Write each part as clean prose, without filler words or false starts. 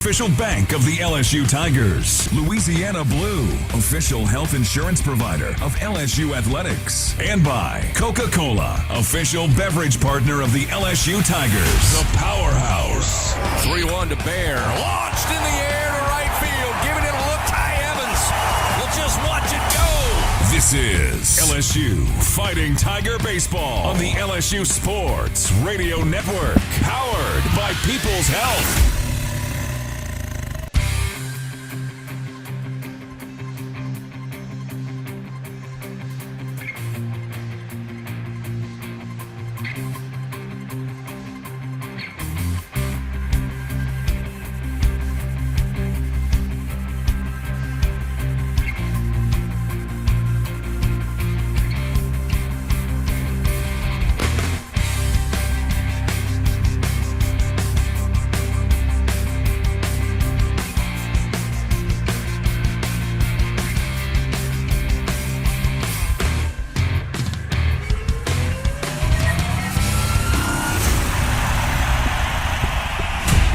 Official bank of the LSU Tigers. Louisiana Blue, official health insurance provider of LSU Athletics. And by Coca-Cola, official beverage partner of the LSU Tigers. The Powerhouse. 3-1 to Bear. Launched in the air to right field. Giving it a look. Ty Evans will just watch it go. This is LSU Fighting Tiger Baseball on the LSU Sports Radio Network. Powered by People's Health.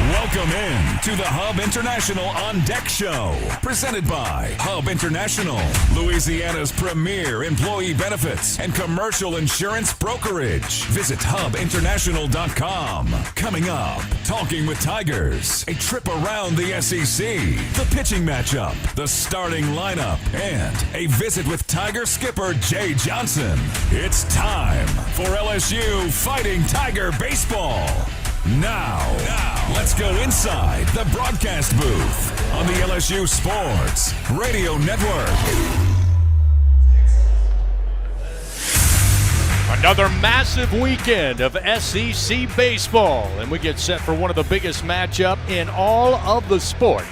Welcome in to the Hub International On Deck Show, presented by Hub International, Louisiana's premier employee benefits and commercial insurance brokerage. Visit hubinternational.com. Coming up, Talking with Tigers, a trip around the SEC, the pitching matchup, the starting lineup, and a visit with Tiger skipper Jay Johnson. It's time for LSU Fighting Tiger Baseball. Now, let's go inside the broadcast booth on the LSU Sports Radio Network. Another massive weekend of SEC baseball, and we get set for one of the biggest matchup in all of the sport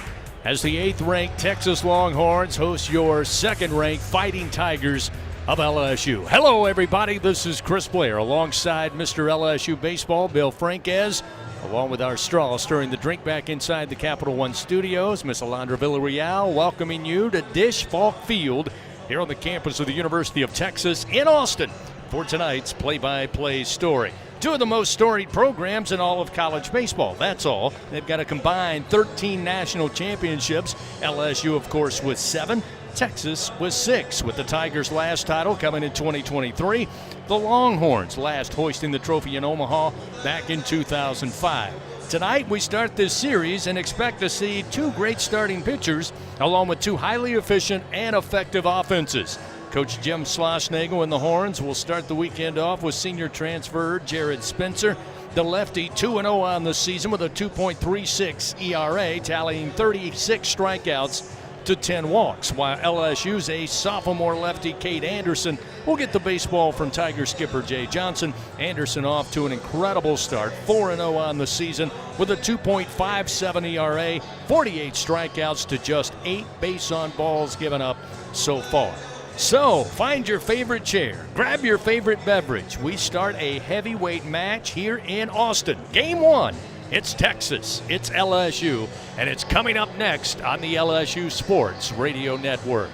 as the 8th-ranked Texas Longhorns host your 2nd-ranked Fighting Tigers of LSU. Hello, everybody. This is Chris Blair alongside Mr. LSU Baseball, Bill Franquez, along with our straw stirring the drink back inside the Capital One studios, Miss Alondra Villarreal, welcoming you to Dish Falk Field here on the campus of the University of Texas in Austin for tonight's play-by-play story. Two of the most storied programs in all of college baseball, that's all. They've got a combined 13 national championships. LSU, of course, with 7. Texas with 6, with the Tigers' last title coming in 2023. The Longhorns last hoisting the trophy in Omaha back in 2005. Tonight we start this series and expect to see 2 great starting pitchers along with 2 highly efficient and effective offenses. Coach Jim Schlossnagle and the Horns will start the weekend off with senior transfer Jared Spencer. The lefty 2-0 on the season with a 2.36 ERA, tallying 36 strikeouts to 10 walks, while LSU's ace sophomore lefty Cade Anderson will get the baseball from Tiger skipper Jay Johnson. Anderson off to an incredible start, 4-0 on the season with a 2.57 ERA, 48 strikeouts to just 8 base on balls given up so far. So, find your favorite chair, grab your favorite beverage. We start a heavyweight match here in Austin. Game 1. It's Texas, it's LSU, and it's coming up next on the LSU Sports Radio Network.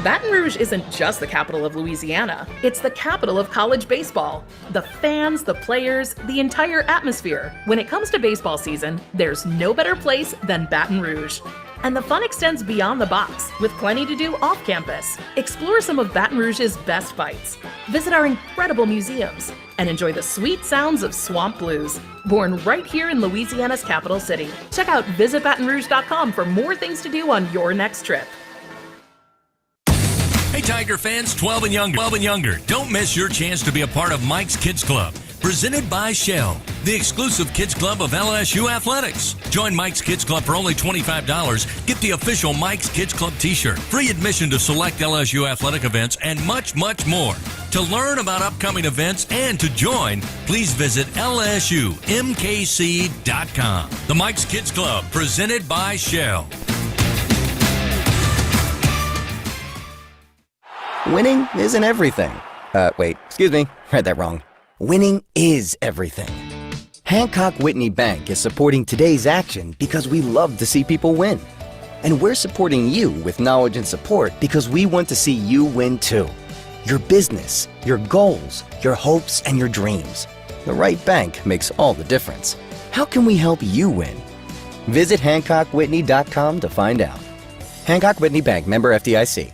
Baton Rouge isn't just the capital of Louisiana, it's the capital of college baseball. The fans, the players, the entire atmosphere. When it comes to baseball season, there's no better place than Baton Rouge. And the fun extends beyond the box, with plenty to do off campus. Explore some of Baton Rouge's best fights, visit our incredible museums, and enjoy the sweet sounds of swamp blues, born right here in Louisiana's capital city. Check out visitbatonrouge.com for more things to do on your next trip. Hey Tiger fans, 12 and younger, don't miss your chance to be a part of Mike's Kids Club, presented by Shell, the exclusive kids club of LSU Athletics. Join Mike's Kids Club for only $25. Get the official Mike's Kids Club t-shirt, free admission to select LSU athletic events, and much, much more. To learn about upcoming events and to join, please visit lsumkc.com. The Mike's Kids Club, presented by Shell. Winning isn't everything. Excuse me, read that wrong. Winning is everything. Hancock Whitney Bank is supporting today's action because we love to see people win. And we're supporting you with knowledge and support because we want to see you win too. Your business, your goals, your hopes, and your dreams. The right bank makes all the difference. How can we help you win? Visit HancockWhitney.com to find out. Hancock Whitney Bank, member FDIC.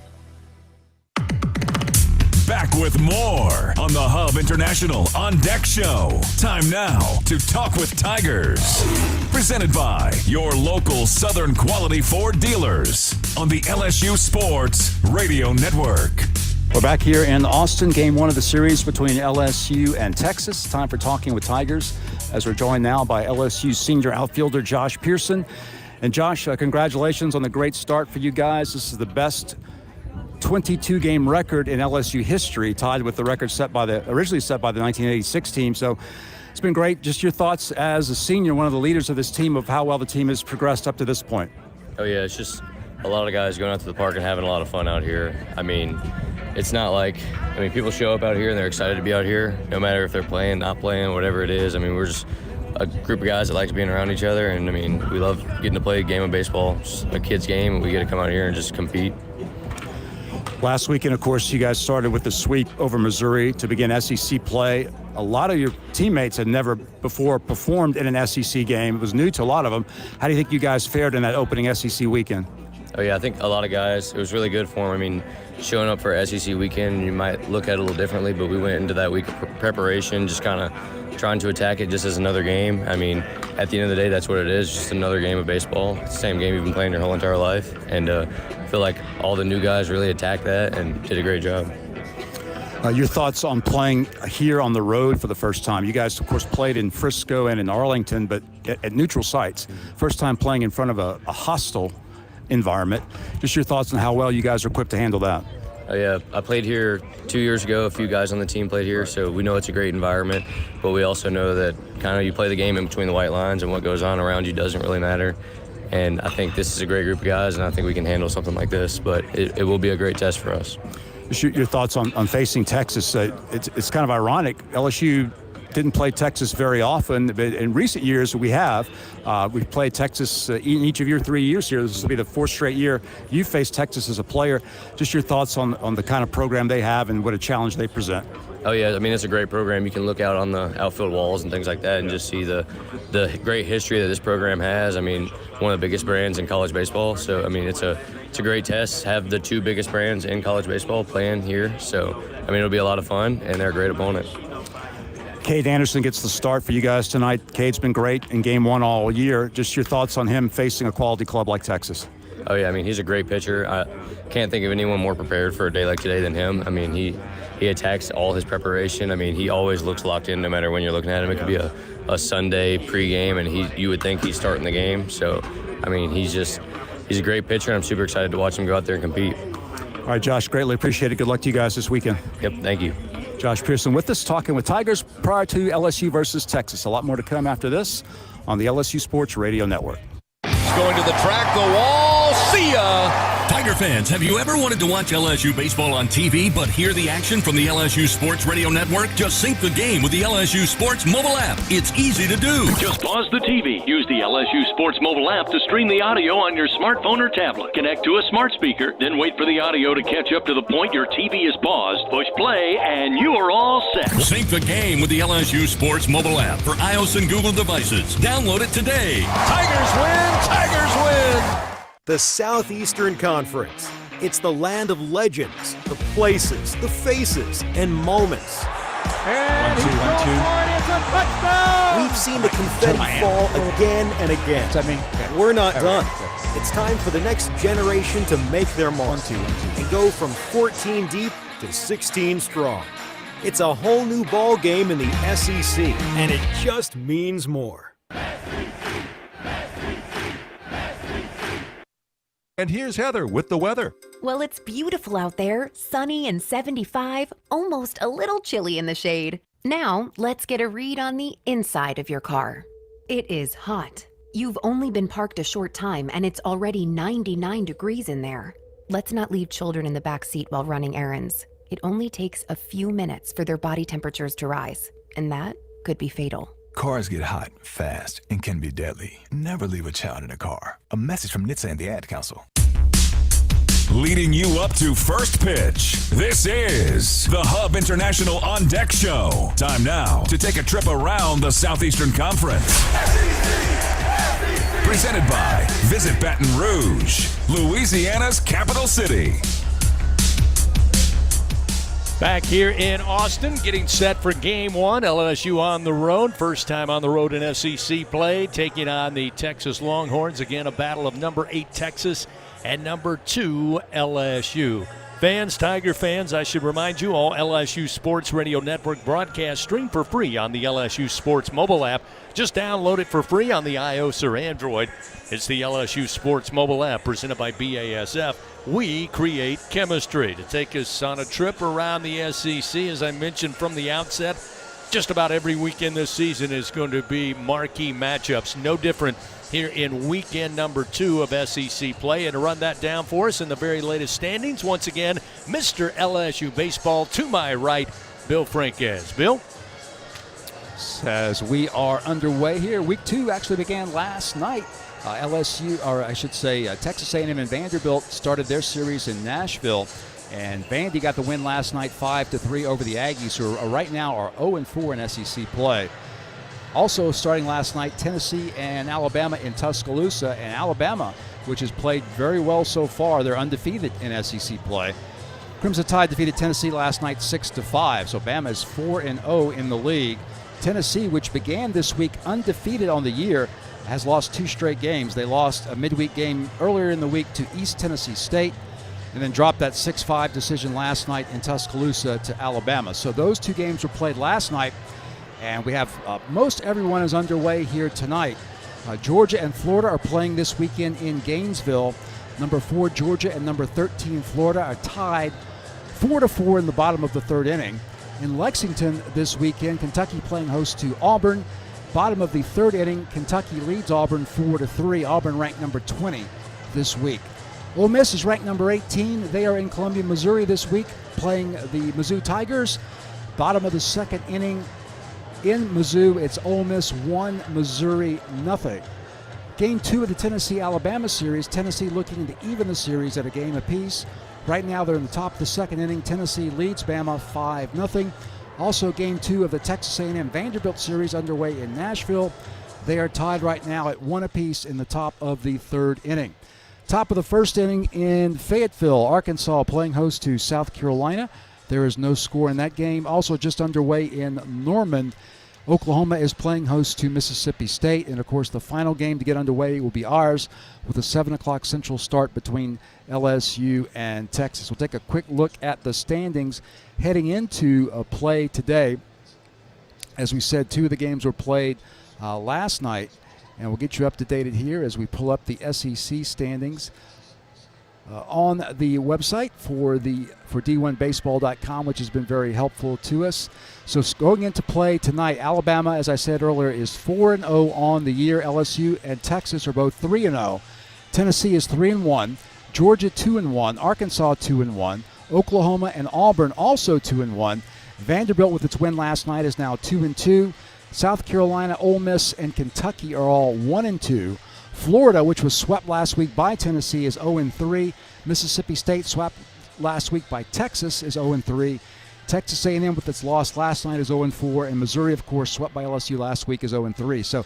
Back with more on the Hub International On Deck Show. Time now to talk with Tigers. Presented by your local Southern Quality Ford dealers on the LSU Sports Radio Network. We're back here in Austin, game one of the series between LSU and Texas. Time for Talking with Tigers, as we're joined now by LSU senior outfielder Josh Pearson. And Josh, congratulations on the great start for you guys. This is the best 22-game record in LSU history, tied with the record originally set by the 1986 team. So it's been great. Just your thoughts as a senior, one of the leaders of this team, of how well the team has progressed up to this point. Oh yeah, it's just a lot of guys going out to the park and having a lot of fun out here. I mean, it's not like, people show up out here and they're excited to be out here, no matter if they're playing, not playing, whatever it is. We're just a group of guys that likes being around each other, and we love getting to play a game of baseball. It's a kid's game, and we get to come out here and just compete. Last weekend, of course, you guys started with the sweep over Missouri to begin SEC play. A lot of your teammates had never before performed in an SEC game. It was new to a lot of them. How do you think you guys fared in that opening SEC weekend? Oh yeah, I think a lot of guys, it was really good for them. Showing up for SEC weekend, you might look at it a little differently, but we went into that week of preparation just kind of trying to attack it just as another game. At the end of the day, that's what it is, just another game of baseball. It's the same game you've been playing your whole entire life. And I feel like all the new guys really attacked that and did a great job. Your thoughts on playing here on the road for the first time? You guys, of course, played in Frisco and in Arlington, but at neutral sites. First time playing in front of a hostile environment. Just your thoughts on how well you guys are equipped to handle that. Oh yeah, I played here 2 years ago. A few guys on the team played here, so we know it's a great environment, but we also know that kind of you play the game in between the white lines, and what goes on around you doesn't really matter. And I think this is a great group of guys, and I think we can handle something like this, but it will be a great test for us. Your thoughts on facing Texas. It's kind of ironic. LSU didn't play Texas very often, but in recent years we have. We've played Texas in each of your 3 years here. This will be the fourth straight year you've faced Texas as a player. Just your thoughts on the kind of program they have and what a challenge they present. Oh yeah, it's a great program. You can look out on the outfield walls and things like that and just see the great history that this program has. One of the biggest brands in college baseball. So it's a great test. Have the two biggest brands in college baseball playing here. So it'll be a lot of fun, and they're a great opponent. Cade Anderson gets the start for you guys tonight. Cade's been great in game one all year. Just your thoughts on him facing a quality club like Texas. Oh yeah, he's a great pitcher. I can't think of anyone more prepared for a day like today than him. He attacks all his preparation. He always looks locked in no matter when you're looking at him. It could be a Sunday pregame, and you would think he's starting the game. So, he's a great pitcher, and I'm super excited to watch him go out there and compete. All right, Josh, greatly appreciate it. Good luck to you guys this weekend. Yep, thank you. Josh Pearson with us, talking with Tigers prior to LSU versus Texas. A lot more to come after this on the LSU Sports Radio Network. He's going to the track, the wall. See ya. Tiger fans, have you ever wanted to watch LSU baseball on TV but hear the action from the LSU Sports Radio Network? Just sync the game with the LSU Sports mobile app. It's easy to do. Just pause the TV. Use the LSU Sports mobile app to stream the audio on your smartphone or tablet. Connect to a smart speaker, then wait for the audio to catch up to the point your TV is paused. Push play, and you are all set. Sync the game with the LSU Sports mobile app for iOS and Google devices. Download it today. Tigers win! Tigers win! The Southeastern Conference. It's the land of legends, the places, the faces, and moments. And he's going for it. It's a touchdown! We've seen the confetti fall again and again. We're not done. It's time for the next generation to make their mark and go from 14 deep to 16 strong. It's a whole new ball game in the SEC, and it just means more. And here's Heather with the weather. Well, it's beautiful out there, sunny and 75, almost a little chilly in the shade. Now, let's get a read on the inside of your car. It is hot. You've only been parked a short time and it's already 99 degrees in there. Let's not leave children in the back seat while running errands. It only takes a few minutes for their body temperatures to rise, and that could be fatal. Cars get hot, fast, and can be deadly. Never leave a child in a car. A message from NHTSA and the Ad Council. Leading you up to first pitch, this is the Hub International On Deck Show. Time now to take a trip around the Southeastern Conference. Presented by Visit Baton Rouge, Louisiana's capital city. Back here in Austin, getting set for game one. LSU on the road. First time on the road in SEC play, taking on the Texas Longhorns. Again, a battle of number 8 Texas and number 2 LSU. Fans, Tiger fans, I should remind you, all LSU Sports Radio Network broadcasts stream for free on the LSU Sports mobile app. Just download it for free on the iOS or Android. It's the LSU Sports mobile app presented by BASF. We create chemistry. To take us on a trip around the SEC, as I mentioned from the outset, just about every weekend this season is going to be marquee matchups. No different here in weekend number 2 of SEC play. And to run that down for us in the very latest standings, once again, Mr. LSU Baseball to my right, Bill Franquez. Bill? As we are underway here, week 2 actually began last night. LSU, or I should say Texas A&M and Vanderbilt started their series in Nashville. And Vandy got the win last night 5-3 over the Aggies, who right now are 0-4 in SEC play. Also starting last night, Tennessee and Alabama in Tuscaloosa. And Alabama, which has played very well so far, they're undefeated in SEC play. Crimson Tide defeated Tennessee last night 6-5, so Bama is 4-0 in the league. Tennessee, which began this week undefeated on the year, has lost 2 straight games. They lost a midweek game earlier in the week to East Tennessee State and then dropped that 6-5 decision last night in Tuscaloosa to Alabama. So those 2 games were played last night, and we have most everyone is underway here tonight. Georgia and Florida are playing this weekend in Gainesville. Number 4 Georgia and number 13 Florida are tied 4-4 in the bottom of the 3rd inning. In Lexington this weekend, Kentucky playing host to Auburn. Bottom of the 3rd inning, Kentucky leads Auburn 4-3. Auburn ranked number 20 this week. Ole Miss is ranked number 18. They are in Columbia, Missouri this week, playing the Mizzou Tigers. Bottom of the 2nd inning in Mizzou, it's Ole Miss 1, Missouri nothing. Game 2 of the Tennessee-Alabama series, Tennessee looking to even the series at a game apiece. Right now they're in the top of the 2nd inning. Tennessee leads Bama 5-0. Also, Game 2 of the Texas A&M Vanderbilt series underway in Nashville. They are tied right now at 1 apiece in the top of the 3rd inning. Top of the 1st inning in Fayetteville, Arkansas playing host to South Carolina. There is no score in that game. Also just underway in Norman, Oklahoma is playing host to Mississippi State. And, of course, the final game to get underway will be ours with a 7 o'clock Central start between LSU and Texas. We'll take a quick look at the standings heading into play today. As we said, 2 of the games were played last night. And we'll get you up to date here as we pull up the SEC standings on the website for D1Baseball.com, which has been very helpful to us. So going into play tonight, Alabama, as I said earlier, is 4-0 on the year. LSU and Texas are both 3-0. Tennessee is 3-1. Georgia 2-1. Arkansas 2-1. Oklahoma and Auburn also 2-1. Vanderbilt, with its win last night, is now 2-2. South Carolina, Ole Miss, and Kentucky are all 1-2. Florida, which was swept last week by Tennessee, is 0-3. Mississippi State, swept last week by Texas, is 0-3. Texas A&M, with its loss last night, is 0-4. And Missouri, of course, swept by LSU last week, is 0-3. So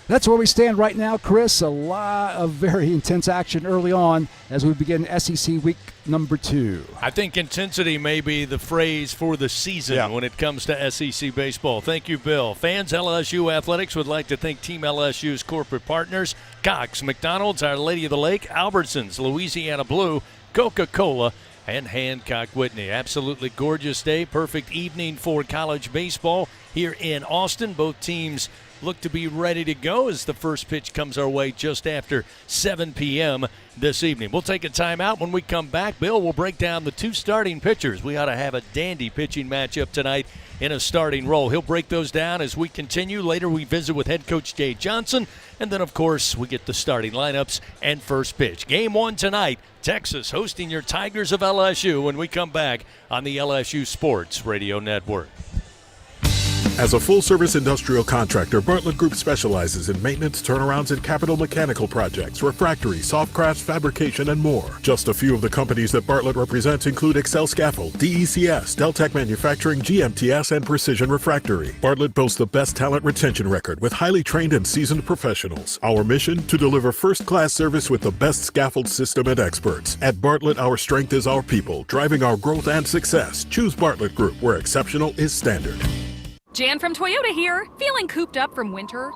that's where we stand right now, Chris. A lot of very intense action early on as we begin SEC week number 2. I think intensity may be the phrase for the season when it comes to SEC baseball. Thank you, Bill. Fans, LSU Athletics would like to thank Team LSU's corporate partners, Cox, McDonald's, Our Lady of the Lake, Albertsons, Louisiana Blue, Coca-Cola, and Hancock Whitney. Absolutely gorgeous day, perfect evening for college baseball here in Austin. Both teams look to be ready to go as the first pitch comes our way just after 7 p.m. this evening. We'll take a timeout. When we come back, Bill will break down the 2 starting pitchers. We ought to have a dandy pitching matchup tonight in a starting role. He'll break those down as we continue. Later we visit with head coach Jay Johnson. And then, of course, we get the starting lineups and first pitch. Game 1 tonight, Texas hosting your Tigers of LSU when we come back on the LSU Sports Radio Network. As a full-service industrial contractor, Bartlett Group specializes in maintenance, turnarounds, and capital mechanical projects, refractory, soft crafts, fabrication, and more. Just a few of the companies that Bartlett represents include Excel Scaffold, DECS, Deltec Manufacturing, GMTS, and Precision Refractory. Bartlett boasts the best talent retention record with highly trained and seasoned professionals. Our mission, to deliver first-class service with the best scaffold system and experts. At Bartlett, our strength is our people, driving our growth and success. Choose Bartlett Group, where exceptional is standard. Jan from Toyota here. Feeling cooped up from winter?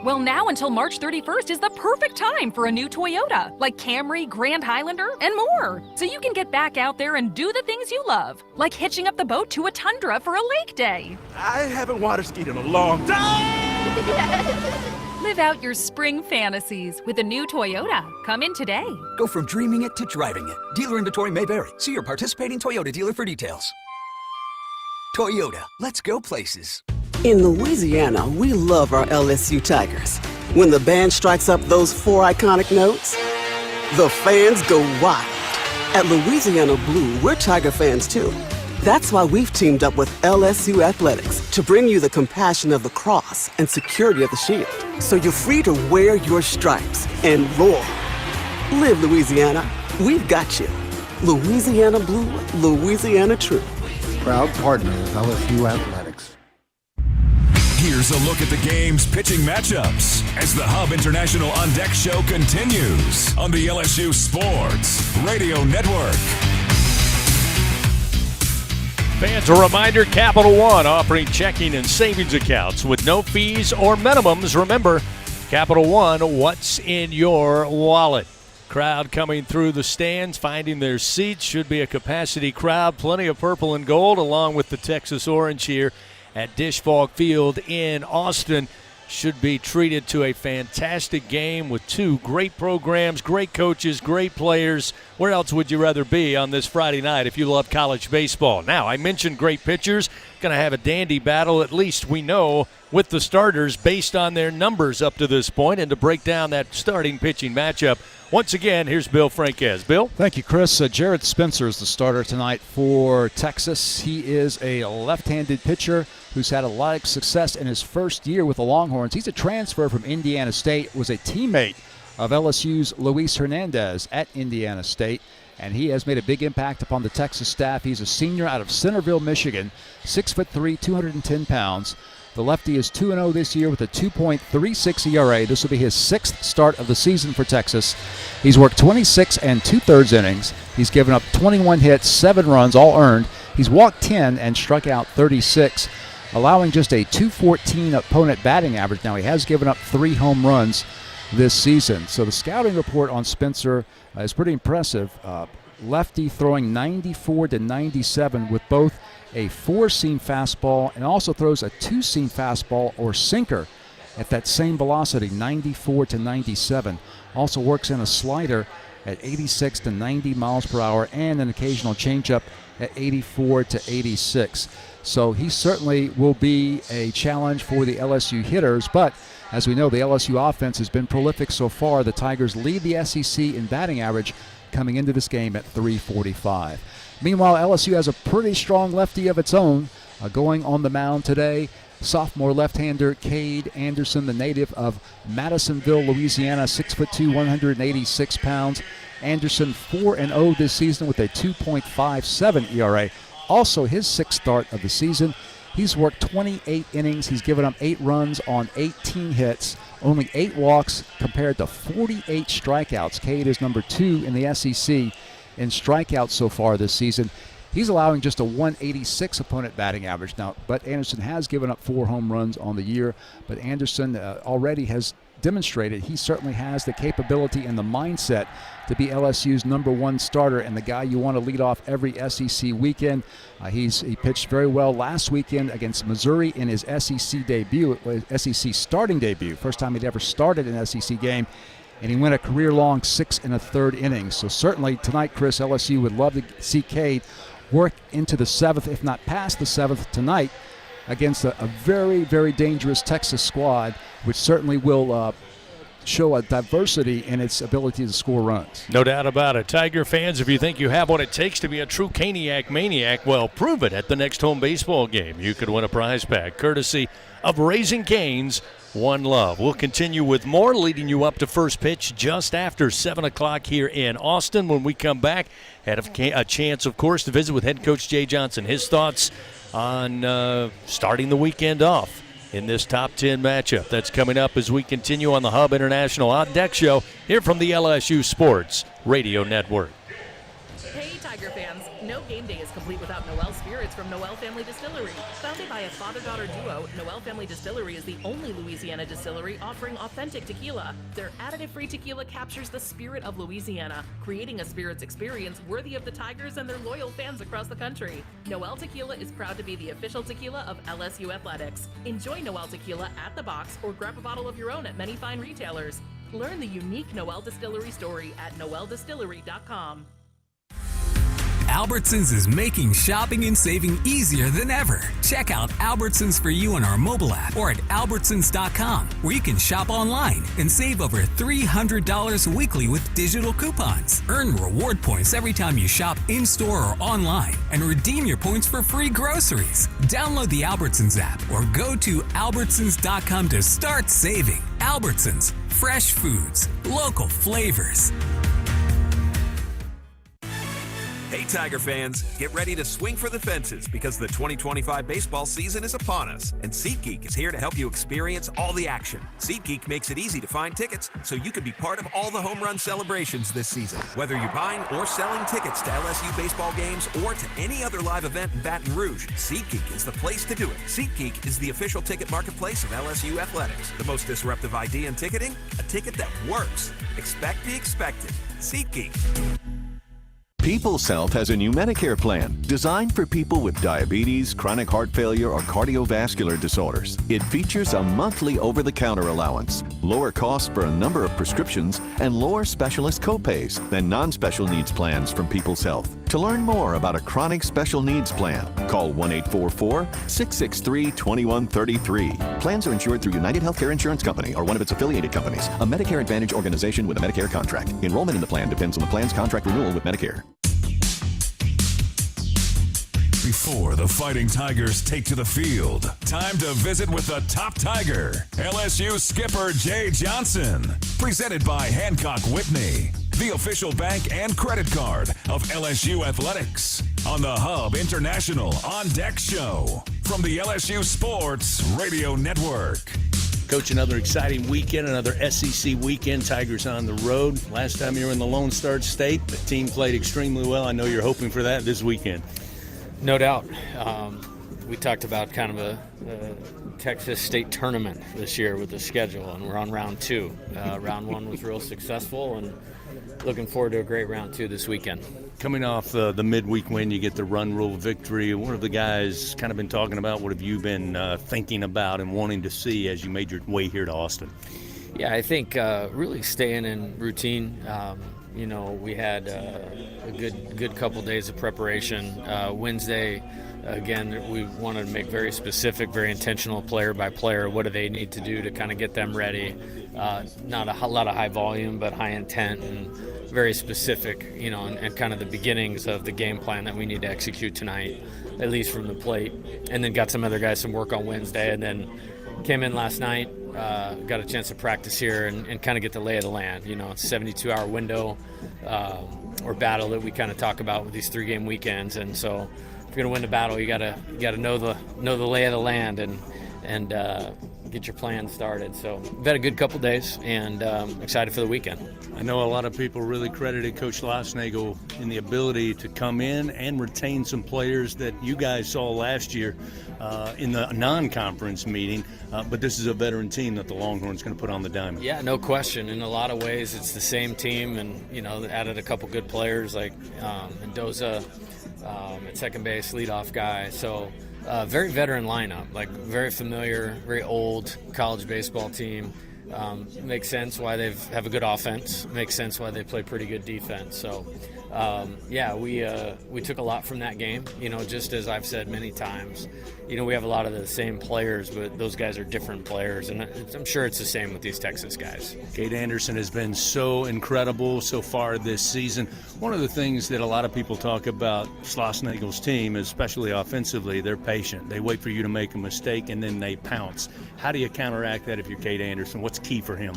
Well, now until March 31st is the perfect time for a new Toyota, like Camry, Grand Highlander, and more. So you can get back out there and do the things you love, like hitching up the boat to a tundra for a lake day. I haven't water skied in a long time. Live out your spring fantasies with a new Toyota. Come in today. Go from dreaming it to driving it. Dealer inventory may vary. See your participating Toyota dealer for details. Toyota, let's go places. In Louisiana, we love our LSU Tigers. When the band strikes up those 4 iconic notes, the fans go wild. At Louisiana Blue, we're Tiger fans too. That's why we've teamed up with LSU Athletics to bring you the compassion of the cross and security of the shield, so you're free to wear your stripes and roar. Live Louisiana. We've got you. Louisiana Blue, Louisiana True. Proud partner of LSU Athletics. Here's a look at the game's pitching matchups as the Hub International On Deck show continues on the LSU Sports Radio Network. Fans, a reminder, Capital One offering checking and savings accounts with no fees or minimums. Remember, Capital One, what's in your wallet? Crowd coming through the stands, finding their seats. Should be a capacity crowd. Plenty of purple and gold along with the Texas Orange here at Dish Falk Field in Austin. Should be treated to a fantastic game with 2 great programs, great coaches, great players. Where else would you rather be on this Friday night if you love college baseball? Now, I mentioned great pitchers. Going to have a dandy battle, at least we know, with the starters based on their numbers up to this point. And to break down that starting pitching matchup, once again, here's Bill Franquez. Bill? Thank you, Chris. Jared Spencer is the starter tonight for Texas. He is a left-handed pitcher who's had a lot of success in his first year with the Longhorns. He's a transfer from Indiana State, was a teammate of LSU's Luis Hernandez at Indiana State, and he has made a big impact upon the Texas staff. He's a senior out of Centerville, Michigan, 6'3", 210 pounds. The lefty is 2-0 this year with a 2.36 ERA. This will be his 6th start of the season for Texas. He's worked 26 2/3 innings. He's given up 21 hits, 7 runs, all earned. He's walked 10 and struck out 36, allowing just a .214 opponent batting average. Now, he has given up 3 home runs this season. So the scouting report on Spencer is pretty impressive. Lefty throwing 94-97 with both a 4-seam fastball and also throws a 2-seam fastball or sinker at that same velocity, 94-97. Also works in a slider at 86 to 90 miles per hour and an occasional changeup at 84 to 86. So he certainly will be a challenge for the LSU hitters, but as we know, the LSU offense has been prolific so far. The Tigers lead the SEC in batting average coming into this game at .345. Meanwhile, LSU has a pretty strong lefty of its own going on the mound today. Sophomore left-hander Cade Anderson, the native of Madisonville, Louisiana, 6'2", 186 pounds. Anderson 4-0 this season with a 2.57 ERA. Also his 6th start of the season. He's worked 28 innings. He's given up 8 runs on 18 hits, only 8 walks compared to 48 strikeouts. Cade is number 2 in the SEC in strikeouts so far this season. He's allowing just a 186 opponent batting average now, but Anderson has given up 4 home runs on the year. But Anderson already has demonstrated he certainly has the capability and the mindset to be LSU's number 1 starter and the guy you want to lead off every SEC weekend. He pitched very well last weekend against Missouri in his SEC debut, SEC starting debut, first time he'd ever started an SEC game. And he went a career-long 6 1/3 innings. So certainly tonight, Chris, LSU would love to see Cade work into the 7th, if not past the 7th tonight, against a very, very dangerous Texas squad, which certainly will show a diversity in its ability to score runs. No doubt about it. Tiger fans, if you think you have what it takes to be a true Caniac maniac, well, prove it at the next home baseball game. You could win a prize pack courtesy of Raising Cane's One Love. We'll continue with more, leading you up to first pitch just after 7 o'clock here in Austin. When we come back, had a chance, of course, to visit with head coach Jay Johnson. His thoughts on starting the weekend off in this top 10 matchup. That's coming up as we continue on the Hub International On Deck Show here from the LSU Sports Radio Network. Hey, Tiger fans. No game day is complete without Noel Spirits from Noel Family Distillery. Founded by a father-daughter duo, Noel Family Distillery is the only Louisiana distillery offering authentic tequila. Their additive-free tequila captures the spirit of Louisiana, creating a spirits experience worthy of the Tigers and their loyal fans across the country. Noel Tequila is proud to be the official tequila of LSU Athletics. Enjoy Noel Tequila at the box or grab a bottle of your own at many fine retailers. Learn the unique Noel Distillery story at noeldistillery.com. Albertsons is making shopping and saving easier than ever. Check out Albertsons for you on our mobile app or at albertsons.com, where you can shop online and save over $300 weekly with digital coupons. Earn reward points every time you shop in-store or online and redeem your points for free groceries. Download the Albertsons app or go to albertsons.com to start saving. Albertsons, fresh foods, local flavors. Hey, Tiger fans, get ready to swing for the fences because the 2025 baseball season is upon us, and SeatGeek is here to help you experience all the action. SeatGeek makes it easy to find tickets so you can be part of all the home run celebrations this season. Whether you're buying or selling tickets to LSU baseball games or to any other live event in Baton Rouge, SeatGeek is the place to do it. SeatGeek is the official ticket marketplace of LSU Athletics. The most disruptive idea in ticketing? A ticket that works. Expect the expected. SeatGeek. People's Health has a new Medicare plan designed for people with diabetes, chronic heart failure, or cardiovascular disorders. It features a monthly over-the-counter allowance, lower costs for a number of prescriptions, and lower specialist copays than non-special needs plans from People's Health. To learn more about a chronic special needs plan, call 1-844-663-2133. Plans are insured through United Healthcare Insurance Company or one of its affiliated companies, a Medicare Advantage organization with a Medicare contract. Enrollment in the plan depends on the plan's contract renewal with Medicare. Before the Fighting Tigers take to the field, time to visit with the top Tiger, LSU skipper Jay Johnson. Presented by Hancock Whitney, the official bank and credit card of LSU Athletics. On the Hub International On Deck Show from the LSU Sports Radio Network. Coach, another exciting weekend, another SEC weekend. Tigers on the road. Last time you were in the Lone Star State, the team played extremely well. I know you're hoping for that this weekend. No doubt. We talked about kind of a Texas State tournament this year with the schedule, and we're on round two. Round one was real successful, and looking forward to a great round two this weekend. Coming off the midweek win, you get the run rule victory. What have the guys kind of been talking about? What have you been thinking about and wanting to see as you made your way here to Austin? Yeah, I think really staying in routine. We had a good couple days of preparation. Wednesday, again, we wanted to make very specific, very intentional player by player. What do they need to do to kind of get them ready? Not a lot of high volume, but high intent and very specific, and kind of the beginnings of the game plan that we need to execute tonight, at least from the plate. And then got some other guys some work on Wednesday, and then came in last night. Got a chance to practice here and kind of get the lay of the land. It's a 72-hour window or battle that we kind of talk about with these 3-game weekends. And so if you're going to win the battle, you got to know the lay of the land and get your plan started. So we've had a good couple days and excited for the weekend. I know a lot of people really credited Coach Losnagel in the ability to come in and retain some players that you guys saw last year in the non-conference meeting, but this is a veteran team that the Longhorns going to put on the diamond. Yeah, no question. In a lot of ways, it's the same team, and added a couple good players like Mendoza at second base, leadoff guy. So very veteran lineup, like very familiar, very old college baseball team. Makes sense why they have a good offense. Makes sense why they play pretty good defense. So we took a lot from that game. Just as I've said many times, we have a lot of the same players, but those guys are different players, and I'm sure it's the same with these Texas guys. Cade Anderson has been so incredible so far this season. One of the things that a lot of people talk about Schlossnagel's team, especially offensively, they're patient. They wait for you to make a mistake, and then they pounce. How do you counteract that if you're Cade Anderson? What's key for him?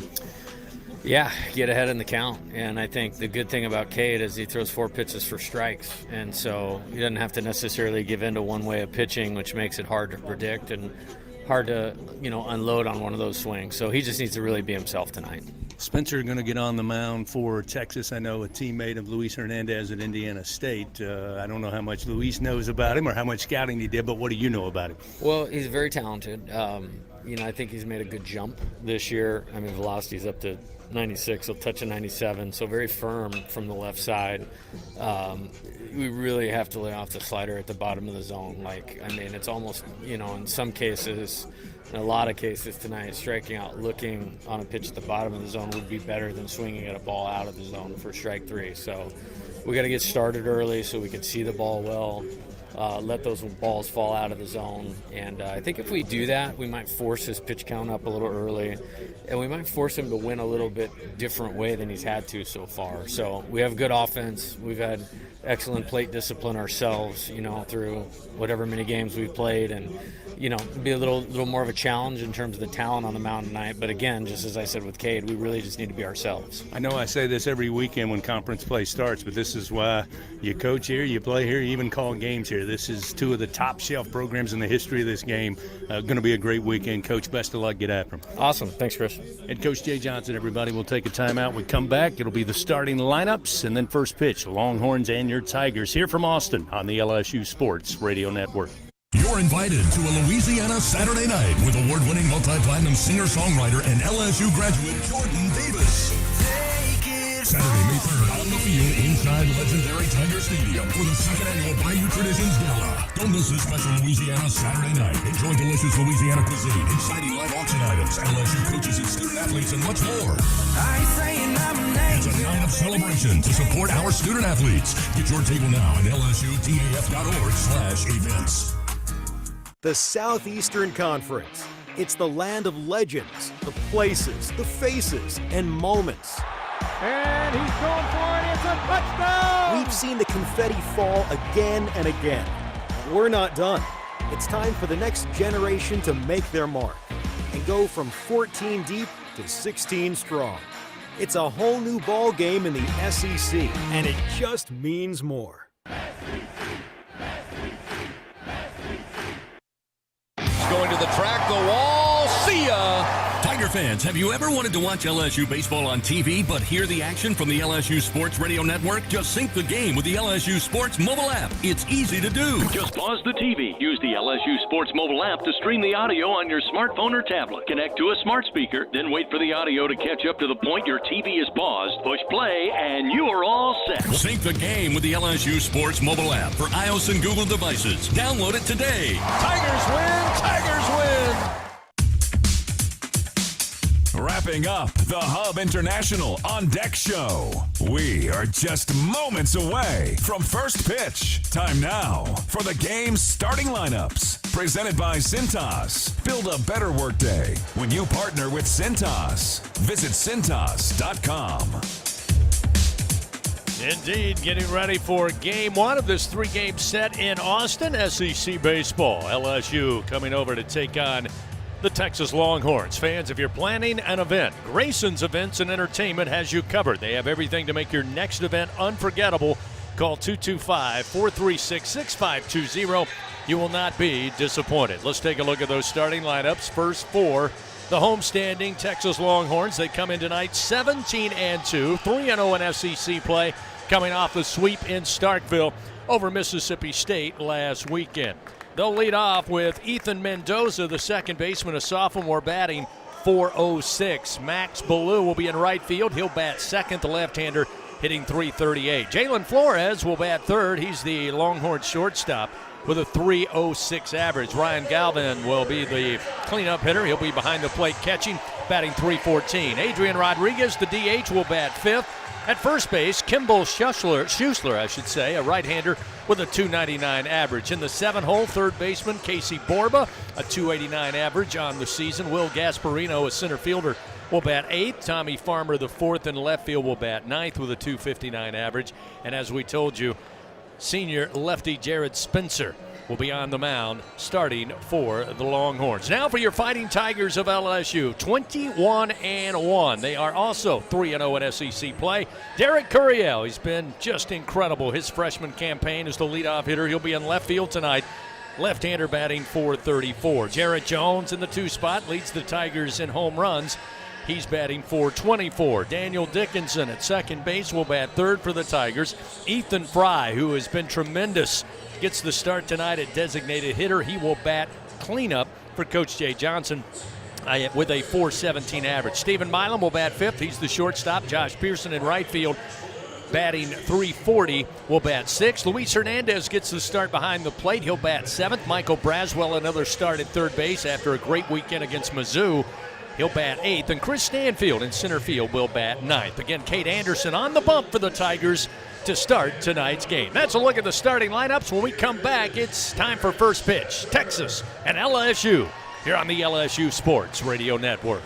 Yeah, get ahead in the count. And I think the good thing about Cade is he throws 4 pitches for strikes. And so he doesn't have to necessarily give in to one way of pitching, which makes it hard to predict and hard to, unload on one of those swings. So he just needs to really be himself tonight. Spencer going to get on the mound for Texas. I know a teammate of Luis Hernandez at Indiana State. I don't know how much Luis knows about him or how much scouting he did, but what do you know about him? Well, he's very talented. I think he's made a good jump this year. I mean, velocity's up to 96, he'll touch a 97, so very firm from the left side. We really have to lay off the slider at the bottom of the zone. It's almost, in some cases, in a lot of cases tonight, striking out looking on a pitch at the bottom of the zone would be better than swinging at a ball out of the zone for strike 3. So we got to get started early so we can see the ball well. Let those balls fall out of the zone. And I think if we do that, we might force his pitch count up a little early, and we might force him to win a little bit different way than he's had to so far. So we have good offense. We've had excellent plate discipline ourselves, through whatever many games we've played, and be a little more of a challenge in terms of the talent on the mound tonight. But again, just as I said with Cade, we really just need to be ourselves. I know I say this every weekend when conference play starts, but this is why you coach here, you play here, you even call games here. This is 2 of the top shelf programs in the history of this game. Going to be a great weekend. Coach, best of luck. Get after them. Awesome. Thanks, Chris. Head Coach Jay Johnson, everybody. We'll take a timeout. We come back. It'll be the starting lineups and then first pitch. Longhorns and your Tigers here from Austin on the LSU Sports Radio Network. You're invited to a Louisiana Saturday night with award-winning multi-platinum singer-songwriter and LSU graduate Jordan Davis. Saturday, May 3rd on the field inside legendary Tiger Stadium for the 2nd annual Bayou Traditions Gala. Don't miss this special Louisiana Saturday night. Enjoy delicious Louisiana cuisine, exciting live auction items, LSU coaches and student athletes, and much more. It's a night of celebration to support our student athletes. Get your table now at lsutaf.org/events. The Southeastern Conference. It's the land of legends, the places, the faces, and moments. And he's going for it. It's a touchdown! We've seen the confetti fall again and again. We're not done. It's time for the next generation to make their mark and go from 14 deep to 16 strong. It's a whole new ball game in the SEC, and it just means more. Going to the track, the wall, see ya! Tiger fans, have you ever wanted to watch LSU baseball on TV but hear the action from the LSU Sports Radio Network? Just sync the game with the LSU Sports mobile app. It's easy to do. Just pause the TV. Use the LSU Sports mobile app to stream the audio on your smartphone or tablet. Connect to a smart speaker, then wait for the audio to catch up to the point your TV is paused. Push play, and you are all set. Sync the game with the LSU Sports mobile app for iOS and Google devices. Download it today. Tigers win! Tigers win! Wrapping up the Hub International On Deck Show. We are just moments away from first pitch. Time now for the game's starting lineups. Presented by Cintas. Build a better workday when you partner with Cintas. Visit Cintas.com. Indeed, getting ready for game 1 of this 3-game set in Austin, SEC baseball. LSU coming over to take on the Texas Longhorns. Fans, if you're planning an event, Grayson's Events and Entertainment has you covered. They have everything to make your next event unforgettable. Call 225-436-6520. You will not be disappointed. Let's take a look at those starting lineups. First for the homestanding Texas Longhorns. They come in tonight 17-2, 3-0 in SEC play, coming off the sweep in Starkville over Mississippi State last weekend. They'll lead off with Ethan Mendoza, the second baseman, a sophomore, batting .406. Max Ballou will be in right field. He'll bat second, the left-hander hitting .338. Jalen Flores will bat third. He's the Longhorn shortstop with a .306 average. Ryan Galvin will be the cleanup hitter. He'll be behind the plate catching, batting .314. Adrian Rodriguez, the DH, will bat fifth. At first base, Kimball Schussler, a right-hander with a .299 average. In the 7-hole, third baseman Casey Borba, a .289 average on the season. Will Gasparino, a center fielder, will bat 8th. Tommy Farmer, the 4th, in left field, will bat 9th with a .259 average. And as we told you, senior lefty Jared Spencer will be on the mound starting for the Longhorns. Now for your Fighting Tigers of LSU, 21-1. They are also 3-0 in SEC play. Derek Curiel, he's been just incredible. His freshman campaign as the leadoff hitter. He'll be in left field tonight. Left-hander batting .434. Jarrett Jones in the 2 spot leads the Tigers in home runs. He's batting .424. Daniel Dickinson at second base will bat 3rd for the Tigers. Ethan Fry, who has been tremendous, gets the start tonight at designated hitter. He will bat cleanup for Coach Jay Johnson with a .417 average. Stephen Milam will bat 5th. He's the shortstop. Josh Pearson in right field, batting .340, will bat 6th. Luis Hernandez gets the start behind the plate. He'll bat 7th. Michael Braswell, another start at third base after a great weekend against Mizzou. He'll bat 8th. And Chris Stanfield in center field will bat 9th. Again, Kate Anderson on the bump for the Tigers to start tonight's game. That's a look at the starting lineups. When we come back, it's time for first pitch. Texas and LSU here on the LSU Sports Radio Network.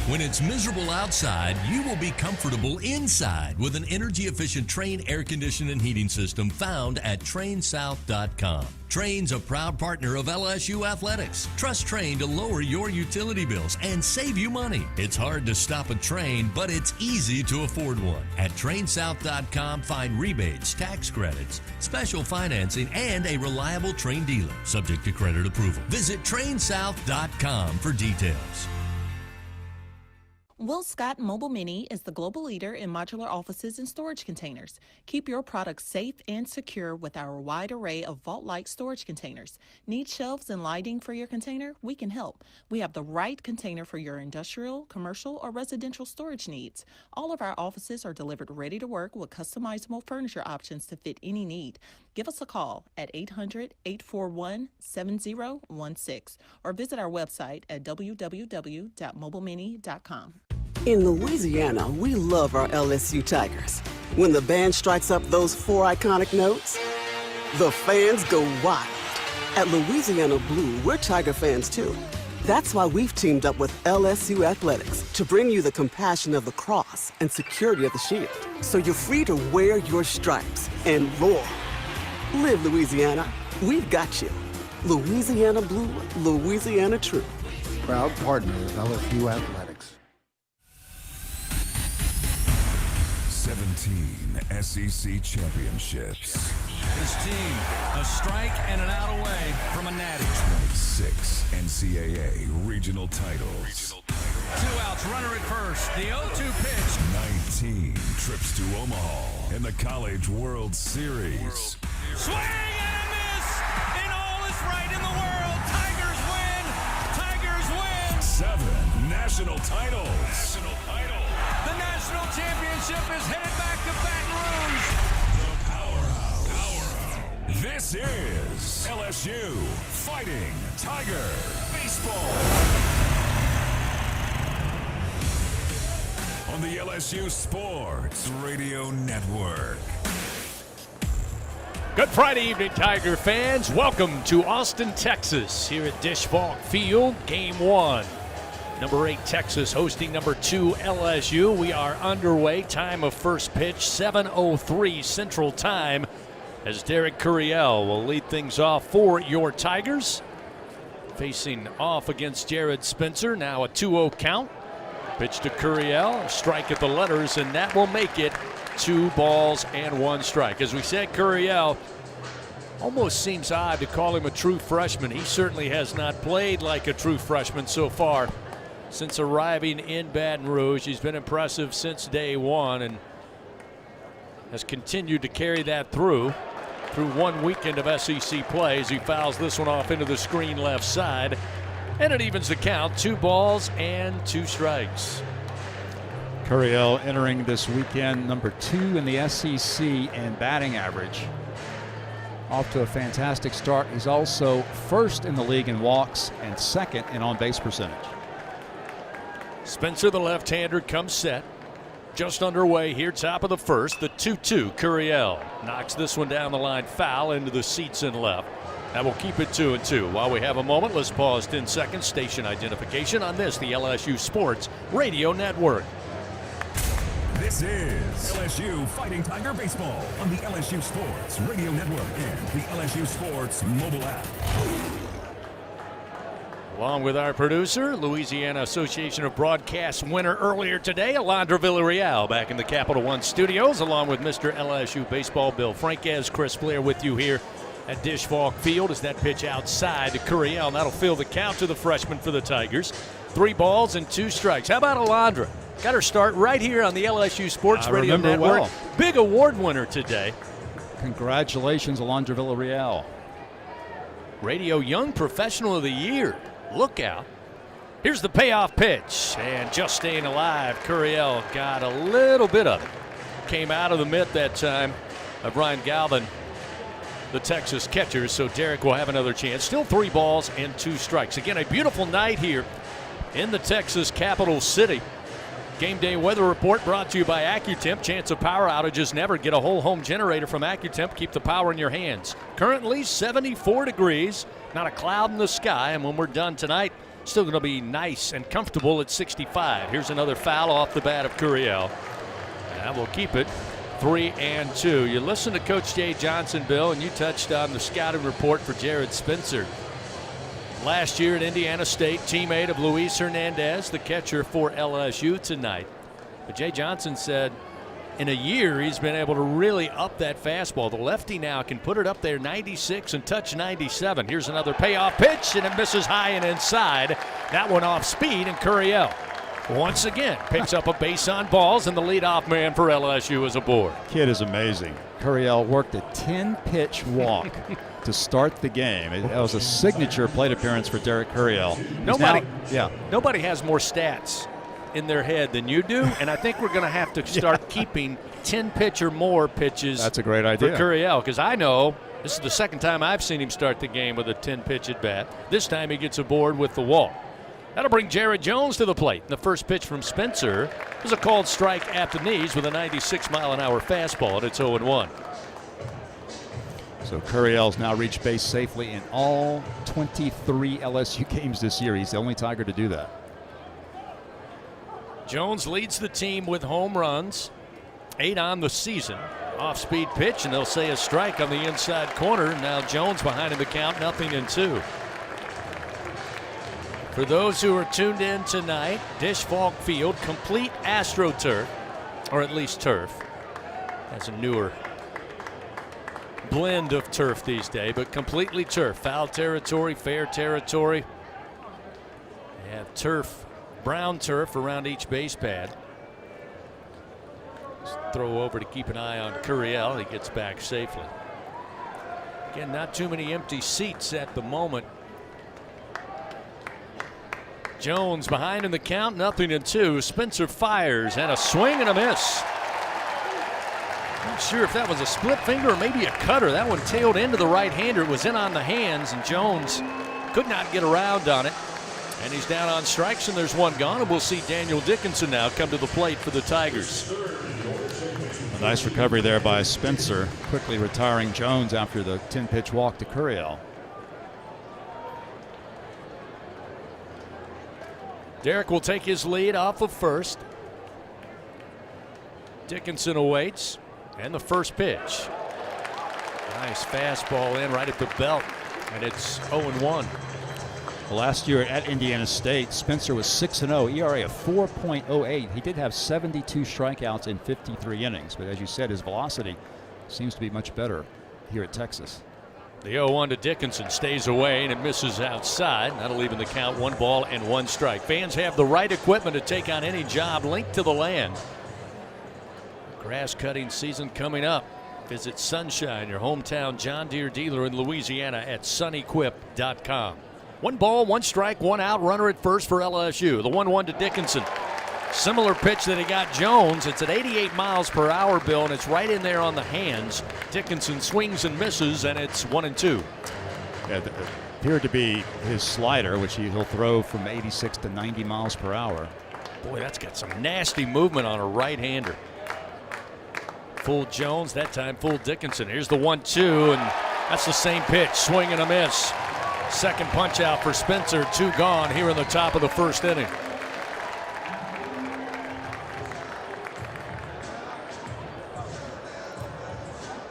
When it's miserable outside, you will be comfortable inside with an energy-efficient Trane air conditioning and heating system found at TraneSouth.com. Trane's a proud partner of LSU Athletics. Trust Trane to lower your utility bills and save you money. It's hard to stop a Trane, but it's easy to afford one. At TraneSouth.com, find rebates, tax credits, special financing, and a reliable Trane dealer, subject to credit approval. Visit TraneSouth.com for details. Will Scott Mobile Mini is the global leader in modular offices and storage containers. Keep your products safe and secure with our wide array of vault-like storage containers. Need shelves and lighting for your container? We can help. We have the right container for your industrial, commercial, or residential storage needs. All of our offices are delivered ready to work with customizable furniture options to fit any need. Give us a call at 800-841-7016 or visit our website at www.mobilemini.com. In Louisiana, we love our LSU Tigers. When the band strikes up those 4 iconic notes, the fans go wild. At Louisiana Blue, we're Tiger fans too. That's why we've teamed up with LSU Athletics to bring you the compassion of the cross and security of the shield, so you're free to wear your stripes and roar. Live Louisiana. We've got you. Louisiana Blue, Louisiana True. Proud partner of LSU Athletics. 17 SEC championships. His team, a strike and an out away from a natty. 26 NCAA regional titles. 2 outs, runner at first. The 0-2 pitch. 19 trips to Omaha in the College World Series. Swing and a miss, and all is right in the world. Tigers win. Tigers win. 7 national titles. The national championship is headed back to Baton Rouge. The Powerhouse. This is LSU Fighting Tiger Baseball. On the LSU Sports Radio Network. Good Friday evening, Tiger fans. Welcome to Austin, Texas, here at Dish Falk Field, Game 1. Number 8, Texas, hosting number 2, LSU. We are underway. Time of first pitch, 7:03 Central Time, as Derek Curiel will lead things off for your Tigers. Facing off against Jared Spencer, now a 2-0 count. Pitch to Curiel, strike at the letters, and that will make it 2 balls and 1 strike. As we said, Curiel, almost seems odd to call him a true freshman. He certainly has not played like a true freshman so far since arriving in Baton Rouge. He's been impressive since day one and has continued to carry that through 1 weekend of SEC play as he fouls this one off into the screen left side. And it evens the count, 2 balls and 2 strikes. Curiel entering this weekend number 2 in the SEC in batting average. Off to a fantastic start. He's also first in the league in walks and 2nd in on-base percentage. Spencer, the left-hander, comes set. Just underway here, top of the first. The 2-2. Curiel knocks this one down the line, foul into the seats and left. That will keep it 2-2. While we have a moment, let's pause 10 seconds. Station identification on this, the LSU Sports Radio Network. This is LSU Fighting Tiger Baseball on the LSU Sports Radio Network and the LSU Sports mobile app. Along with our producer, Louisiana Association of Broadcast winner earlier today, Alondra Villarreal, back in the Capital One studios, along with Mr. LSU Baseball, Bill Franquez. Chris Flair with you here at Dish Falk Field as that pitch outside to Curiel. That'll fill the count to the freshman for the Tigers. 3 balls and 2 strikes. How about Alondra? Got her start right here on the LSU Sports Radio Network. Well. Big award winner today. Congratulations, Alondra Villarreal. Radio Young Professional of the Year. Look out. Here's the payoff pitch. And just staying alive, Curiel got a little bit of it. Came out of the mitt that time of Ryan Galvin, the Texas catcher. So Derek will have another chance. Still 3 balls and 2 strikes. Again, a beautiful night here in the Texas capital city. Game day weather report brought to you by AccuTemp. Chance of power outages never. Get a whole home generator from AccuTemp. Keep the power in your hands. Currently 74 degrees. Not a cloud in the sky. And when we're done tonight, still going to be nice and comfortable at 65. Here's another foul off the bat of Curiel. And we'll keep it 3-2. You listen to Coach Jay Johnson, Bill, and you touched on the scouting report for Jared Spencer. Last year at Indiana State, teammate of Luis Hernandez, the catcher for LSU tonight. But Jay Johnson said in a year he's been able to really up that fastball. The lefty now can put it up there 96 and touch 97. Here's another payoff pitch, and it misses high and inside. That one off speed, and Curiel once again picks up a base on balls, and the leadoff man for LSU is aboard. Kid is amazing. Curiel worked a 10-pitch walk to start the game. It was a signature plate appearance for Derek Curiel. Nobody has more stats in their head than you do, and I think we're going to have to start keeping 10-pitch or more pitches. That's a great idea for Curiel, because I know this is the second time I've seen him start the game with a 10-pitch at bat. This time he gets aboard with the walk. That'll bring Jared Jones to the plate. The first pitch from Spencer was a called strike at the knees with a 96-mile-an-hour fastball, and it's 0-1. So Curiel's now reached base safely in all 23 LSU games this year. He's the only Tiger to do that. Jones leads the team with home runs, 8 on the season. Off-speed pitch, and they'll say a strike on the inside corner. Now Jones behind in the count, 0-2. For those who are tuned in tonight, Dish Falk Field, complete AstroTurf, or at least turf. That's a newer blend of turf these days, but completely turf. Foul territory, fair territory. They have turf, brown turf around each base pad. Just throw over to keep an eye on Curiel. He gets back safely. Again, not too many empty seats at the moment. Jones behind in the count, 0-2. Spencer fires, and a swing and a miss. Not sure if that was a split finger or maybe a cutter. That one tailed into the right-hander. It was in on the hands, and Jones could not get around on it. And he's down on strikes, and there's one gone. And we'll see Daniel Dickinson now come to the plate for the Tigers. A nice recovery there by Spencer, quickly retiring Jones after the 10-pitch walk to Curiel. Derek will take his lead off of first. Dickinson awaits, and the first pitch. Nice fastball in right at the belt, and it's 0-1. Last year at Indiana State, Spencer was 6-0, ERA of 4.08. He did have 72 strikeouts in 53 innings, but as you said, his velocity seems to be much better here at Texas. The 0-1 to Dickinson stays away, and it misses outside. That'll even the count, 1 ball and 1 strike. Fans have the right equipment to take on any job linked to the land. Grass cutting season coming up. Visit Sunshine, your hometown John Deere dealer in Louisiana at sunequip.com. 1 ball, 1 strike, 1 out, runner at first for LSU. The 1-1 to Dickinson. Similar pitch that he got Jones. It's at 88 miles per hour, Bill, and it's right in there on the hands. Dickinson swings and misses, and it's 1-2. Yeah, appeared to be his slider, which he'll throw from 86 to 90 miles per hour. Boy, that's got some nasty movement on a right-hander. Full Jones, that time full Dickinson. Here's the 1-2, and that's the same pitch. Swing and a miss. Second punch out for Spencer. 2 gone here in the top of the first inning.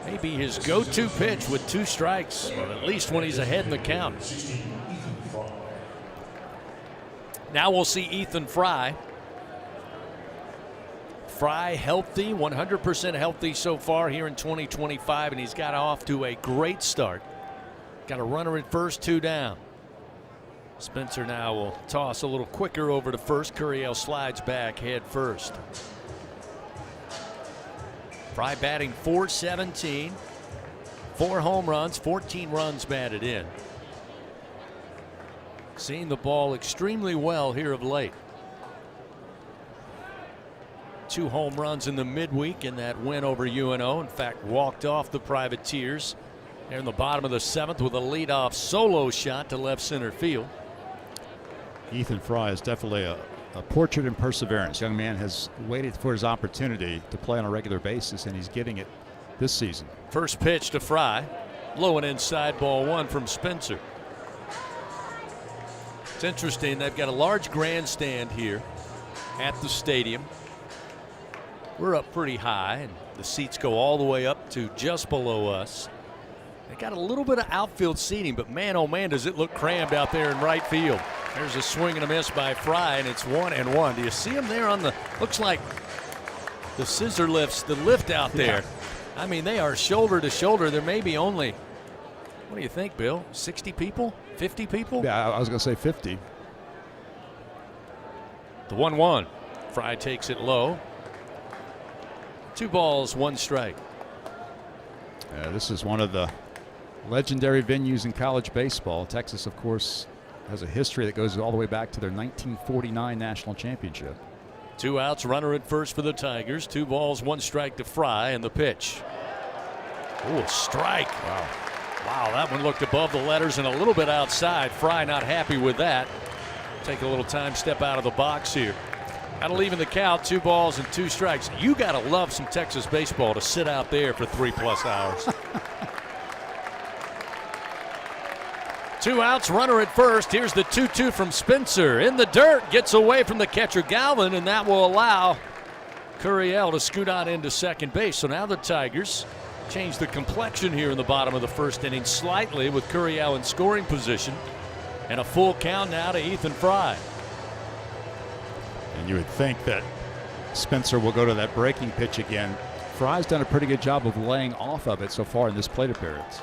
Maybe his go-to pitch with 2 strikes, or at least when he's ahead in the count. Now we'll see Ethan Fry. Fry healthy, 100% healthy so far here in 2025, and he's got off to a great start. Got a runner at first, 2 down. Spencer now will toss a little quicker over to first. Curiel slides back head first. Fry batting .417, 4 home runs, 14 runs batted in. Seeing the ball extremely well here of late. 2 home runs in the midweek in that win over UNO. In fact, walked off the Privateers there in the bottom of the 7th with a leadoff solo shot to left center field. Ethan Fry is definitely a portrait in perseverance. Young man has waited for his opportunity to play on a regular basis, and he's getting it this season. First pitch to Fry. Low and inside, ball 1 from Spencer. It's interesting, they've got a large grandstand here at the stadium. We're up pretty high, and the seats go all the way up to just below us. They got a little bit of outfield seating, but man, oh man, does it look crammed out there in right field. There's a swing and a miss by Fry, and it's 1-1. Do you see him there on the, looks like the scissor lifts, the lift out there. Yeah. I mean, they are shoulder to shoulder. There may be only, what do you think, Bill? 60 people? 50 people? Yeah, I was going to say 50. The 1-1. Fry takes it low. 2 balls, 1 strike. This is one of the legendary venues in college baseball. Texas, of course, has a history that goes all the way back to their 1949 national championship. 2 outs, runner at first for the Tigers. 2 balls, 1 strike to Fry, and the pitch. Oh, strike. Wow. Wow, that one looked above the letters and a little bit outside. Fry not happy with that. Take a little time, step out of the box here. That'll even the count, 2 balls and 2 strikes. You got to love some Texas baseball to sit out there for 3+ hours. 2 outs, runner at first. Here's the 2-2 from Spencer. In the dirt, gets away from the catcher Galvin, and that will allow Curiel to scoot on into second base. So now the Tigers change the complexion here in the bottom of the first inning slightly with Curiel in scoring position. And a full count now to Ethan Fry. And you would think that Spencer will go to that breaking pitch again. Fry's done a pretty good job of laying off of it so far in this plate appearance.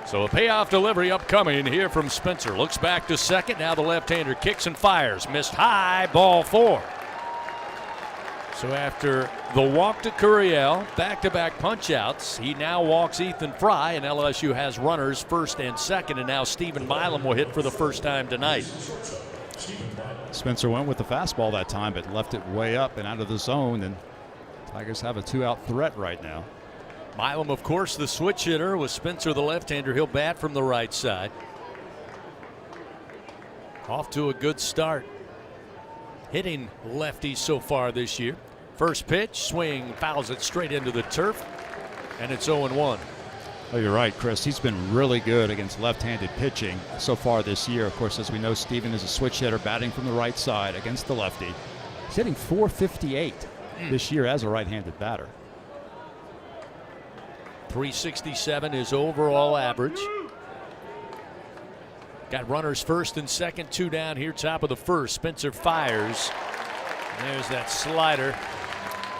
So a payoff delivery upcoming here from Spencer. Looks back to second. Now the left-hander kicks and fires. Missed high, ball 4. So after the walk to Curiel, back-to-back punch-outs, he now walks Ethan Fry, and LSU has runners first and second, and now Stephen Milam will hit for the first time tonight. Spencer went with the fastball that time, but left it way up and out of the zone, and Tigers have a 2-out threat right now. Milam, of course, the switch hitter. With Spencer, the left-hander, he'll bat from the right side. Off to a good start. Hitting lefties so far this year. First pitch, swing, fouls it straight into the turf, and it's 0-1. Oh, you're right, Chris. He's been really good against left-handed pitching so far this year. Of course, as we know, Steven is a switch hitter batting from the right side against the lefty. He's hitting .458 this year as a right-handed batter. .367 is overall average. Got runners first and second, 2 down here, top of the first. Spencer fires. There's that slider.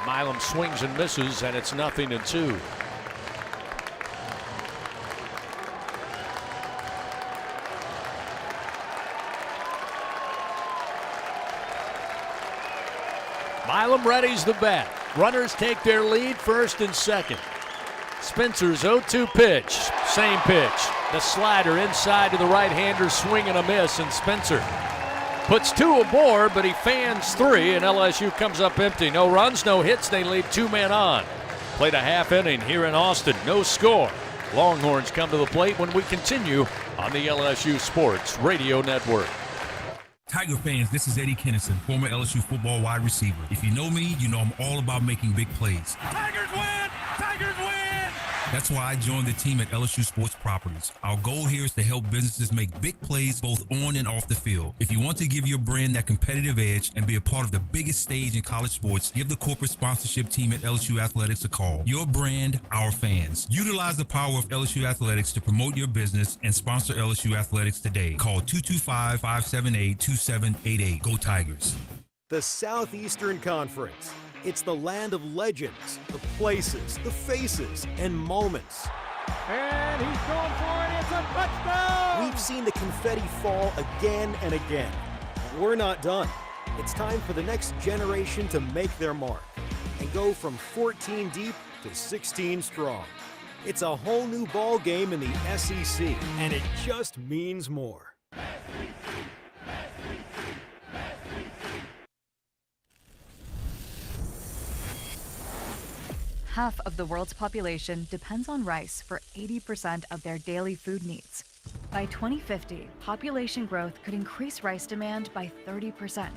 Milam swings and misses, and it's 0-2. Milam readies the bat. Runners take their lead first and second. Spencer's 0-2 pitch. Same pitch. The slider inside to the right-hander, swing and a miss, and Spencer puts 2 aboard, but he fans 3, and LSU comes up empty. No runs, no hits. They leave 2 men on. Played a half inning here in Austin. No score. Longhorns come to the plate when we continue on the LSU Sports Radio Network. Tiger fans, this is Eddie Kennison, former LSU football wide receiver. If you know me, you know I'm all about making big plays. Tigers win! Tigers win! That's why I joined the team at LSU Sports Properties. Our goal here is to help businesses make big plays both on and off the field. If you want to give your brand that competitive edge and be a part of the biggest stage in college sports, give the corporate sponsorship team at LSU Athletics a call. Your brand, our fans. Utilize the power of LSU Athletics to promote your business and sponsor LSU Athletics today. Call 225-578-2788. Go Tigers. The Southeastern Conference. It's the land of legends, the places, the faces, and moments. And he's going for it. It's a touchdown! We've seen the confetti fall again and again. We're not done. It's time for the next generation to make their mark and go from 14 deep to 16 strong. It's a whole new ball game in the SEC, and it just means more. Half of the world's population depends on rice for 80% of their daily food needs. By 2050, population growth could increase rice demand by 30%.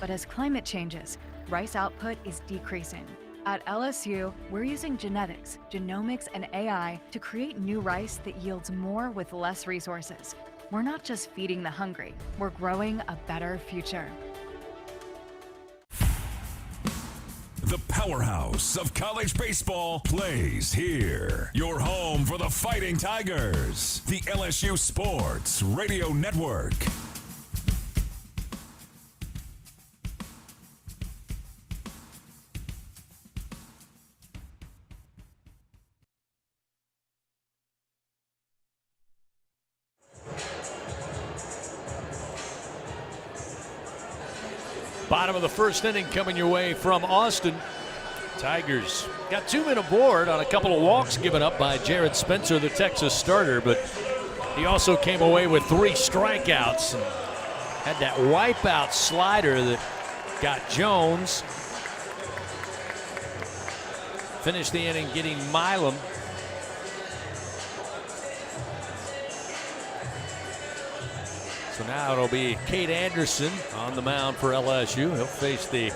But as climate changes, rice output is decreasing. At LSU, we're using genetics, genomics, and AI to create new rice that yields more with less resources. We're not just feeding the hungry, we're growing a better future. The powerhouse of college baseball plays here. Your home for the Fighting Tigers. The LSU Sports Radio Network. Bottom of the first inning coming your way from Austin. Tigers got 2 men aboard on a couple of walks given up by Jared Spencer, the Texas starter, but he also came away with 3 strikeouts and had that wipeout slider that got Jones. Finished the inning getting Milam. So now it'll be Cade Anderson on the mound for LSU. He'll face the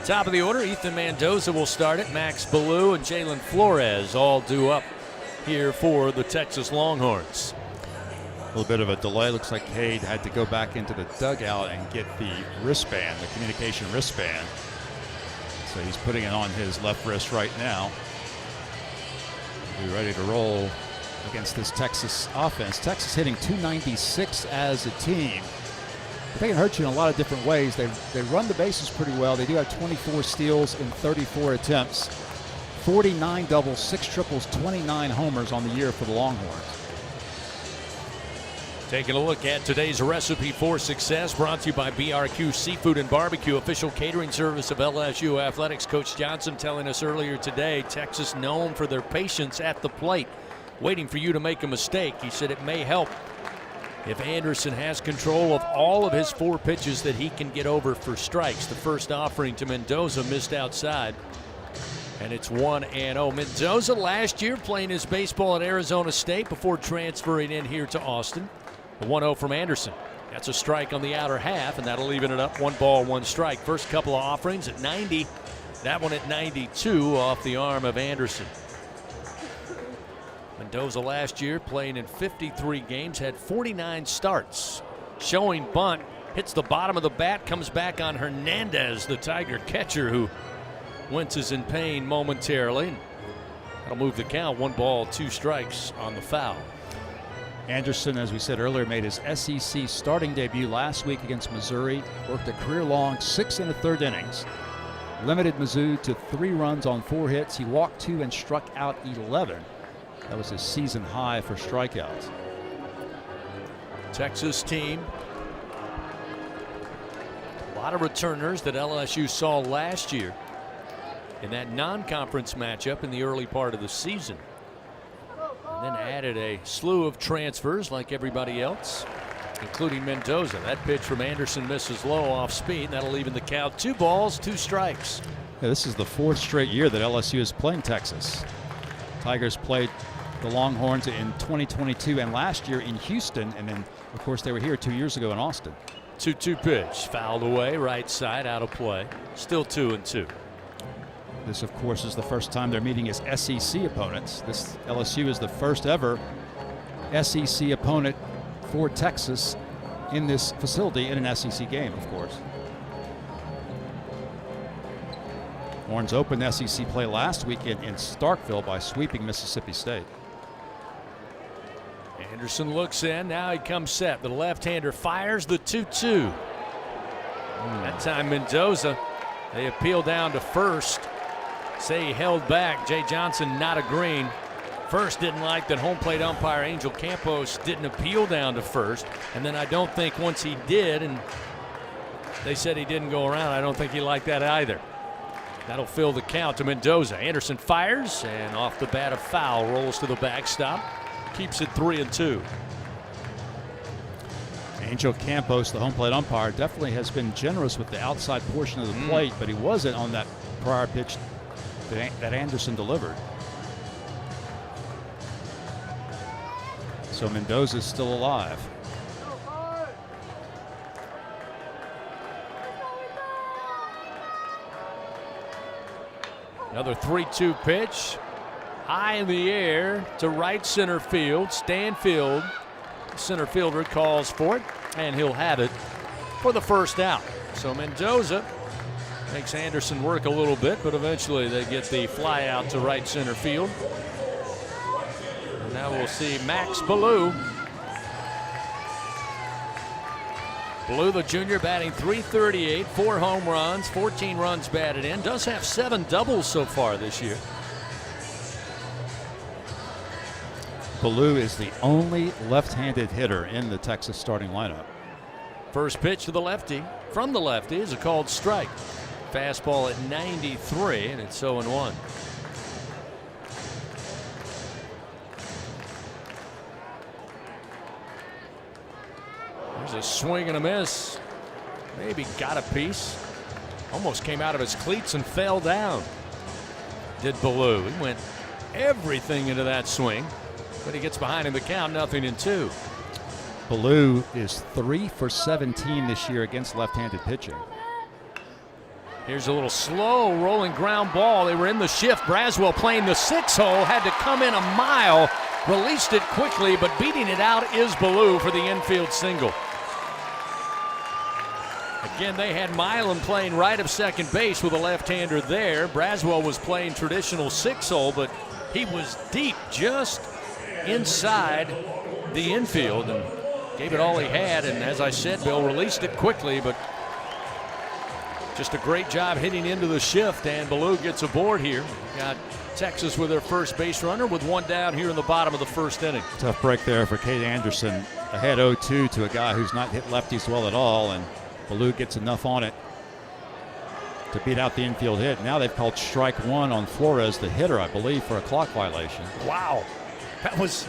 top of the order. Ethan Mendoza will start it. Max Ballou and Jalen Flores all due up here for the Texas Longhorns. A little bit of a delay. Looks like Cade had to go back into the dugout and get the wristband, the communication wristband. So he's putting it on his left wrist right now. Be ready to roll against this Texas offense. Texas hitting .296 as a team. They can hurt you in a lot of different ways. They run the bases pretty well. They do have 24 steals in 34 attempts, 49 doubles, 6 triples, 29 homers on the year for the Longhorns. Taking a look at today's recipe for success, brought to you by BRQ Seafood and Barbecue, official catering service of LSU Athletics. Coach Johnson telling us earlier today, Texas known for their patience at the plate, waiting for you to make a mistake. He said it may help if Anderson has control of all of his 4 pitches that he can get over for strikes. The first offering to Mendoza missed outside, and it's 1-0. Mendoza last year playing his baseball at Arizona State before transferring in here to Austin. The 1-0 from Anderson. That's a strike on the outer half, and that'll even it up. 1 ball, 1 strike. First couple of offerings at 90. That one at 92 off the arm of Anderson. Mendoza last year playing in 53 games, had 49 starts. Showing bunt, hits the bottom of the bat, comes back on Hernandez, the Tiger catcher, who winces in pain momentarily. That'll move the count. 1 ball, 2 strikes on the foul. Anderson, as we said earlier, made his SEC starting debut last week against Missouri. Worked a career-long 6 1/3 innings. Limited Mizzou to 3 runs on 4 hits. He walked 2 and struck out 11. That was his season high for strikeouts. Texas team. A lot of returners that LSU saw last year in that non-conference matchup in the early part of the season. And then added a slew of transfers like everybody else, including Mendoza. That pitch from Anderson misses low off speed. That'll even the count. 2 balls, 2 strikes. Yeah, this is the 4th straight year that LSU is playing Texas. Tigers played the Longhorns in 2022 and last year in Houston, and then of course they were here 2 years ago in Austin. 2-2 pitch. Fouled away, right side, out of play. Still 2-2. This, of course, is the first time they're meeting as SEC opponents. This LSU is the first ever SEC opponent for Texas in this facility in an SEC game, of course. Horns opened SEC play last weekend in Starkville by sweeping Mississippi State. Anderson looks in. Now he comes set. The left-hander fires the 2-2. That time Mendoza, they appeal down to first. Say he held back. Jay Johnson not agreeing. First didn't like that home plate umpire Angel Campos didn't appeal down to first. And then I don't think once he did, and they said he didn't go around, I don't think he liked that either. That'll fill the count to Mendoza. Anderson fires, and off the bat a foul. Rolls to the backstop. Keeps it 3-2. Angel Campos, the home plate umpire, definitely has been generous with the outside portion of the plate, but he wasn't on that prior pitch that Anderson delivered. So Mendoza's still alive. Another 3-2 pitch. High in the air to right center field. Stanfield, center fielder, calls for it, and he'll have it for the first out. So Mendoza makes Anderson work a little bit, but eventually they get the fly out to right center field. And now we'll see Max Ballou. Ballou, the junior, batting .338, 4 home runs, 14 runs batted in. Does have 7 doubles so far this year. Ballou is the only left-handed hitter in the Texas starting lineup. First pitch to the lefty. From the lefty is a called strike. Fastball at 93, and it's 0-1. There's a swing and a miss. Maybe got a piece. Almost came out of his cleats and fell down. Did Ballou. He went everything into that swing. But he gets behind in the count, 0-2. Ballou is 3 for 17 this year against left-handed pitching. Here's a little slow rolling ground ball. They were in the shift. Braswell playing the 6-hole, had to come in a mile, released it quickly, but beating it out is Ballou for the infield single. Again, they had Milan playing right of second base with a left-hander there. Braswell was playing traditional 6-hole, but he was deep, just inside the infield, and gave it all he had. And as I said, Bill released it quickly, but just a great job hitting into the shift, and Ballou gets aboard here. Got Texas with their first base runner with 1 down here in the bottom of the first inning. Tough break there for Cade Anderson. Ahead 0-2 to a guy who's not hit lefties well at all, and Ballou gets enough on it to beat out the infield hit. Now they've called strike 1 on Flores, the hitter, I believe, for a clock violation. Wow. That was,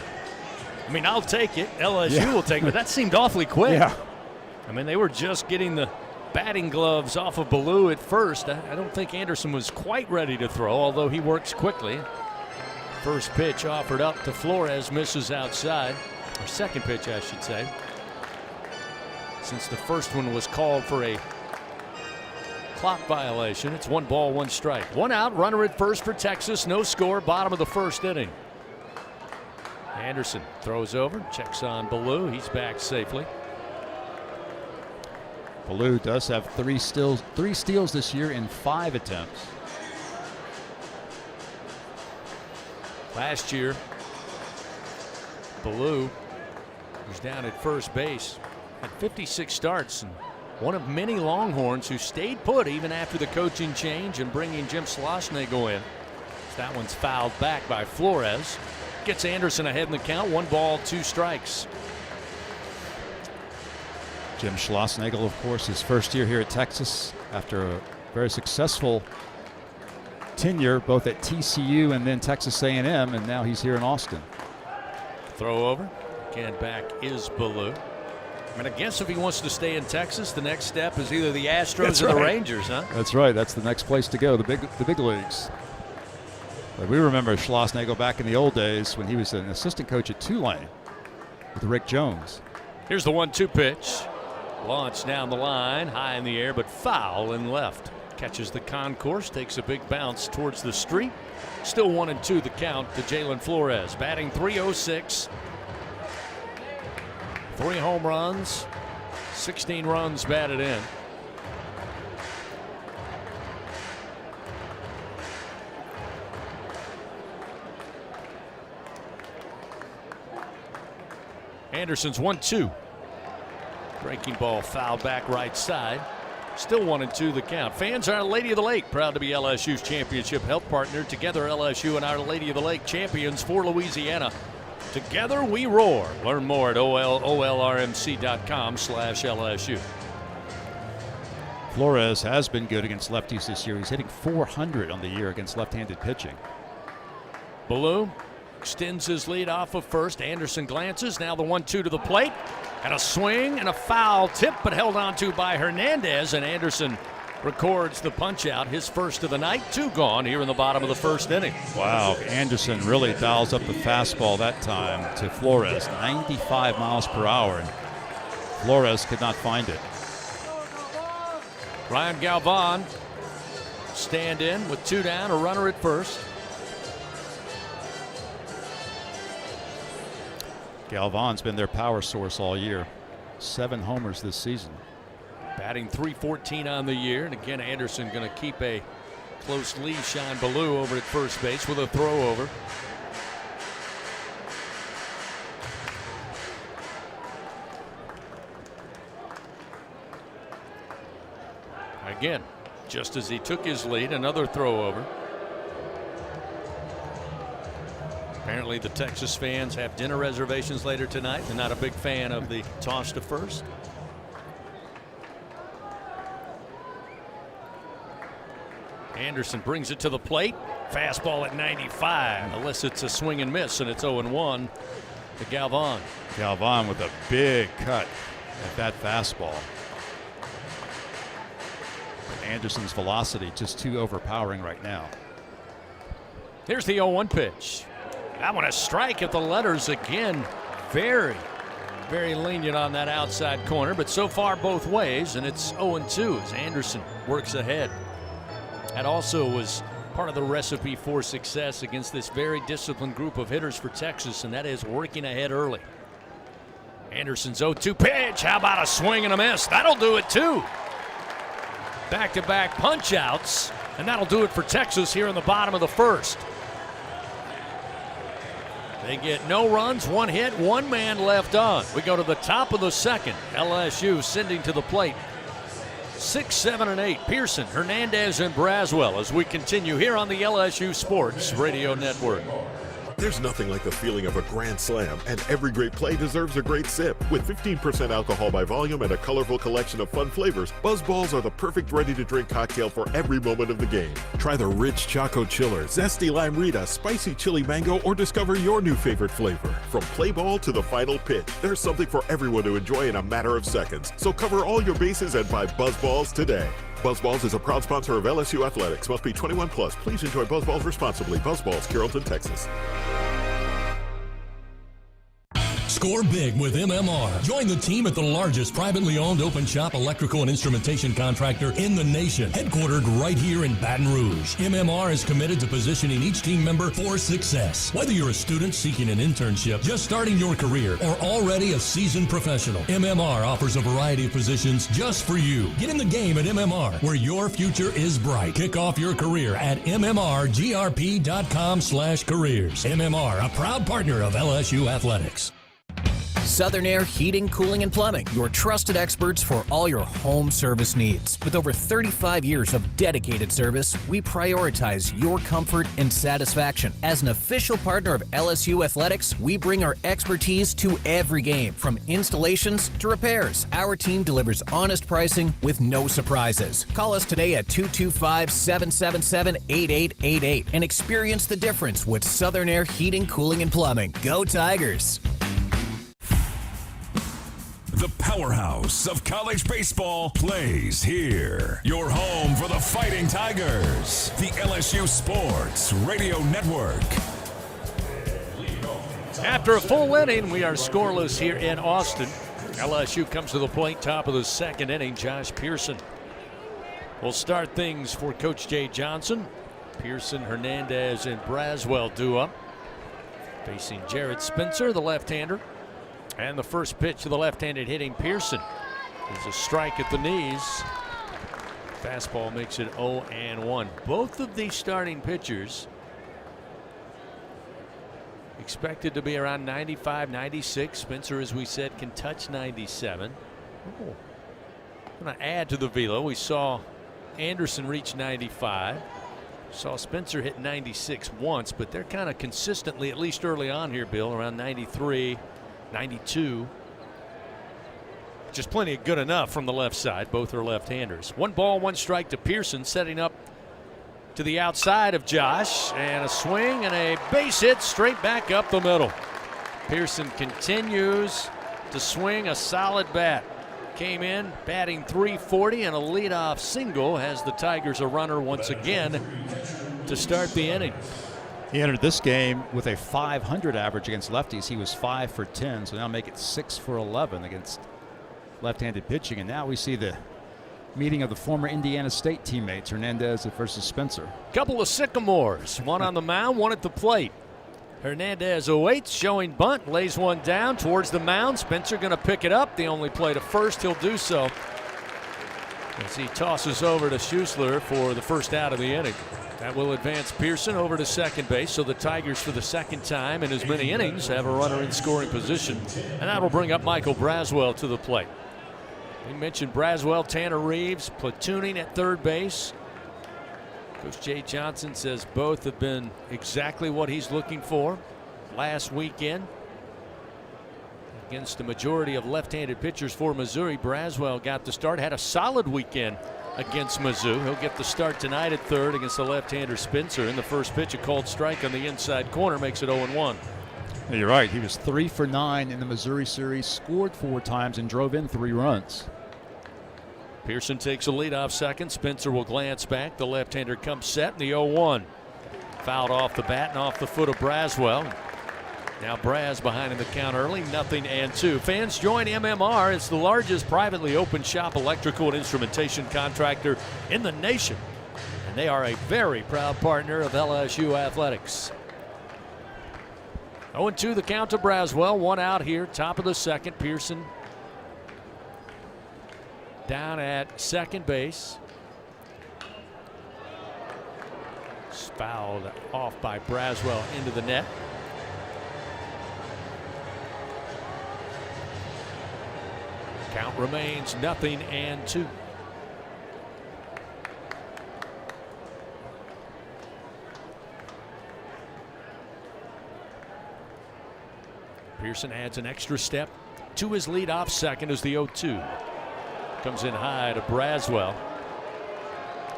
I mean, I'll take it. LSU will take it, but that seemed awfully quick. Yeah. I mean, they were just getting the batting gloves off of Ballou at first. I don't think Anderson was quite ready to throw, although he works quickly. First pitch offered up to Flores, misses outside. Or second pitch, I should say. Since the first one was called for a clock violation, it's 1 ball, 1 strike. 1 out, runner at first for Texas. No score, bottom of the first inning. Anderson throws over, checks on Ballou. He's back safely. Ballou does have 3 steals this year in 5 attempts. Last year, Ballou was down at first base, had 56 starts, and one of many Longhorns who stayed put even after the coaching change and bringing Jim Schlossnagle in. That one's fouled back by Flores. Gets Anderson ahead in the count. 1 ball, 2 strikes. Jim Schlossnagle, of course, his first year here at Texas after a very successful tenure both at TCU and then Texas A&M, and now he's here in Austin. Throw over. Again, back is Ballou. I mean, I guess if he wants to stay in Texas, the next step is either the Astros or the Rangers, huh? That's right. That's the next place to go, the big leagues. But we remember Schlossnagle back in the old days when he was an assistant coach at Tulane with Rick Jones. Here's the 1-2 pitch. Launch down the line, high in the air, but foul and left. Catches the concourse, takes a big bounce towards the street. Still 1-2 the count to Jalen Flores. Batting .306. 3 home runs, 16 runs batted in. Anderson's 1-2. Breaking ball foul back right side. Still 1-2 the count. Fans, Our Lady of the Lake, proud to be LSU's championship health partner. Together, LSU and Our Lady of the Lake champions for Louisiana. Together we roar. Learn more at olrmc.com/LSU. Flores has been good against lefties this year. He's hitting .400 on the year against left-handed pitching. Ballou extends his lead off of first. Anderson glances. Now the 1-2 to the plate. And a swing and a foul tip, but held on to by Hernandez. And Anderson records the punch out, his first of the night. 2 gone here in the bottom of the first inning. Wow, Anderson really dials up the fastball that time to Flores. 95 miles per hour. And Flores could not find it. Ryan Galvan stand in with 2 down, a runner at first. Galvan's been their power source all year. 7 homers this season. Batting .314 on the year. And again, Anderson going to keep a close lead. Sean Ballou over at first base with a throw over. Again, just as he took his lead, another throw over. Apparently the Texas fans have dinner reservations later tonight. They're not a big fan of the toss to first. Anderson brings it to the plate. Fastball at 95. Elicits a swing and miss, and it's 0-1 to Galvan. Galvan with a big cut at that fastball. Anderson's velocity just too overpowering right now. Here's the 0-1 pitch. That one a strike at the letters again. Very, very lenient on that outside corner, but so far both ways, and it's 0-2 as Anderson works ahead. That also was part of the recipe for success against this very disciplined group of hitters for Texas, and that is working ahead early. Anderson's 0-2 pitch. How about a swing and a miss? That'll do it too. Back-to-back punch outs, and that'll do it for Texas here in the bottom of the first. They get no runs, 1 hit, 1 man left on. We go to the top of the second. LSU sending to the plate 6, 7, and 8. Pearson, Hernandez, and Braswell as we continue here on the LSU Sports Radio Network. There's nothing like the feeling of a grand slam, and every great play deserves a great sip. With 15% alcohol by volume and a colorful collection of fun flavors, Buzz Balls are the perfect ready-to-drink cocktail for every moment of the game. Try the rich Choco Chiller, zesty Lime Rita, spicy chili mango, or discover your new favorite flavor. From play ball to the final pitch, there's something for everyone to enjoy in a matter of seconds. So cover all your bases and buy Buzz Balls today. Buzz Balls is a proud sponsor of LSU Athletics. Must be 21 plus. Please enjoy Buzz Balls responsibly. Buzz Balls, Carrollton, Texas. Score big with MMR. Join the team at the largest privately owned open shop electrical and instrumentation contractor in the nation, headquartered right here in Baton Rouge. MMR is committed to positioning each team member for success. Whether you're a student seeking an internship, just starting your career, or already a seasoned professional, MMR offers a variety of positions just for you. Get in the game at MMR, where your future is bright. Kick off your career at mmrgrp.com/careers. MMR, a proud partner of LSU Athletics. Southern Air Heating, Cooling, and Plumbing, your trusted experts for all your home service needs. With over 35 years of dedicated service, we prioritize your comfort and satisfaction. As an official partner of LSU Athletics, we bring our expertise to every game, from installations to repairs. Our team delivers honest pricing with no surprises. Call us today at 225-777-8888 and experience the difference with Southern Air Heating, Cooling, and Plumbing. Go Tigers! The powerhouse of college baseball plays here. Your home for the Fighting Tigers. The LSU Sports Radio Network. After a full inning, we are scoreless here in Austin. LSU comes to the plate, top of the second inning. Josh Pearson will start things for Coach Jay Johnson. Pearson, Hernandez, and Braswell due up. Facing Jared Spencer, the left-hander. And the first pitch to the left-handed hitting Pearson is a strike at the knees. Fastball makes it 0-1. Both of these starting pitchers expected to be around 95, 96. Spencer, as we said, can touch 97. Oh. I'm going to add to the velo. We saw Anderson reach 95. Saw Spencer hit 96 once, but they're kind of consistently, at least early on here, Bill, around 93, 92. Just plenty of good enough from the left side. Both are left-handers. 1 ball, 1 strike to Pearson, setting up to the outside of Josh, and a swing and a base hit straight back up the middle. Pearson continues to swing a solid bat. Came in batting .340 and a leadoff single, has the Tigers a runner once again to start the inning. He entered this game with a .500 average against lefties. He was 5 for 10, so now make it 6 for 11 against left-handed pitching. And now we see the meeting of the former Indiana State teammates, Hernandez versus Spencer. Couple of Sycamores, one on the mound, one at the plate. Hernandez awaits, showing bunt, lays one down towards the mound. Spencer going to pick it up. The only play to first, he'll do so as he tosses over to Schuessler for the first out of the inning. That will advance Pearson over to second base, so the Tigers for the second time in as many innings have a runner in scoring position, and that'll bring up Michael Braswell to the plate. We mentioned Braswell, Tanner Reeves platooning at third base. Coach Jay Johnson says both have been exactly what he's looking for. Last weekend, against the majority of left-handed pitchers for Missouri, Braswell got the start, had a solid weekend against Mizzou. He'll get the start tonight at third against the left-hander Spencer. In the first pitch, a called strike on the inside corner makes it 0-1. You're right. He was 3 for 9 in the Missouri series, scored 4 times, and drove in 3 runs. Pearson takes a lead off second. Spencer will glance back. The left-hander comes set in the 0-1. Fouled off the bat and off the foot of Braswell. Now Braz behind in the count early, 0-2. Fans, join MMR. It's the largest privately open shop electrical and instrumentation contractor in the nation. And they are a very proud partner of LSU Athletics. 0-2 the count to Braswell. 1 out here, top of the second. Pearson down at second base. It's fouled off by Braswell into the net. Count remains 0-2. Pearson adds an extra step to his leadoff second as the 0-2. Comes in high to Braswell.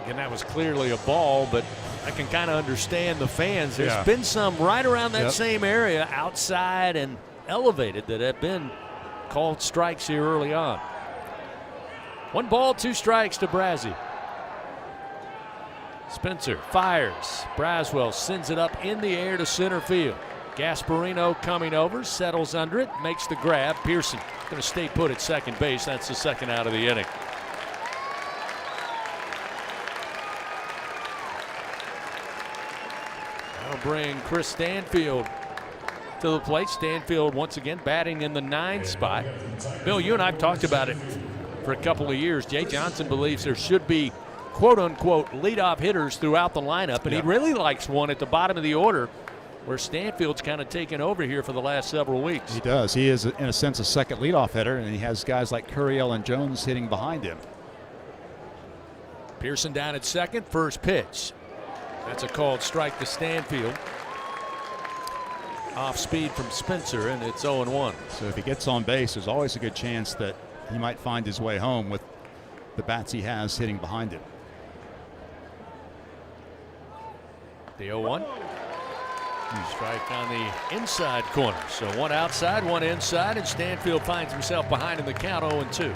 Again, that was clearly a ball, but I can kind of understand the fans. There's been some right around that same area, outside and elevated, that have been called strikes here early on. 1 ball, 2 strikes to Brazzy. Spencer fires. Braswell sends it up in the air to center field. Gasparino coming over, settles under it, makes the grab. Pearson going to stay put at second base. That's the second out of the inning. That'll bring Chris Stanfield to the plate. Stanfield once again batting in the 9th spot. Bill, you and I have talked about it for a couple of years. Jay Johnson believes there should be quote-unquote leadoff hitters throughout the lineup, and he really likes one at the bottom of the order, where Stanfield's kind of taken over here for the last several weeks. He does. He is, in a sense, a second leadoff hitter, and he has guys like Curiel and Jones hitting behind him. Pearson down at second, first pitch. That's a called strike to Stanfield. Off speed from Spencer, and it's 0-1. So if he gets on base, there's always a good chance that he might find his way home with the bats he has hitting behind him. The 0-1. Strike on the inside corner. So 1 outside, 1 inside, and Stanfield finds himself behind in the count, 0-2.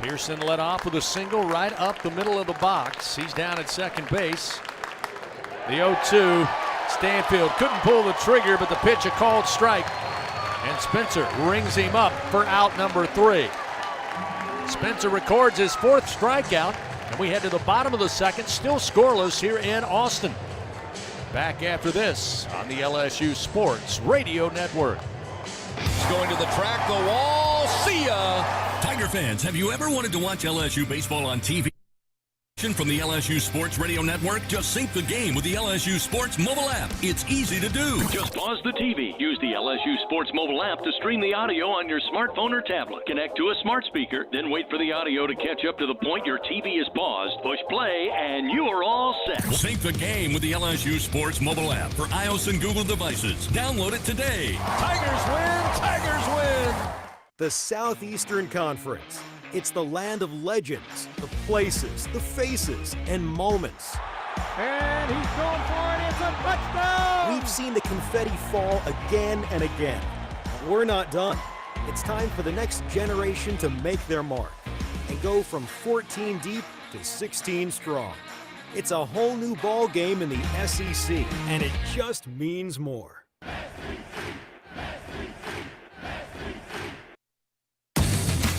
Pearson led off with a single right up the middle of the box. He's down at second base. The 0-2 Stanfield couldn't pull the trigger, but the pitch a called strike. And Spencer rings him up for out number 3. Spencer records his 4th strikeout, and we head to the bottom of the 2nd, still scoreless here in Austin. Back after this on the LSU Sports Radio Network. He's going to the track, the wall. See ya! Tiger fans, have you ever wanted to watch LSU baseball on TV? From the LSU Sports Radio Network, just sync the game with the LSU Sports mobile app. It's easy to do. Just pause the TV. Use the LSU Sports mobile app to stream the audio on your smartphone or tablet. Connect to a smart speaker, then wait for the audio to catch up to the point your TV is paused. Push play, and you are all set. Sync the game with the LSU Sports mobile app for iOS and Google devices. Download it today. Tigers win! Tigers win! The Southeastern Conference. It's the land of legends, the places, the faces, and moments. And he's going for it. It's a touchdown! We've seen the confetti fall again and again. But we're not done. It's time for the next generation to make their mark and go from 14 deep to 16 strong. It's a whole new ball game in the SEC, and it just means more.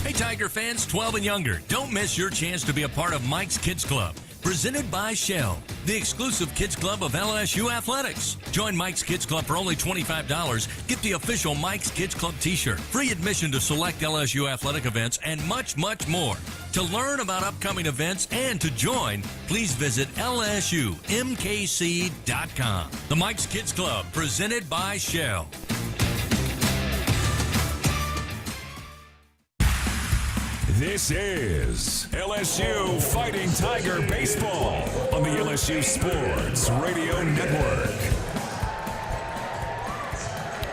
Hey Tiger fans, 12 and younger, don't miss your chance to be a part of Mike's Kids Club. Presented by Shell, the exclusive kids club of LSU Athletics. Join Mike's Kids Club for only $25. Get the official Mike's Kids Club t-shirt, free admission to select LSU athletic events, and much, much more. To learn about upcoming events and to join, please visit LSUMKC.com. The Mike's Kids Club, presented by Shell. This is LSU Fighting Tiger Baseball on the LSU Sports Radio Network.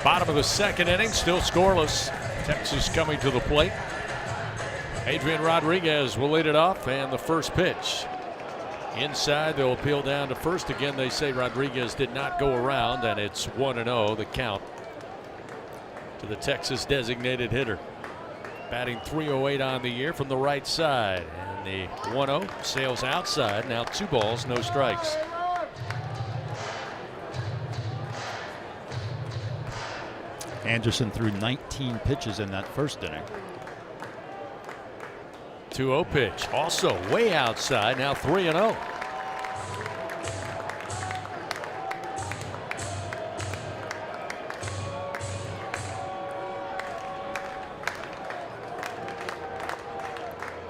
Bottom of the 2nd inning, still scoreless. Texas coming to the plate. Adrian Rodriguez will lead it off, and the first pitch. Inside, they'll appeal down to first. Again, they say Rodriguez did not go around, and it's 1-0, the count to the Texas designated hitter. Batting .308 on the year from the right side. And the 1-0 sails outside. Now 2 balls, no strikes. Anderson threw 19 pitches in that first inning. 2-0 pitch. Also way outside. Now 3-0.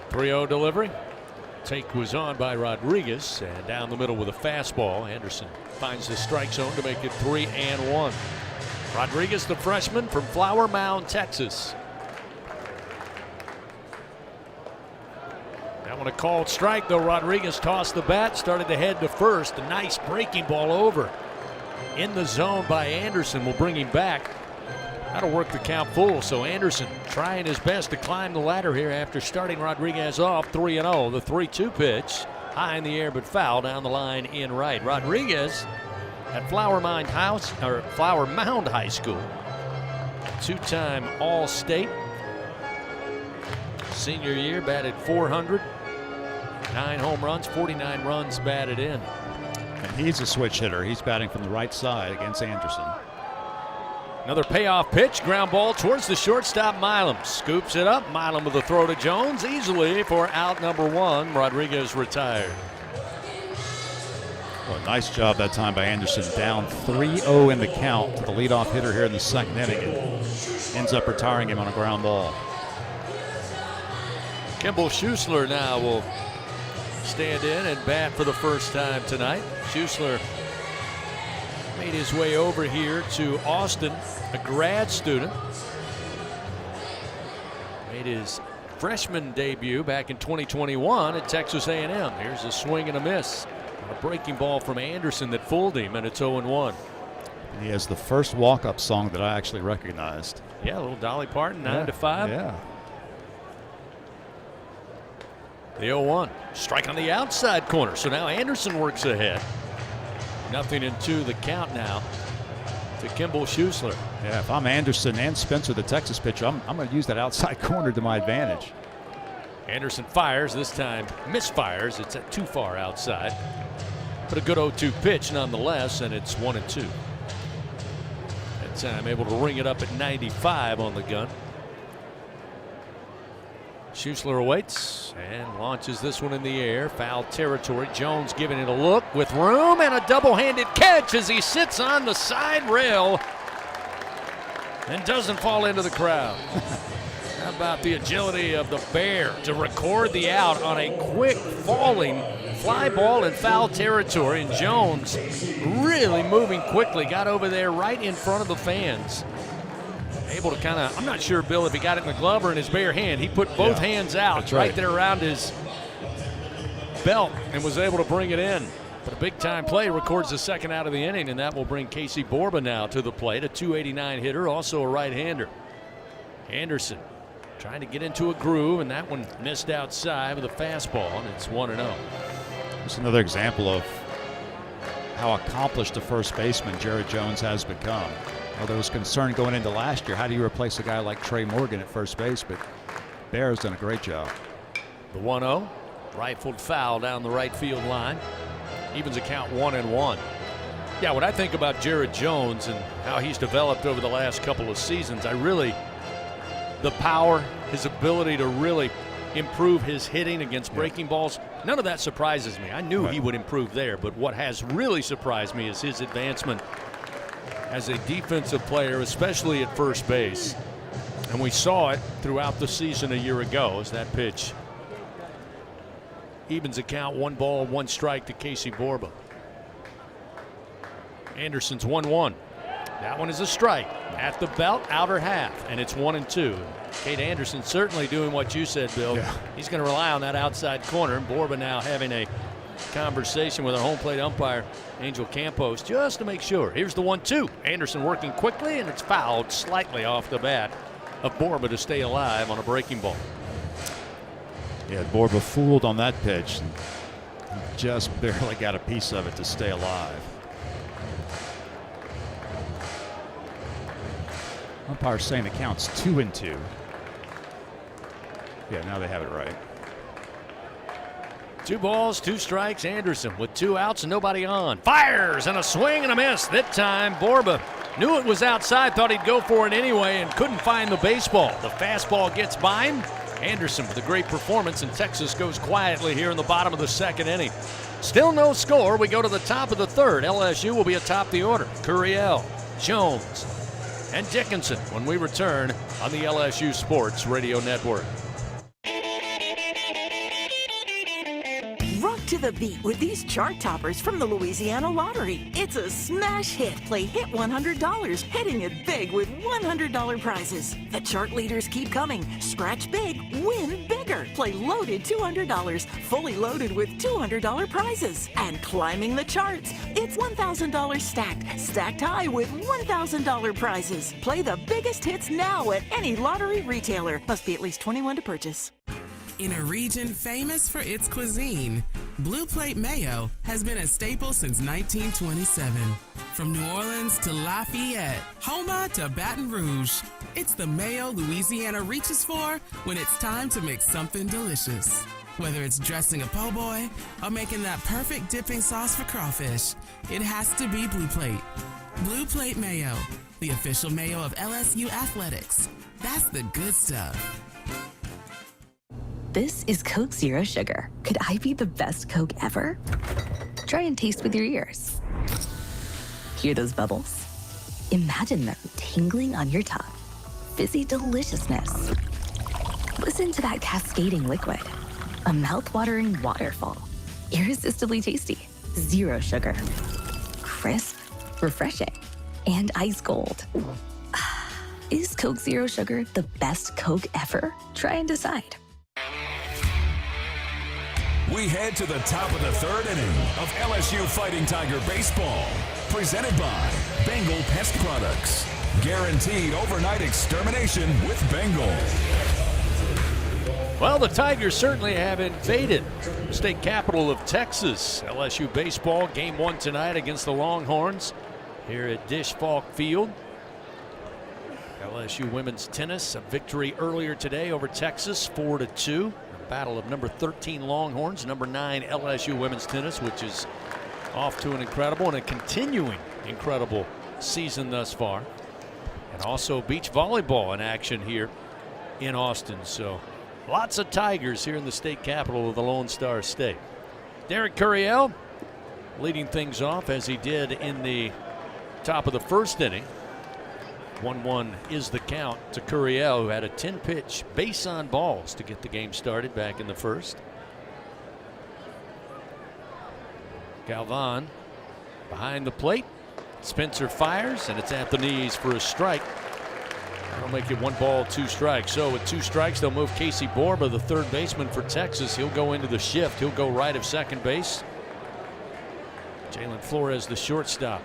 .3-0 delivery. Take was on by Rodriguez, and down the middle with a fastball. Anderson finds the strike zone to make it 3-1. Rodriguez, the freshman from Flower Mound, Texas. That one a called strike, though. Rodriguez tossed the bat, started to head to first. A nice breaking ball over in the zone by Anderson will bring him back. That'll work the count full, so Anderson trying his best to climb the ladder here after starting Rodriguez off 3-0. The 3-2 pitch, high in the air but foul down the line in right. Rodriguez at Flower Mound High School, 2-time All-State. Senior year, batted .400, 9 home runs, 49 runs batted in. And he's a switch hitter. He's batting from the right side against Anderson. Another payoff pitch, ground ball towards the shortstop. Milam scoops it up. Milam with a throw to Jones easily for out number 1. Rodriguez retired. Well, nice job that time by Anderson. Down 3-0 in the count to the leadoff hitter here in the 2nd inning, and ends up retiring him on a ground ball. Kimball Schuessler now will stand in and bat for the first time tonight. Schuessler made his way over here to Austin, a grad student. Made his freshman debut back in 2021 at Texas A&M. Here's a swing and a miss. A breaking ball from Anderson that fooled him, and it's 0-1. He has the first walk-up song that I actually recognized. Yeah, a little Dolly Parton, 9 to 5. Yeah. The 0-1. Strike on the outside corner. So now Anderson works ahead. 0-2 the count now to Kimball Schuessler. Yeah, if I'm Anderson and Spencer, the Texas pitcher, I'm going to use that outside corner to my advantage. Anderson fires, this time misfires. It's too far outside. But a good 0-2 pitch nonetheless, and it's 1-2. That time able to ring it up at 95 on the gun. Schuessler awaits and launches this one in the air. Foul territory. Jones giving it a look with room and a double-handed catch as he sits on the side rail and doesn't fall into the crowd. How about the agility of the Bear to record the out on a quick falling fly ball in foul territory, and Jones really moving quickly, got over there right in front of the fans. Able to kind of, I'm not sure, Bill, if he got it in the glove or in his bare hand. He put both hands out right there around his belt and was able to bring it in. But a big-time play records the second out of the inning, and that will bring Casey Borba now to the plate, a .289 hitter, also a right-hander. Anderson trying to get into a groove, and that one missed outside with a fastball, and it's 1-0. Just another example of how accomplished a first baseman Jared Jones has become. Well, there was concern going into last year. How do you replace a guy like Trey Morgan at first base? But Bear has done a great job. The 1-0, rifled foul down the right field line. Evens a count 1-1. Yeah, when I think about Jared Jones and how he's developed over the last couple of seasons, the power, his ability to really improve his hitting against breaking balls, none of that surprises me. I knew he would improve there, but what has really surprised me is his advancement as a defensive player, especially at first base. And we saw it throughout the season a year ago as that pitch evens a count, 1 ball, 1 strike to Casey Borba. Anderson's 1-1. That one is a strike at the belt, outer half, and it's 1-2. Kate Anderson certainly doing what you said, Bill. Yeah. He's going to rely on that outside corner, and Borba now having a conversation with our home plate umpire, Angel Campos, just to make sure. Here's the 1-2. Anderson working quickly, and it's fouled slightly off the bat of Borba to stay alive on a breaking ball. Yeah, Borba fooled on that pitch and just barely got a piece of it to stay alive. Umpire saying the count's 2-2. Yeah, now they have it right. 2 balls, 2 strikes. Anderson with 2 outs and nobody on. Fires and a swing and a miss. That time Borba knew it was outside, thought he'd go for it anyway and couldn't find the baseball. The fastball gets by him. Anderson with a great performance, and Texas goes quietly here in the bottom of the second inning. Still no score. We go to the top of the third. LSU will be atop the order. Curiel, Jones, and Dickinson when we return on the LSU Sports Radio Network. Rock to the beat with these chart toppers from the Louisiana Lottery. It's a smash hit. Play Hit $100, hitting it big with $100 prizes. The chart leaders keep coming. Scratch big, win bigger. Play Loaded $200, fully loaded with $200 prizes. And climbing the charts, it's $1,000 stacked high with $1,000 prizes. Play the biggest hits now at any lottery retailer. Must be at least 21 to purchase. In a region famous for its cuisine, Blue Plate Mayo has been a staple since 1927. From New Orleans to Lafayette, Houma to Baton Rouge, it's the mayo Louisiana reaches for when it's time to make something delicious. Whether it's dressing a po' boy or making that perfect dipping sauce for crawfish, it has to be Blue Plate. Blue Plate Mayo, the official mayo of LSU Athletics. That's the good stuff. This is Coke Zero Sugar. Could I be the best Coke ever? Try and taste with your ears. Hear those bubbles? Imagine them tingling on your tongue. Fizzy deliciousness. Listen to that cascading liquid. A mouth-watering waterfall. Irresistibly tasty. Zero sugar. Crisp, refreshing, and ice cold. Is Coke Zero Sugar the best Coke ever? Try and decide. We head to the top of the third inning of LSU Fighting Tiger Baseball. Presented by Bengal Pest Products. Guaranteed overnight extermination with Bengal. Well, the Tigers certainly have invaded the state capital of Texas. LSU baseball, game 1 tonight against the Longhorns here at Dish Falk Field. LSU women's tennis, a victory earlier today over Texas, 4-2. Battle of number 13 Longhorns, number 9 LSU women's tennis, which is off to an incredible and a continuing incredible season thus far. And also beach volleyball in action here in Austin. So lots of Tigers here in the state capital of the Lone Star State. Derek Curiel leading things off as he did in the top of the first inning. 1-1 is the count to Curiel, who had a 10-pitch base on balls to get the game started back in the first. Galvan behind the plate. Spencer fires, and it's at the knees for a strike. That'll make it 1-2 strikes. So with 2 strikes, they'll move Casey Borba, the third baseman for Texas. He'll go into the shift. He'll go right of second base. Jalen Flores, the shortstop,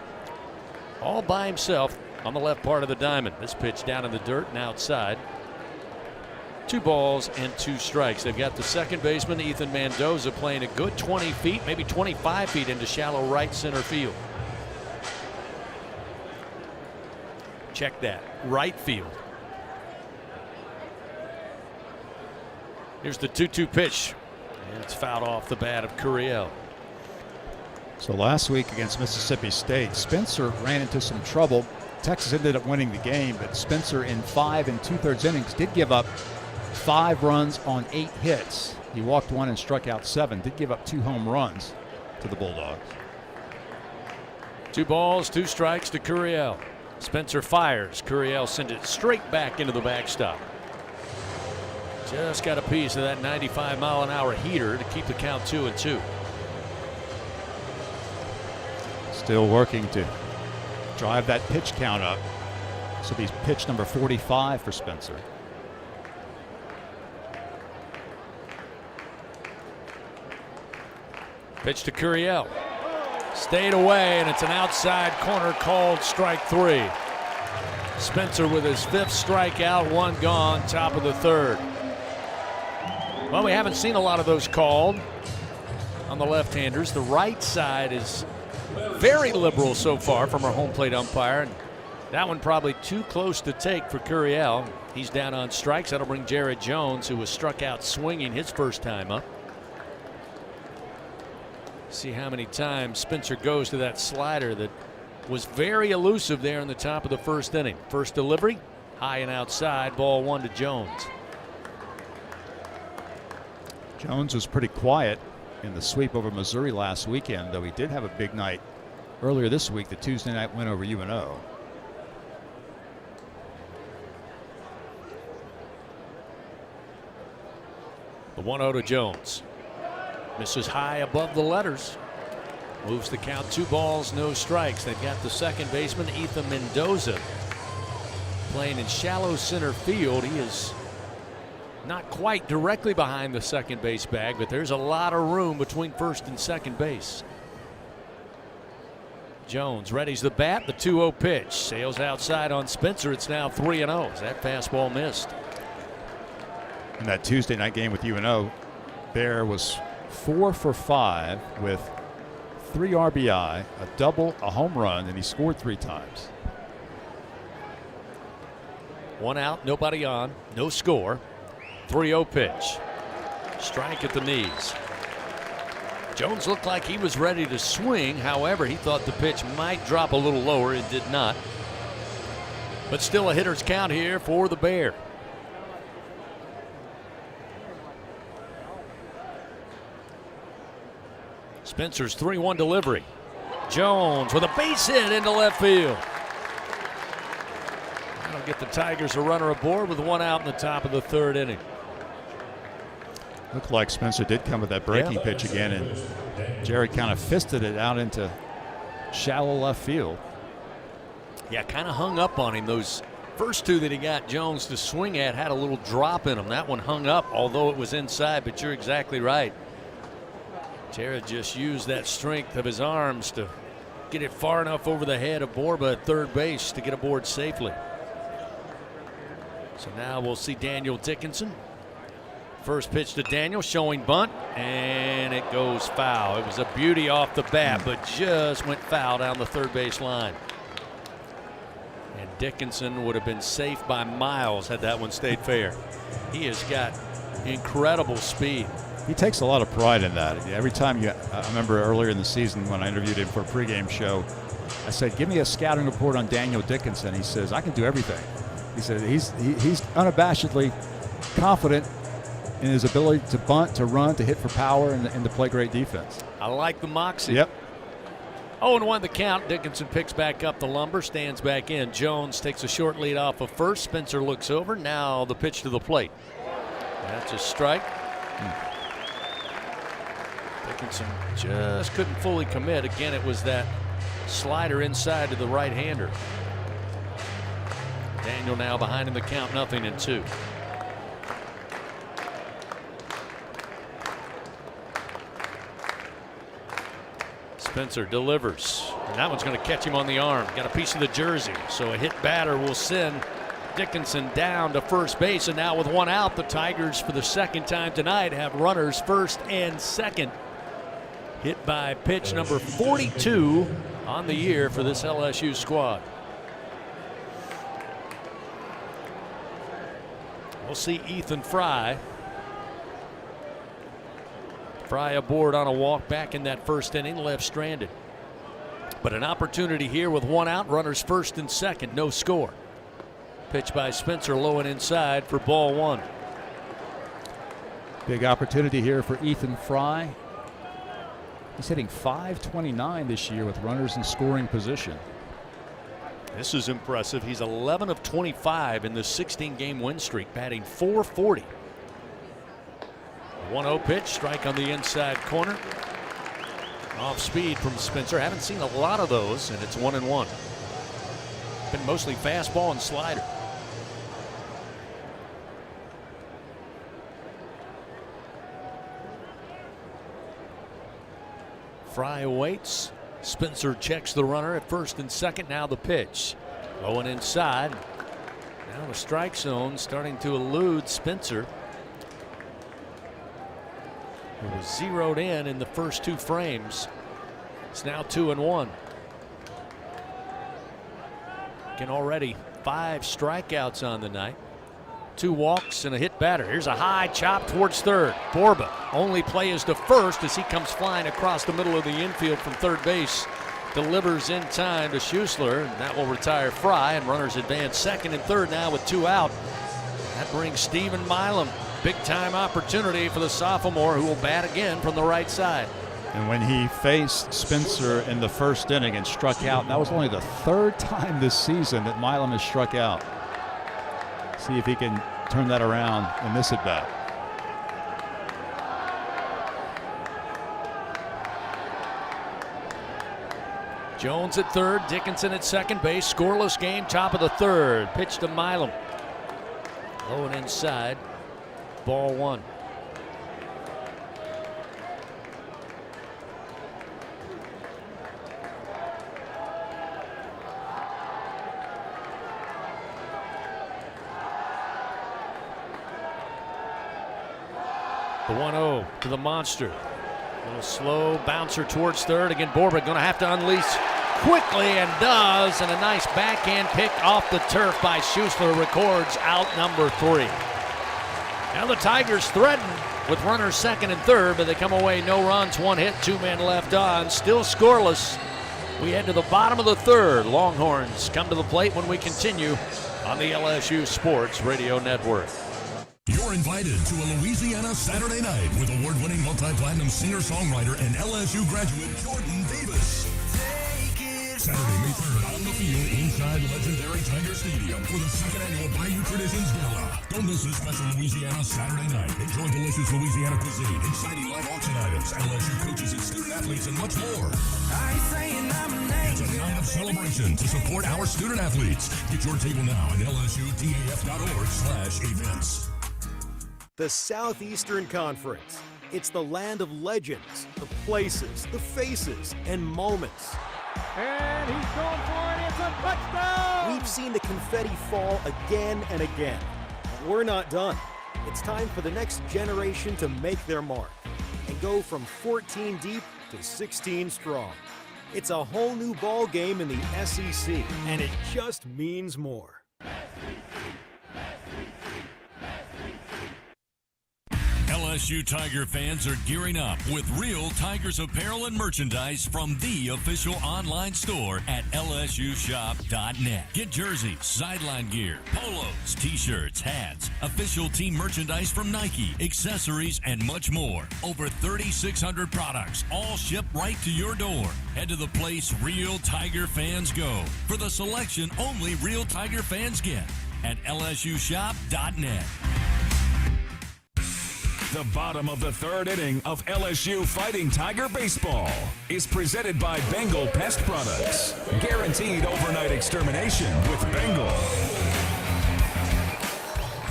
all by himself on the left part of the diamond. This pitch down in the dirt and outside. 2 balls and 2 strikes. They've got the second baseman, Ethan Mendoza, playing a good 20 feet, maybe 25 feet into shallow right center field. Check that. Right field. Here's the 2-2 pitch. And it's fouled off the bat of Curiel. So last week against Mississippi State, Spencer ran into some trouble. Texas ended up winning the game, but Spencer in 5 2/3 innings did give up 5 runs on 8 hits. He walked 1 and struck out 7. Did give up 2 home runs to the Bulldogs. 2 balls, 2 strikes to Curiel. Spencer fires. Curiel sent it straight back into the backstop. Just got a piece of that 95-mile-an-hour heater to keep the count 2-2. Still working to drive that pitch count up. So he's pitch number 45 for Spencer. Pitch to Curiel. Stayed away, and it's an outside corner called strike 3. Spencer with his 5th strikeout, 1 gone, top of the 3rd. Well, we haven't seen a lot of those called on the left-handers. The right side is very liberal so far from our home plate umpire. And that one probably too close to take for Curiel. He's down on strikes. That'll bring Jared Jones, who was struck out swinging his first time up. See how many times Spencer goes to that slider that was very elusive there in the top of the first inning. First delivery, high and outside, ball 1 to Jones. Jones was pretty quiet in the sweep over Missouri last weekend, though he did have a big night earlier this week, the Tuesday night win over UNO. The 1-0 to Jones. Misses high above the letters. Moves the count 2 balls, no strikes. They've got the second baseman, Ethan Mendoza, playing in shallow center field. He is not quite directly behind the second base bag, but there's a lot of room between first and second base. Jones readies the bat. The 2-0 pitch sails outside on Spencer. It's now 3-0. That fastball missed. In that Tuesday night game with UNO, Bear was 4 for 5 with 3 RBI, a double, a home run, and he scored 3 times. 1 out, nobody on, no score. 3-0 pitch. Strike at the knees. Jones looked like he was ready to swing. However, he thought the pitch might drop a little lower. It did not. But still a hitter's count here for the Bear. Spencer's 3-1 delivery. Jones with a base hit into left field. That'll get the Tigers a runner aboard with 1 out in the top of the 3rd inning. Looked like Spencer did come with that breaking pitch again, and Jared kind of fisted it out into shallow left field. Yeah, kind of hung up on him. Those first 2 that he got Jones to swing at had a little drop in them. That one hung up, although it was inside, but you're exactly right. Jared just used that strength of his arms to get it far enough over the head of Borba at third base to get aboard safely. So now we'll see Daniel Dickinson. First pitch to Daniel, showing bunt, and it goes foul. It was a beauty off the bat, but just went foul down the third base line. And Dickinson would have been safe by miles had that one stayed fair. He has got incredible speed. He takes a lot of pride in that. Every time I remember earlier in the season when I interviewed him for a pregame show, I said, give me a scouting report on Daniel Dickinson. He says, I can do everything. He said he's unabashedly confident in his ability to bunt, to run, to hit for power, and to play great defense. I like the moxie. Yep. 0-1 the count. Dickinson picks back up the lumber, stands back in. Jones takes a short lead off of first. Spencer looks over. Now the pitch to the plate. That's a strike. Dickinson just couldn't fully commit. Again, it was that slider inside to the right-hander. Daniel now behind in the count, 0-2. Spencer delivers, and that one's going to catch him on the arm. Got a piece of the jersey, so a hit batter will send Dickinson down to first base. And now with one out, the Tigers for the second time tonight have runners first and second. Hit by pitch number 42 on the year for this LSU squad. We'll see Ethan Fry. Fry aboard on a walk back in that first inning, left stranded. But an opportunity here with one out, runners first and second, no score. Pitch by Spencer, low and inside for ball one. Big opportunity here for Ethan Fry. He's hitting .529 this year with runners in scoring position. This is impressive. He's 11 of 25 in the 16-game win streak, batting .440. 1-0 pitch, strike on the inside corner. Off speed from Spencer. Haven't seen a lot of those, and it's 1-1. Been mostly fastball and slider. Fry awaits. Spencer checks the runner at first and second. Now the pitch. Low and inside. Now the strike zone starting to elude Spencer. It was zeroed in the first two frames. It's now 2-1. Again, already 5 strikeouts on the night. 2 walks and a hit batter. Here's a high chop towards third. Borba only play is to first as he comes flying across the middle of the infield from third base. Delivers in time to Schuessler, and that will retire Fry, and runners advance second and third now with 2 out. That brings Stephen Milam. Big time opportunity for the sophomore, who will bat again from the right side. And when he faced Spencer in the first inning and struck out, that was only the 3rd time this season that Milam has struck out. See if he can turn that around in this at bat. Jones at third, Dickinson at second base. Scoreless game, top of the third. Pitch to Milam. Low and inside. Ball one. The 1-0 to the monster. A little slow bouncer towards third. Again, Borba going to have to unleash quickly, and does. And a nice backhand pick off the turf by Schuessler records out number 3. Now the Tigers threaten with runners second and third, but they come away no runs, 1 hit, 2 men left on. Still scoreless. We head to the bottom of the third. Longhorns come to the plate when we continue on the LSU Sports Radio Network. You're invited to a Louisiana Saturday night with award-winning multi-platinum singer-songwriter and LSU graduate Jordan Davis. Saturday, May 3rd, on the field inside legendary Tiger Stadium for the 2nd annual Bayou Traditions Gala. Don't miss this special Louisiana Saturday night. Enjoy delicious Louisiana cuisine, exciting live auction items, LSU coaches and student athletes, and much more. It's a night of celebration to support our student athletes. Get your table now at lsutaf.org/events. The Southeastern Conference. It's the land of legends, the places, the faces, and moments. And he's going for it. It's a touchdown! We've seen the confetti fall again and again. But we're not done. It's time for the next generation to make their mark and go from 14 deep to 16 strong. It's a whole new ball game in the SEC, and it just means more. LSU Tiger fans are gearing up with real Tigers apparel and merchandise from the official online store at lsushop.net. Get jerseys, sideline gear, polos, t-shirts, hats, official team merchandise from Nike, accessories, and much more. Over 3,600 products, all shipped right to your door. Head to the place real Tiger fans go for the selection only real Tiger fans get at lsushop.net. The bottom of the third inning of LSU Fighting Tiger Baseball is presented by Bengal Pest Products. Guaranteed overnight extermination with Bengal.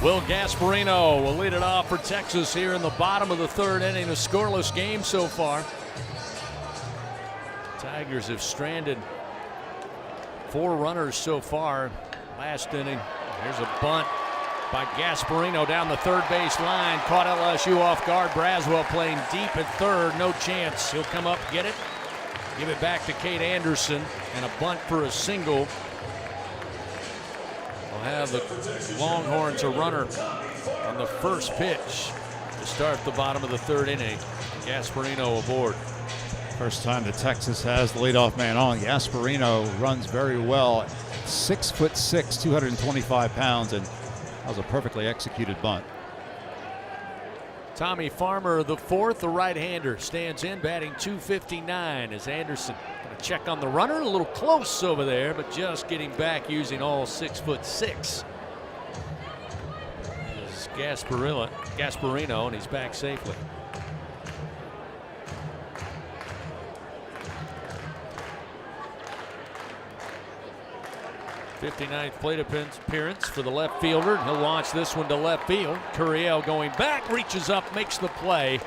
Will Gasparino will lead it off for Texas here in the bottom of the third inning. A scoreless game so far. Tigers have stranded 4 runners so far last inning. There's a bunt by Gasparino down the third base line. Caught LSU off guard. Braswell playing deep at third. No chance. He'll come up, get it, give it back to Kate Anderson, and a bunt for a single. We'll have the Longhorns a runner on the first pitch to start the bottom of the third inning. Gasparino aboard. First time that Texas has the leadoff man on. Gasparino runs very well. 6'6", 225 pounds, and that was a perfectly executed bunt. Tommy Farmer, the fourth, the right-hander, stands in, batting .259 as Anderson going to check on the runner. A little close over there, but just getting back using all 6'6". This is Gasparino, and he's back safely. 59th plate appearance for the left fielder. He'll launch this one to left field. Curiel going back, reaches up, makes the play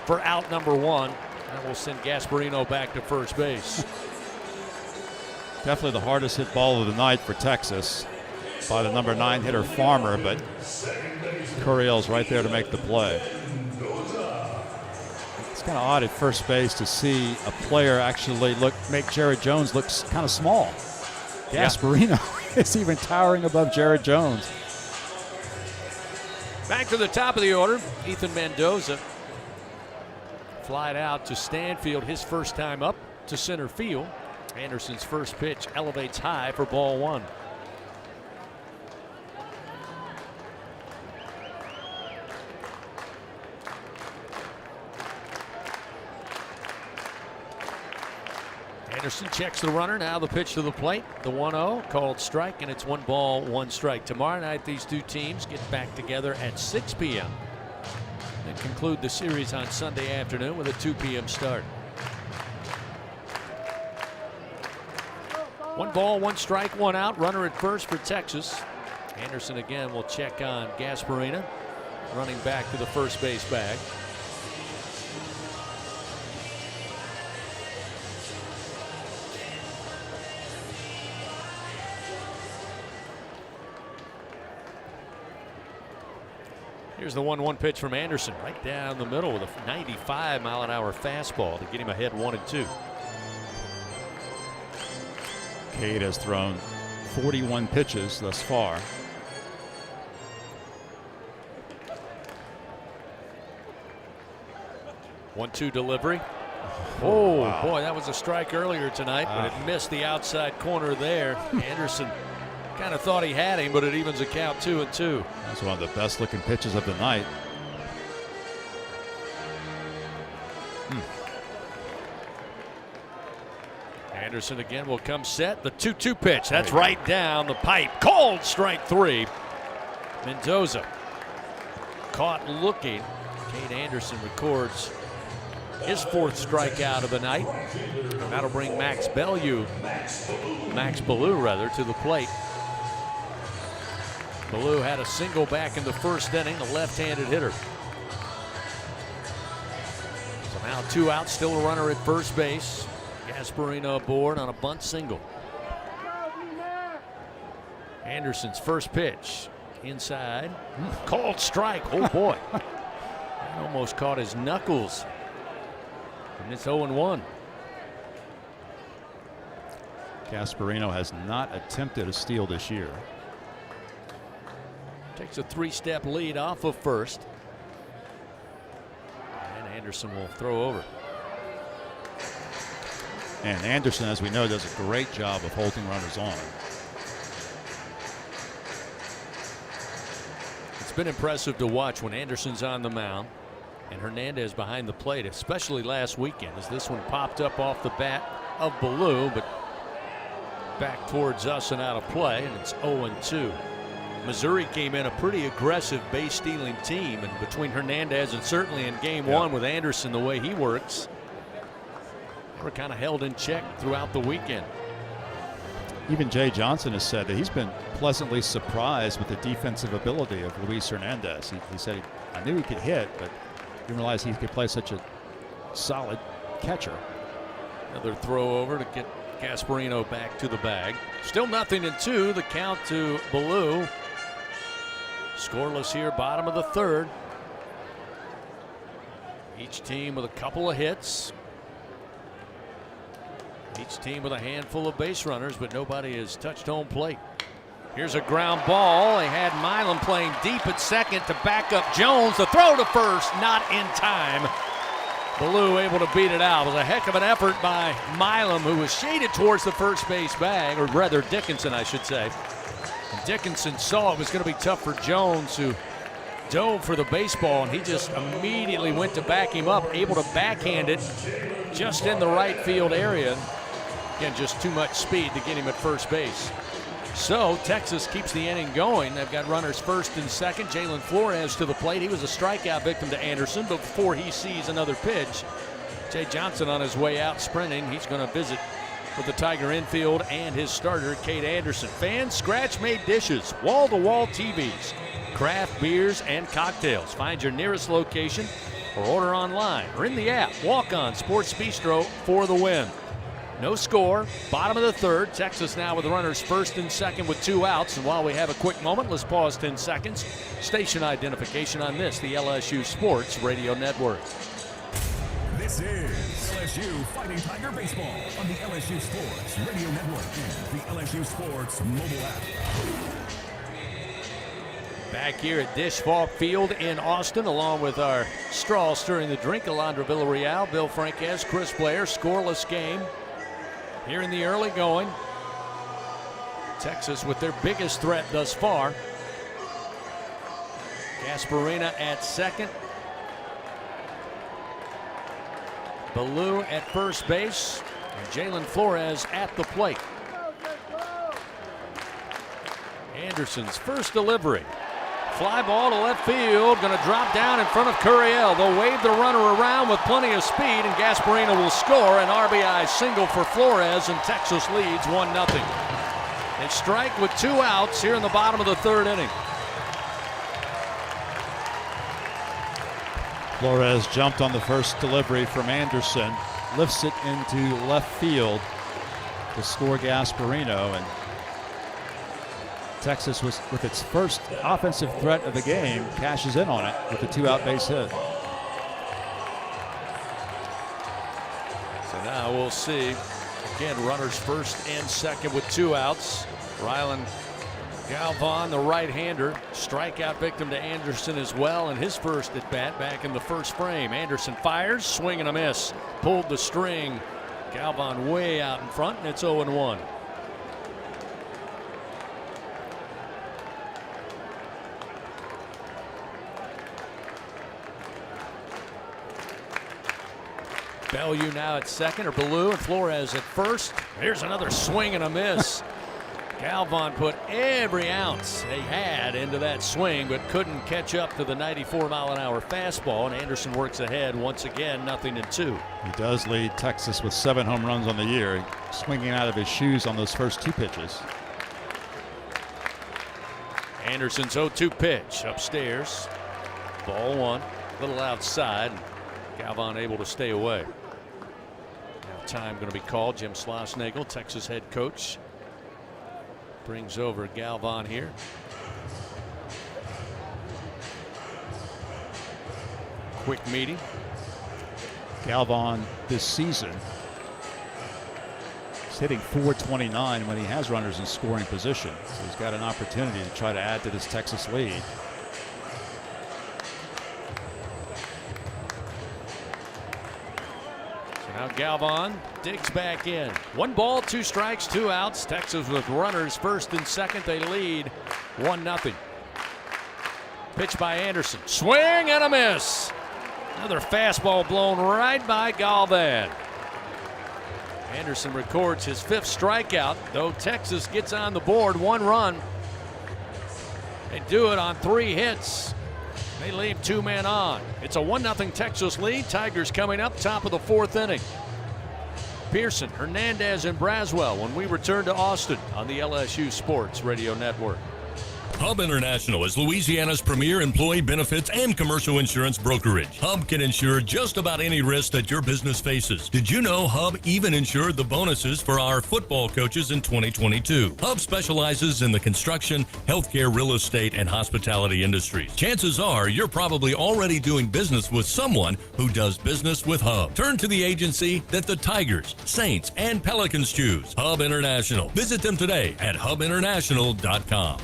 for out number 1. That will send Gasparino back to first base. Definitely the hardest hit ball of the night for Texas by the number 9 hitter Farmer, but Curiel's right there to make the play. It's kind of odd at first base to see a player actually make Jared Jones look kind of small. Gasparino is even towering above Jared Jones. Back to the top of the order, Ethan Mendoza. Flied out to Stanfield, his first time up to center field. Anderson's first pitch elevates high for ball 1. Anderson checks the runner. Now the pitch to the plate. The 1-0 called strike, and it's 1 ball, 1 strike. Tomorrow night, these two teams get back together at 6 p.m. and conclude the series on Sunday afternoon with a 2 p.m. start. 1 ball, 1 strike, 1 out. Runner at first for Texas. Anderson again will check on Gasparino, running back to the first base bag. Here's the 1-1 pitch from Anderson, right down the middle with a 95-mile-an-hour fastball to get him ahead 1-2. Cade has thrown 41 pitches thus far. One-two delivery. Oh, wow. Boy, that was a strike earlier tonight, but it missed the outside corner there. Anderson kind of thought he had him, but it evens the count 2-2. That's one of the best looking pitches of the night. Anderson again will come set. The 2-2 pitch. That's right down the pipe. Called strike 3. Mendoza caught looking. Kate Anderson records his 4th strikeout of the night. And that'll bring Max Ballou to the plate. Ballou had a single back in the first inning, the left-handed hitter. So now 2 outs, still a runner at first base. Gasparino aboard on a bunt single. Anderson's first pitch inside. Called strike. Oh boy. That almost caught his knuckles. And it's 0-1. Gasparino has not attempted a steal this year. Takes a 3-step lead off of first. Anderson will throw over. And Anderson, as we know, does a great job of holding runners on. It's been impressive to watch when Anderson's on the mound and Hernandez behind the plate, especially last weekend, as this one popped up off the bat of Ballou, but back towards us and out of play, and it's 0-2. Missouri came in a pretty aggressive base stealing team, and between Hernandez and certainly in game one with Anderson, the way he works, they were kind of held in check throughout the weekend. Even Jay Johnson has said that he's been pleasantly surprised with the defensive ability of Luis Hernandez. He said, I knew he could hit, but didn't realize he could play such a solid catcher. Another throw over to get Gasparino back to the bag. Still 0-2. The count to Ballou. Scoreless here, bottom of the third. Each team with a couple of hits. Each team with a handful of base runners, but nobody has touched home plate. Here's a ground ball. They had Milam playing deep at second to back up Jones. The throw to first, not in time. Ballou able to beat it out. It was a heck of an effort by Milam, who was shaded towards the first base bag, or rather Dickinson, I should say. And Dickinson saw it was going to be tough for Jones, who dove for the baseball, and he just immediately went to back him up, able to backhand it just in the right field area. Again, just too much speed to get him at first base. So Texas keeps the inning going. They've got runners first and second. Jalen Flores to the plate. He was a strikeout victim to Anderson, but before he sees another pitch, Jay Johnson on his way out sprinting. He's going to visit with the Tiger infield and his starter, Cade Anderson. Fans, scratch-made dishes, wall-to-wall TVs, craft beers, and cocktails. Find your nearest location or order online or in the app. Walk On Sports Bistro for the win. No score, bottom of the third. Texas now with runners first and second with 2 outs. And while we have a quick moment, let's pause 10 seconds. Station identification on this, the LSU Sports Radio Network. This is LSU Fighting Tiger Baseball on the LSU Sports Radio Network and the LSU Sports mobile app. Back here at Dish Falk Field in Austin, along with our straw stirring the drink, Alondra Villarreal, Bill Franquez, Chris Blair. Scoreless game here in the early going. Texas with their biggest threat thus far. Gasparino at second. Ballou at first base. And Jalen Flores at the plate. Anderson's first delivery. Fly ball to left field, going to drop down in front of Curiel. They'll wave the runner around with plenty of speed, and Gasparino will score an RBI single for Flores, and Texas leads 1-0. They strike with 2 outs here in the bottom of the third inning. Flores jumped on the first delivery from Anderson, lifts it into left field to score Gasparino, and Texas, was with its first offensive threat of the game, cashes in on it with a 2-out base hit. So now we'll see. Again, runners first and second with 2 outs. Rylan Galvan, the right-hander, strikeout victim to Anderson as well in his first at-bat back in the first frame. Anderson fires, swing and a miss. Pulled the string. Galvan way out in front, and it's 0-1. Bellew now at second, or Ballou, and Flores at first. Here's another swing and a miss. Galvan put every ounce they had into that swing, but couldn't catch up to the 94-mile-an-hour fastball, and Anderson works ahead once again, 0-2. He does lead Texas with 7 home runs on the year, swinging out of his shoes on those first 2 pitches. Anderson's 0-2 pitch upstairs. Ball 1, a little outside. Galvan able to stay away. Now time going to be called. Jim Schlossnagle, Texas head coach, brings over Galvan here. Quick meeting. Galvan this season is hitting .429 when he has runners in scoring position. So he's got an opportunity to try to add to this Texas lead. Now Galvan digs back in. 1 ball, 2 strikes, 2 outs. Texas with runners first and second. They lead 1-0. Pitch by Anderson. Swing and a miss. Another fastball blown right by Galvan. Anderson records his 5th strikeout, though Texas gets on the board. 1 run. They do it on 3 hits. They leave 2 men on. It's a 1-0 Texas lead. Tigers coming up top of the 4th inning. Pearson, Hernandez, and Braswell when we return to Austin on the LSU Sports Radio Network. Hub International is Louisiana's premier employee benefits and commercial insurance brokerage. Hub can insure just about any risk that your business faces. Did you know Hub even insured the bonuses for our football coaches in 2022? Hub specializes in the construction, healthcare, real estate, and hospitality industries. Chances are you're probably already doing business with someone who does business with Hub. Turn to the agency that the Tigers, Saints, and Pelicans choose. Hub International. Visit them today at hubinternational.com.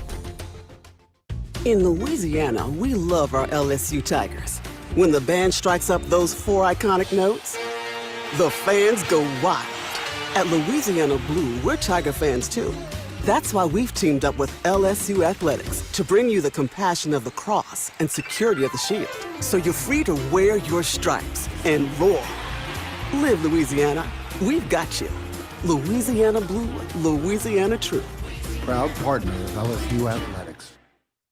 In Louisiana, we love our LSU Tigers. When the band strikes up those 4 iconic notes, the fans go wild. At Louisiana Blue, we're Tiger fans too. That's why we've teamed up with LSU Athletics to bring you the compassion of the cross and security of the shield, so you're free to wear your stripes and roar. Live Louisiana. We've got you. Louisiana Blue, Louisiana True. Proud partner of LSU Athletics.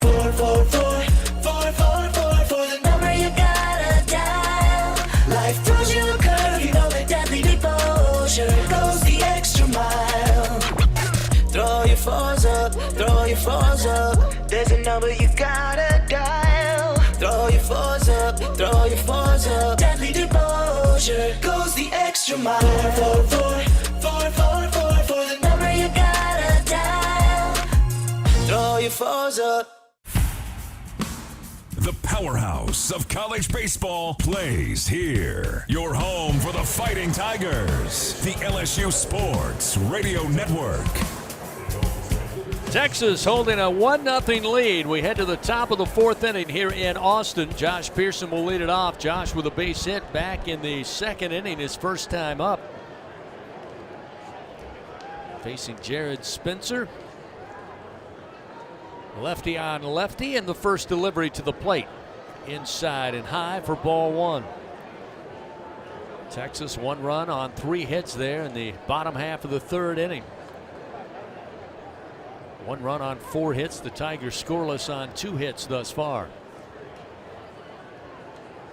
444 for the number you gotta dial. Life throws you a curve, you know that deadly devotion goes the extra mile. Throw your fours up, throw your fours up. There's a number you gotta dial. Throw your fours up, throw your fours up. Deadly devotion goes the extra mile. 444 for the number you gotta dial. Throw your fours up. The powerhouse of college baseball plays here. Your home for the Fighting Tigers. The LSU Sports Radio Network. Texas holding a 1-0 lead. We head to the top of the 4th inning here in Austin. Josh Pearson will lead it off. Josh with a base hit back in the 2nd inning, his first time up. Facing Jared Spencer. Lefty on lefty, and the first delivery to the plate. Inside and high for ball 1. Texas 1 run on 3 hits there in the bottom half of the 3rd inning. 1 run on 4 hits. The Tigers scoreless on 2 hits thus far.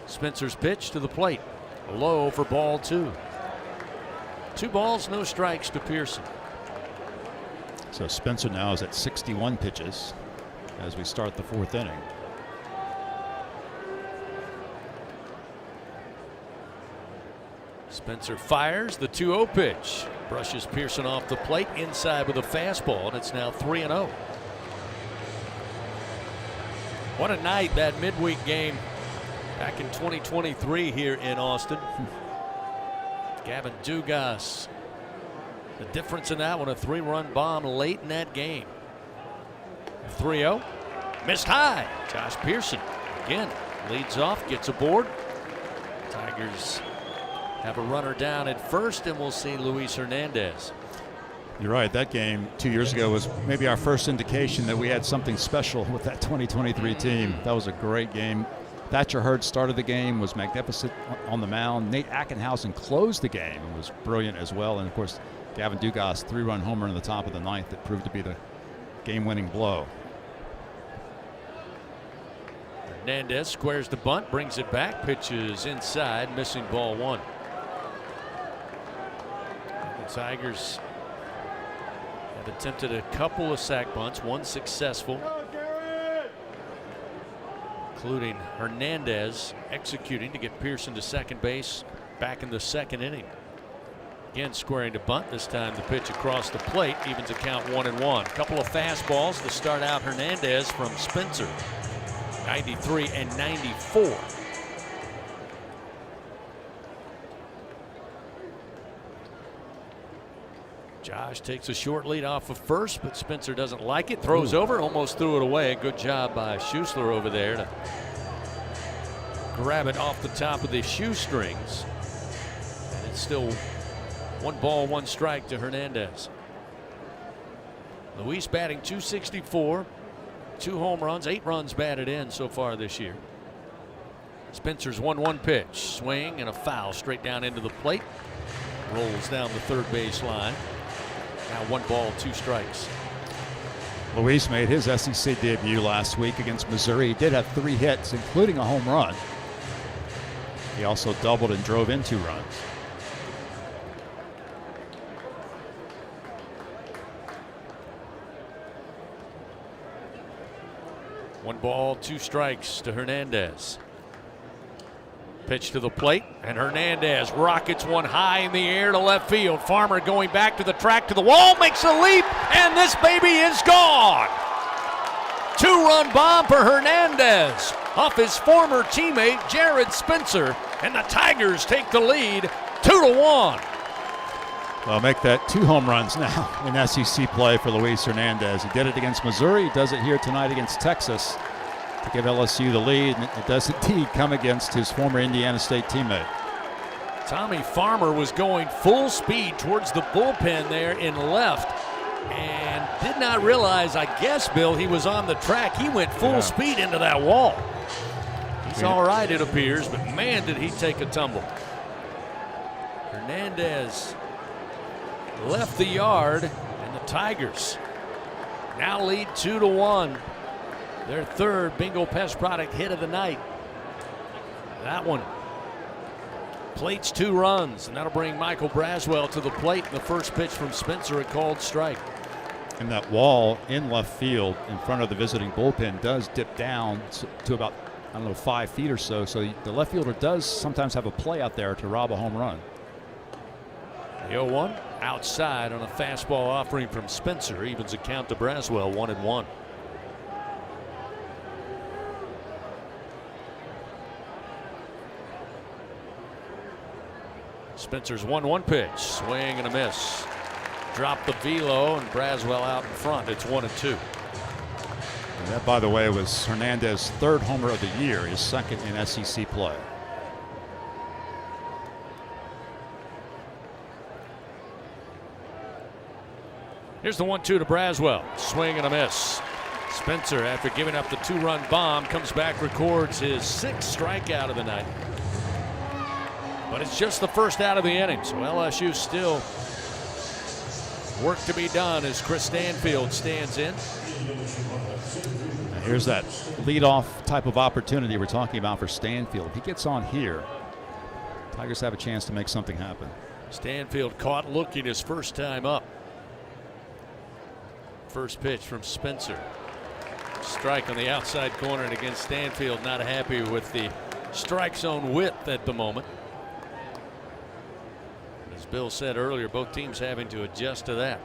Spencer's pitch to the plate. Low for ball 2. 2 balls, no strikes to Pearson. So Spencer now is at 61 pitches as we start the 4th inning. Spencer fires the 2-0 pitch. Brushes Pearson off the plate inside with a fastball, and it's now 3-0. What a night that midweek game back in 2023 here in Austin. Gavin Dugas. The difference in that one, a 3-run bomb late in that game. 3-0. Missed high. Josh Pearson again leads off, gets aboard. Tigers have a runner down at first, and we'll see Luis Hernandez. You're right. That game 2 years ago was maybe our first indication that we had something special with that 2023 team. That was a great game. Thatcher Hurd started the game, was magnificent on the mound. Nate Ackenhausen closed the game and was brilliant as well. And, of course, Gavin Dugas, 3-run homer in the top of the 9th that proved to be the game-winning blow. Hernandez squares the bunt, brings it back, pitches inside, missing ball 1. The Tigers have attempted a couple of sac bunts, 1 successful, including Hernandez executing to get Pearson to second base back in the 2nd inning. Again squaring to bunt, this time the pitch across the plate evens a count 1-1. Couple of fastballs to start out Hernandez from Spencer. 93 and 94. Josh takes a short lead off of first, but Spencer doesn't like it. Throws over, almost threw it away. Good job by Schuessler over there to grab it off the top of the shoestrings. And Still 1 ball, 1 strike to Hernandez. Luis batting .264, 2 home runs, 8 runs batted in so far this year. Spencer's 1-1 pitch, swing and a foul straight down into the plate. Rolls down the third base line. Now 1 ball, 2 strikes. Luis made his SEC debut last week against Missouri. He did have 3 hits, including a home run. He also doubled and drove in 2 runs. One ball, 2 strikes to Hernandez. Pitch to the plate, and Hernandez rockets one high in the air to left field. Farmer going back to the track, to the wall, makes a leap, and this baby is gone. 2-run bomb for Hernandez off his former teammate Jared Spencer, and the Tigers take the lead 2-1. Well, make that 2 home runs now in SEC play for Luis Hernandez. He did it against Missouri. He does it here tonight against Texas to give LSU the lead, and it does indeed come against his former Indiana State teammate. Tommy Farmer was going full speed towards the bullpen there in left and did not realize, I guess, Bill, he was on the track. He went full speed into that wall. He's all right, it appears, but man, did he take a tumble. Hernandez left the yard, and the Tigers now lead 2-1. Their third Bingo Pest Product hit of the night. That one plates 2 runs, and that'll bring Michael Braswell to the plate. The first pitch from Spencer, a called strike. And that wall in left field in front of the visiting bullpen does dip down to about, 5 feet or so. So the left fielder does sometimes have a play out there to rob a home run. The 0-1 outside on a fastball offering from Spencer evens the count to Braswell, 1-1. Spencer's 1-1 pitch, swing and a miss. Drop the velo, and Braswell out in front. It's 1-2. And that, by the way, was Hernandez's 3rd homer of the year, his 2nd in SEC play. Here's the 1-2 to Braswell. Swing and a miss. Spencer, after giving up the 2-run bomb, comes back, records his 6th strikeout of the night. But it's just the first out of the inning, so LSU still work to be done as Chris Stanfield stands in. Now here's that leadoff type of opportunity we're talking about for Stanfield. If he gets on here, Tigers have a chance to make something happen. Stanfield caught looking his first time up. First pitch from Spencer. Strike on the outside corner, and again Stanfield not happy with the strike zone width at the moment. As Bill said earlier, both teams having to adjust to that.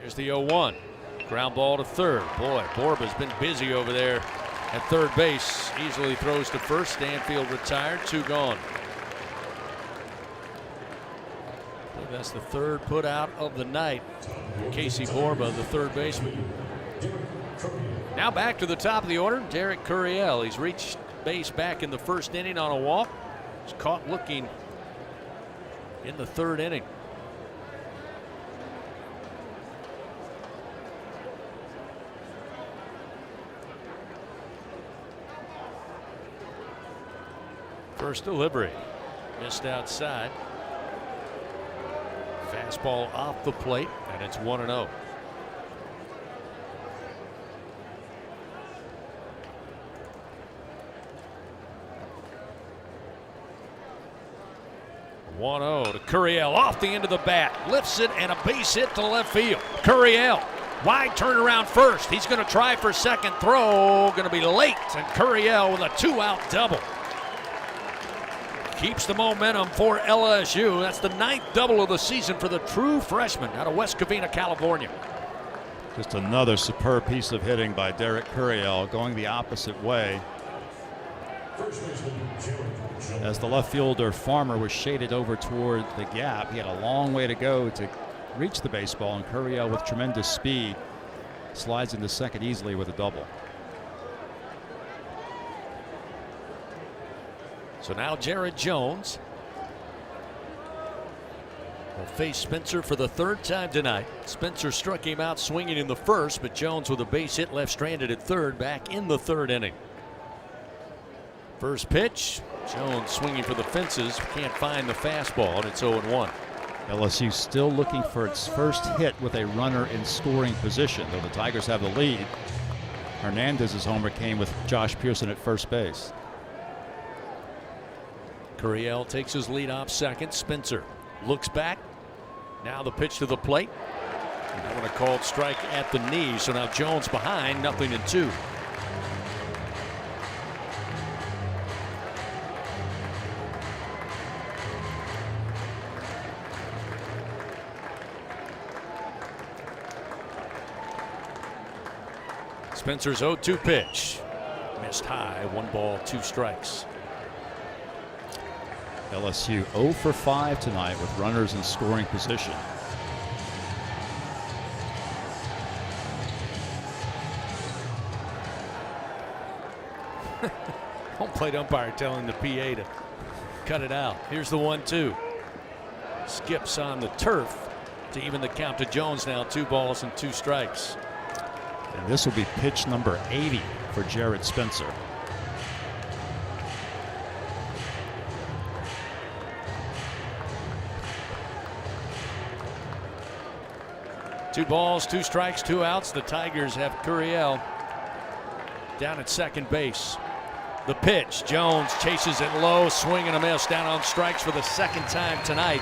Here's the 0-1. Ground ball to third. Boy, Borba's been busy over there at third base. Easily throws to first. Stanfield retired. 2 gone. I think that's the 3rd put out of the night. Casey Borba, the 3rd baseman. Now back to the top of the order, Derek Curiel. He's reached base back in the 1st inning on a walk. He's caught looking in the 3rd inning. First delivery, missed outside. Fastball off the plate, and it's 1-0. To Curiel off the end of the bat, lifts it, and a base hit to left field. Curiel, wide turnaround first. He's going to try for second throw, going to be late, and Curiel with a 2-out double. Keeps the momentum for LSU. That's the 9th double of the season for the true freshman out of West Covina, California. Just another superb piece of hitting by Derek Curiel, going the opposite way. As the left fielder Farmer was shaded over toward the gap, he had a long way to go to reach the baseball, and Curiel with tremendous speed slides into second easily with a double. So now Jared Jones will face Spencer for the third time tonight. Spencer struck him out swinging in the first, but Jones with a base hit left stranded at third back in the third inning. First pitch, Jones swinging for the fences, can't find the fastball, and it's 0-1. LSU still looking for its first hit with a runner in scoring position, though the Tigers have the lead. Hernandez's homer came with Josh Pearson at first base. Curiel takes his lead off second. Spencer looks back. Now the pitch to the plate. That one a called strike at the knee. So now Jones behind, 0-2. Spencer's 0-2 pitch. Missed high. 1 ball, 2 strikes. LSU 0 for 5 tonight with runners in scoring position. Home plate umpire telling the PA to cut it out. Here's the 1-2. Skips on the turf to even the count to Jones now. 2 balls and 2 strikes. And this will be pitch number 80 for Jared Spencer. Two balls, 2 strikes, 2 outs. The Tigers have Curiel down at second base. The pitch, Jones chases it low, swing and a miss, down on strikes for the second time tonight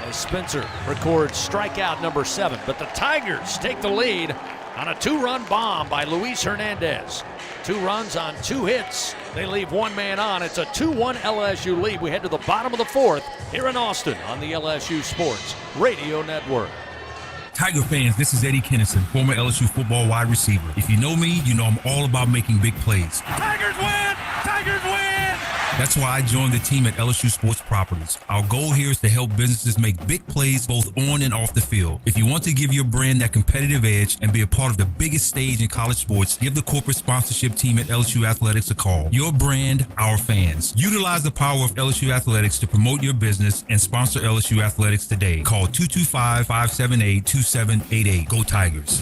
as Spencer records strikeout number 7. But the Tigers take the lead on a 2-run bomb by Luis Hernandez. 2 runs on 2 hits. They leave 1 man on. It's a 2-1 LSU lead. We head to the bottom of the 4th here in Austin on the LSU Sports Radio Network. Tiger fans, this is Eddie Kennison, former LSU football wide receiver. If you know me, you know I'm all about making big plays. Tigers win! Tigers win! That's why I joined the team at LSU Sports Properties. Our goal here is to help businesses make big plays both on and off the field. If you want to give your brand that competitive edge and be a part of the biggest stage in college sports, give the corporate sponsorship team at LSU Athletics a call. Your brand, our fans. Utilize the power of LSU Athletics to promote your business and sponsor LSU Athletics today. Call 225-578-2788. Go Tigers.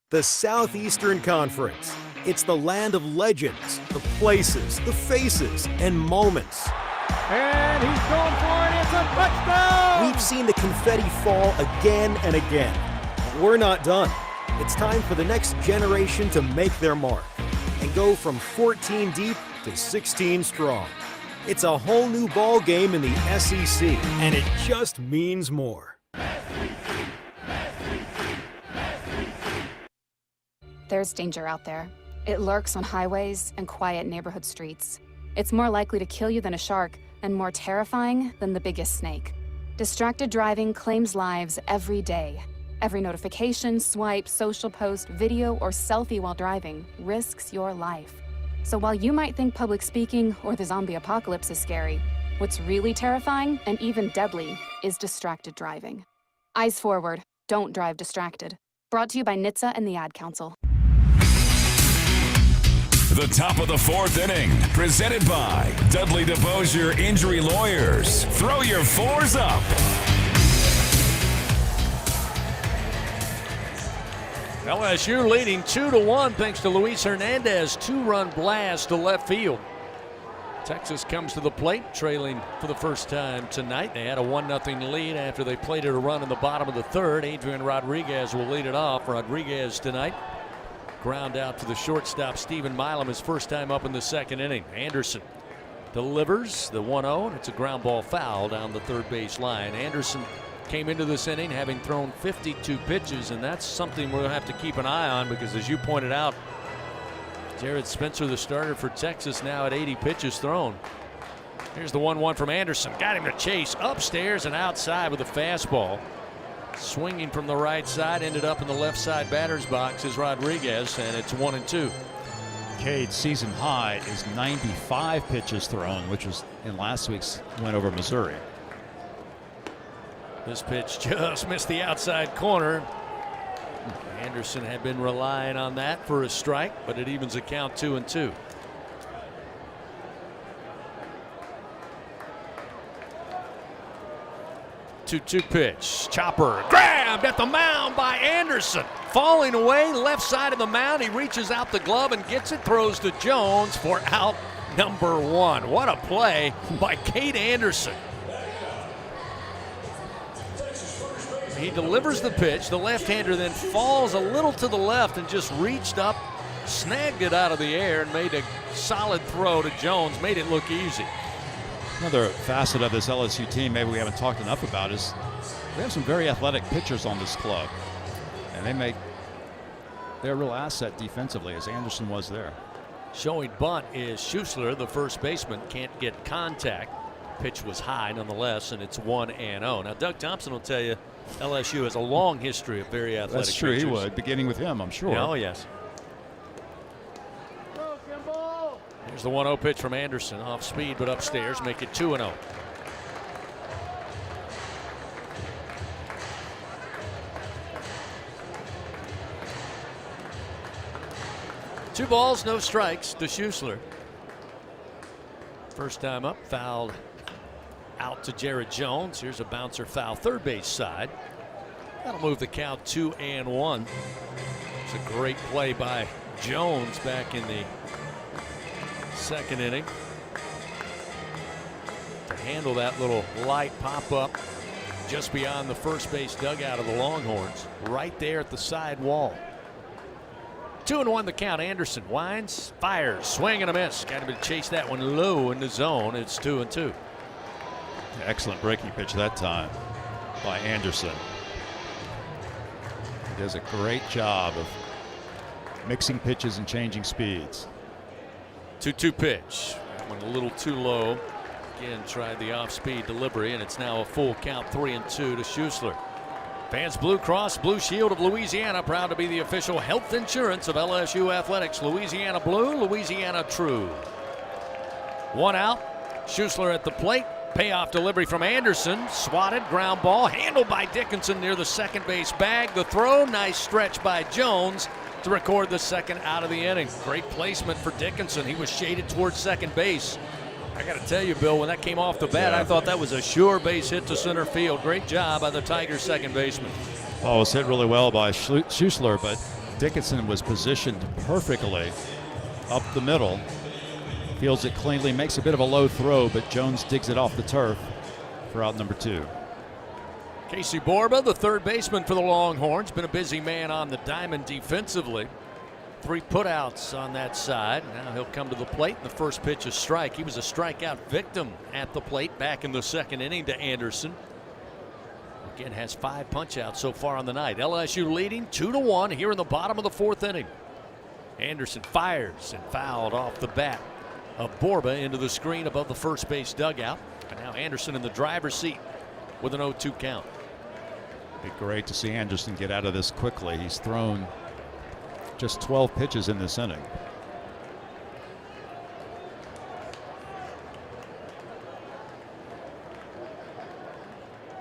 The Southeastern Conference. It's the land of legends, the places, the faces, and moments. And he's going for it. It's a touchdown! We've seen the confetti fall again and again. But we're not done. It's time for the next generation to make their mark and go from 14 deep to 16 strong. It's a whole new ball game in the SEC, and it just means more. There's danger out there. It lurks on highways and quiet neighborhood streets. It's more likely to kill you than a shark and more terrifying than the biggest snake. Distracted driving claims lives every day. Every notification, swipe, social post, video, or selfie while driving risks your life. So while you might think public speaking or the zombie apocalypse is scary, what's really terrifying and even deadly is distracted driving. Eyes forward, don't drive distracted. Brought to you by NHTSA and the Ad Council. The top of the 4th inning, presented by Dudley DeBosier Injury Lawyers. Throw your 4s up. LSU leading 2-1 thanks to Luis Hernandez. 2-run blast to left field. Texas comes to the plate, trailing for the first time tonight. They had a 1-0 lead after they played it a run in the bottom of the 3rd. Adrian Rodriguez will lead it off. Rodriguez tonight. Ground out to the shortstop, Stephen Milam, his first time up in the 2nd inning. Anderson delivers the 1-0, and it's a ground ball foul down the third base line. Anderson came into this inning having thrown 52 pitches, and that's something we'll have to keep an eye on because, as you pointed out, Jared Spencer, the starter for Texas, now at 80 pitches thrown. Here's the 1-1 from Anderson. Got him to chase upstairs and outside with a fastball. Swinging from the right side, ended up in the left side batter's box is Rodriguez, and it's 1-2. Cade's season high is 95 pitches thrown, which was in last week's win over Missouri. This pitch just missed the outside corner. Anderson had been relying on that for a strike, but it evens the count 2-2. 2-2 pitch. Chopper grabbed at the mound by Anderson. Falling away, left side of the mound. He reaches out the glove and gets it, throws to Jones for out number 1. What a play by Cade Anderson. He delivers the pitch. The left-hander then falls a little to the left and just reached up, snagged it out of the air, and made a solid throw to Jones. Made it look easy. Another facet of this LSU team maybe we haven't talked enough about is we have some very athletic pitchers on this club. And they're a real asset defensively, as Anderson was there. Showing bunt is Schuessler, the first baseman, can't get contact. Pitch was high nonetheless, and it's 1-0. Now, Doug Thompson will tell you LSU has a long history of very athletic That's true, pitchers. he would, beginning with him, I'm sure. Yeah, oh, yes. Here's the 1-0 pitch from Anderson. Off speed, but upstairs. Make it 2-0. Two balls, no strikes to Schuessler. First time up, fouled out to Jared Jones. Here's a bouncer foul, third base side. That'll move the count 2-1. It's a great play by Jones back in the second inning to handle that little light pop-up just beyond the first base dugout of the Longhorns, right there at the side wall. 2-1 the count. Anderson winds, fires, swing and a miss. Got to chase that one low in the zone. It's 2-2. Excellent breaking pitch that time by Anderson. He does a great job of mixing pitches and changing speeds. 2-2 pitch. That one a little too low. Again, tried the off-speed delivery, and it's now a full count, 3-2 to Schuessler. Fans Blue Cross Blue Shield of Louisiana, proud to be the official health insurance of LSU Athletics. Louisiana Blue, Louisiana True. One out. Schuessler at the plate. Payoff delivery from Anderson. Swatted, ground ball, handled by Dickinson near the second base bag. The throw, nice stretch by Jones to record the second out of the inning. Great placement for Dickinson. He was shaded towards second base. I got to tell you, Bill, when that came off the bat, I thought that was a sure base hit to center field. Great job by the Tigers' second baseman. Oh, it was hit really well by Schuessler, but Dickinson was positioned perfectly up the middle. Fields it cleanly, makes a bit of a low throw, but Jones digs it off the turf for out number 2. Casey Borba, the third baseman for the Longhorns, been a busy man on the diamond defensively. 3 putouts on that side. Now he'll come to the plate. The first pitch is strike. He was a strikeout victim at the plate back in the second inning to Anderson. Again, has 5 punch-outs so far on the night. LSU leading 2-1 here in the bottom of the 4th inning. Anderson fires and fouled off the bat of Borba into the screen above the first base dugout. And now Anderson in the driver's seat with an 0-2 count. Be great to see Anderson get out of this quickly. He's thrown just 12 pitches in this inning.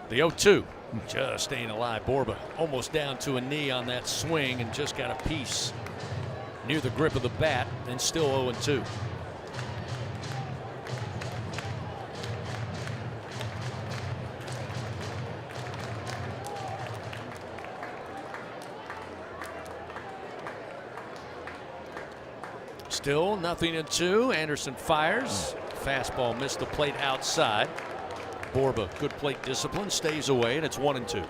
The 0-2 just staying alive. Borba almost down to a knee on that swing and just got a piece near the grip of the bat, and still 0-2. Still 0-2. Anderson fires. Fastball missed the plate outside. Borba, good plate discipline, stays away, and it's 1-2.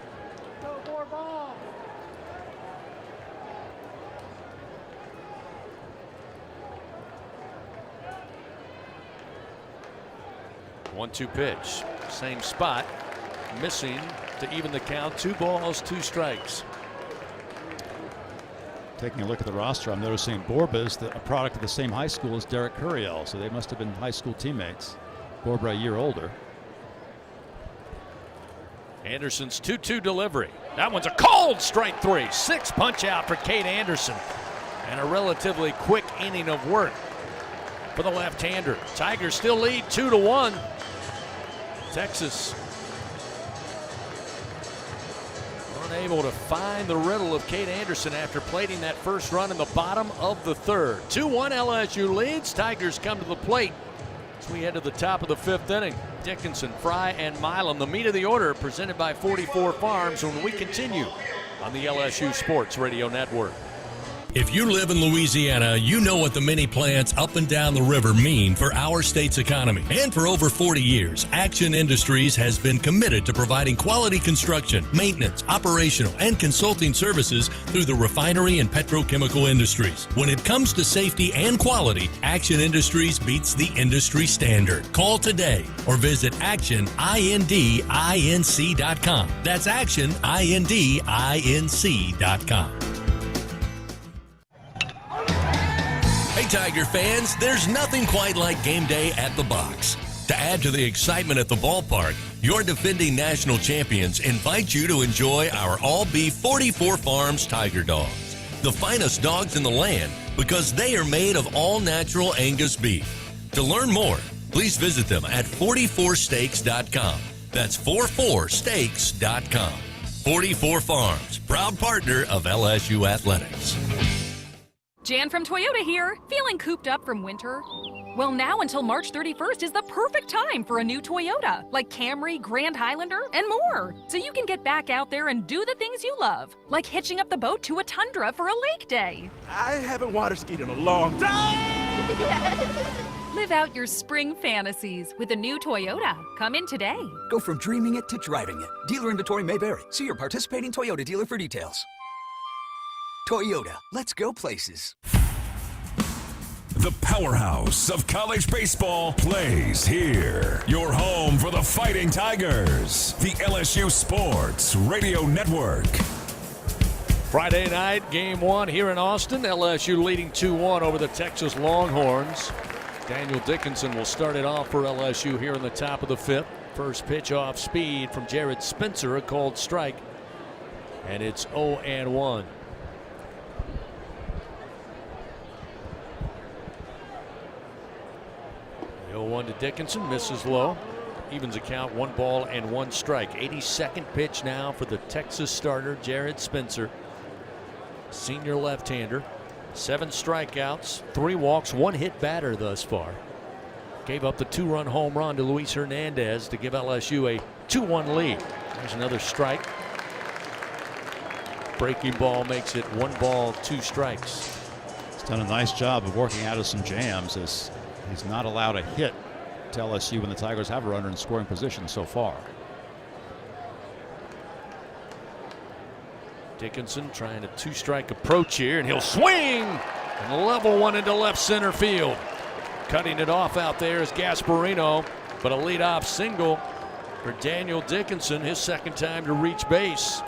One-two pitch, same spot, missing to even the count. 2 balls, 2 strikes. Taking a look at the roster, I'm noticing Borba is a product of the same high school as Derek Curiel, so they must have been high school teammates. Borba a year older. Anderson's 2-2 delivery. That one's a cold strike 3. 6 punch out for Cade Anderson. And a relatively quick inning of work for the left-hander. Tigers still lead 2-1. Texas unable to find the riddle of Cade Anderson after plating that first run in the bottom of the 3rd. 2-1 LSU leads. Tigers come to the plate. As we head to the top of the 5th inning, Dickinson, Fry, and Milam, the meat of the order, presented by 44 Farms when we continue on the LSU Sports Radio Network. If you live in Louisiana, you know what the mini plants up and down the river mean for our state's economy. And for over 40 years, Action Industries has been committed to providing quality construction, maintenance, operational, and consulting services through the refinery and petrochemical industries. When it comes to safety and quality, Action Industries beats the industry standard. Call today or visit actionindinc.com. That's actionindinc.com. Hey Tiger fans, there's nothing quite like game day at the box. To add to the excitement at the ballpark, your defending national champions invite you to enjoy our all-beef 44 Farms Tiger Dogs, the finest dogs in the land because they are made of all-natural Angus beef. To learn more, please visit them at 44steaks.com. That's 44steaks.com. 44 Farms, proud partner of LSU Athletics. Jan from Toyota here. Feeling cooped up from winter? Well, now until March 31st is the perfect time for a new Toyota, like Camry, Grand Highlander, and more. So you can get back out there and do the things you love, like hitching up the boat to a tundra for a lake day. I haven't water skied in a long time. Live out your spring fantasies with a new Toyota. Come in today. Go from dreaming it to driving it. Dealer inventory may vary. See your participating Toyota dealer for details. Toyota, let's go places. The powerhouse of college baseball plays here. Your home for the Fighting Tigers. The LSU Sports Radio Network. Friday night, game 1 here in Austin. LSU leading 2-1 over the Texas Longhorns. Daniel Dickinson will start it off for LSU here in the top of the 5th. First pitch off speed from Jared Spencer, a called strike. And it's 0-1. The 0-1 to Dickinson, misses low. Evens account, 1 ball and 1 strike. 82nd pitch now for the Texas starter, Jared Spencer. Senior left-hander. 7 strikeouts, 3 walks, 1 hit batter thus far. Gave up the 2-run home run to Luis Hernandez to give LSU a 2-1 lead. There's another strike. Breaking ball makes it 1 ball, 2 strikes. He's done a nice job of working out of some jams as he's not allowed a hit to LSU when the Tigers have a runner in scoring position so far. Dickinson trying a 2-strike approach here, and he'll swing and level one into left center field. Cutting it off out there is Gasparino, but a leadoff single for Daniel Dickinson, his 2nd time to reach base.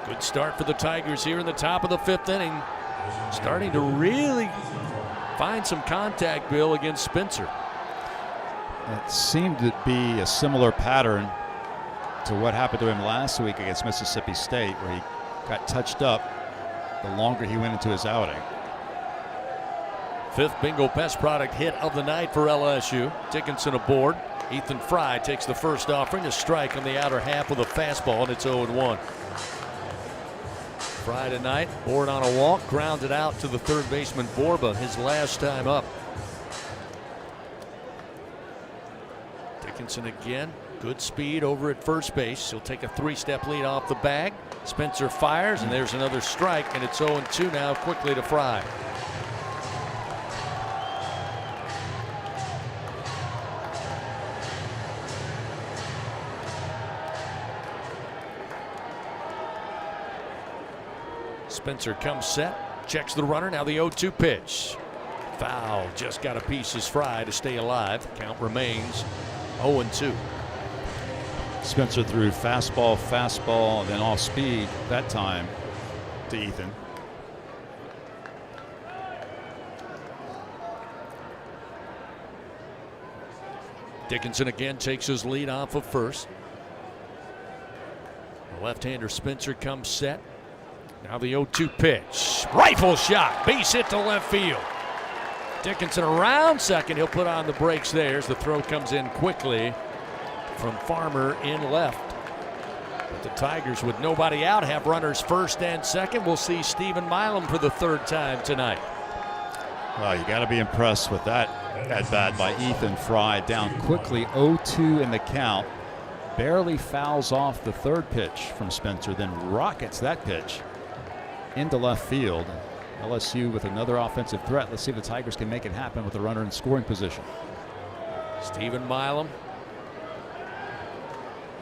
Good start for the Tigers here in the top of the 5th inning. Starting to really find some contact, Bill, against Spencer. It seemed to be a similar pattern to what happened to him last week against Mississippi State, where he got touched up the longer he went into his outing. 5th bingo pest product hit of the night for LSU. Dickinson aboard. Ethan Fry takes the first offering, a strike on the outer half with a fastball, and it's 0-1. Fry tonight, board on a walk, grounded out to the 3rd baseman Borba, his last time up. Dickinson again, good speed over at first base. He'll take a 3-step lead off the bag. Spencer fires, and there's another strike, and it's 0-2 now, quickly to Fry. Spencer comes set, checks the runner, now the 0-2 pitch. Foul, just got a piece as Fry to stay alive. Count remains 0-2. Spencer threw fastball, and then off speed that time to Ethan. Dickinson again takes his lead off of first. The left-hander Spencer comes set. Now the 0-2 pitch. Rifle shot. Base hit to left field. Dickinson around second. He'll put on the brakes there as the throw comes in quickly from Farmer in left. But the Tigers, with nobody out, have runners first and second. We'll see Stephen Milam for the 3rd time tonight. Well, you got to be impressed with that At bat by Ethan Fry, down quickly 0-2 in the count. Barely fouls off the third pitch from Spencer, then rockets that pitch into left field. LSU with another offensive threat. Let's see if the Tigers can make it happen with a runner in scoring position. Stephen Milam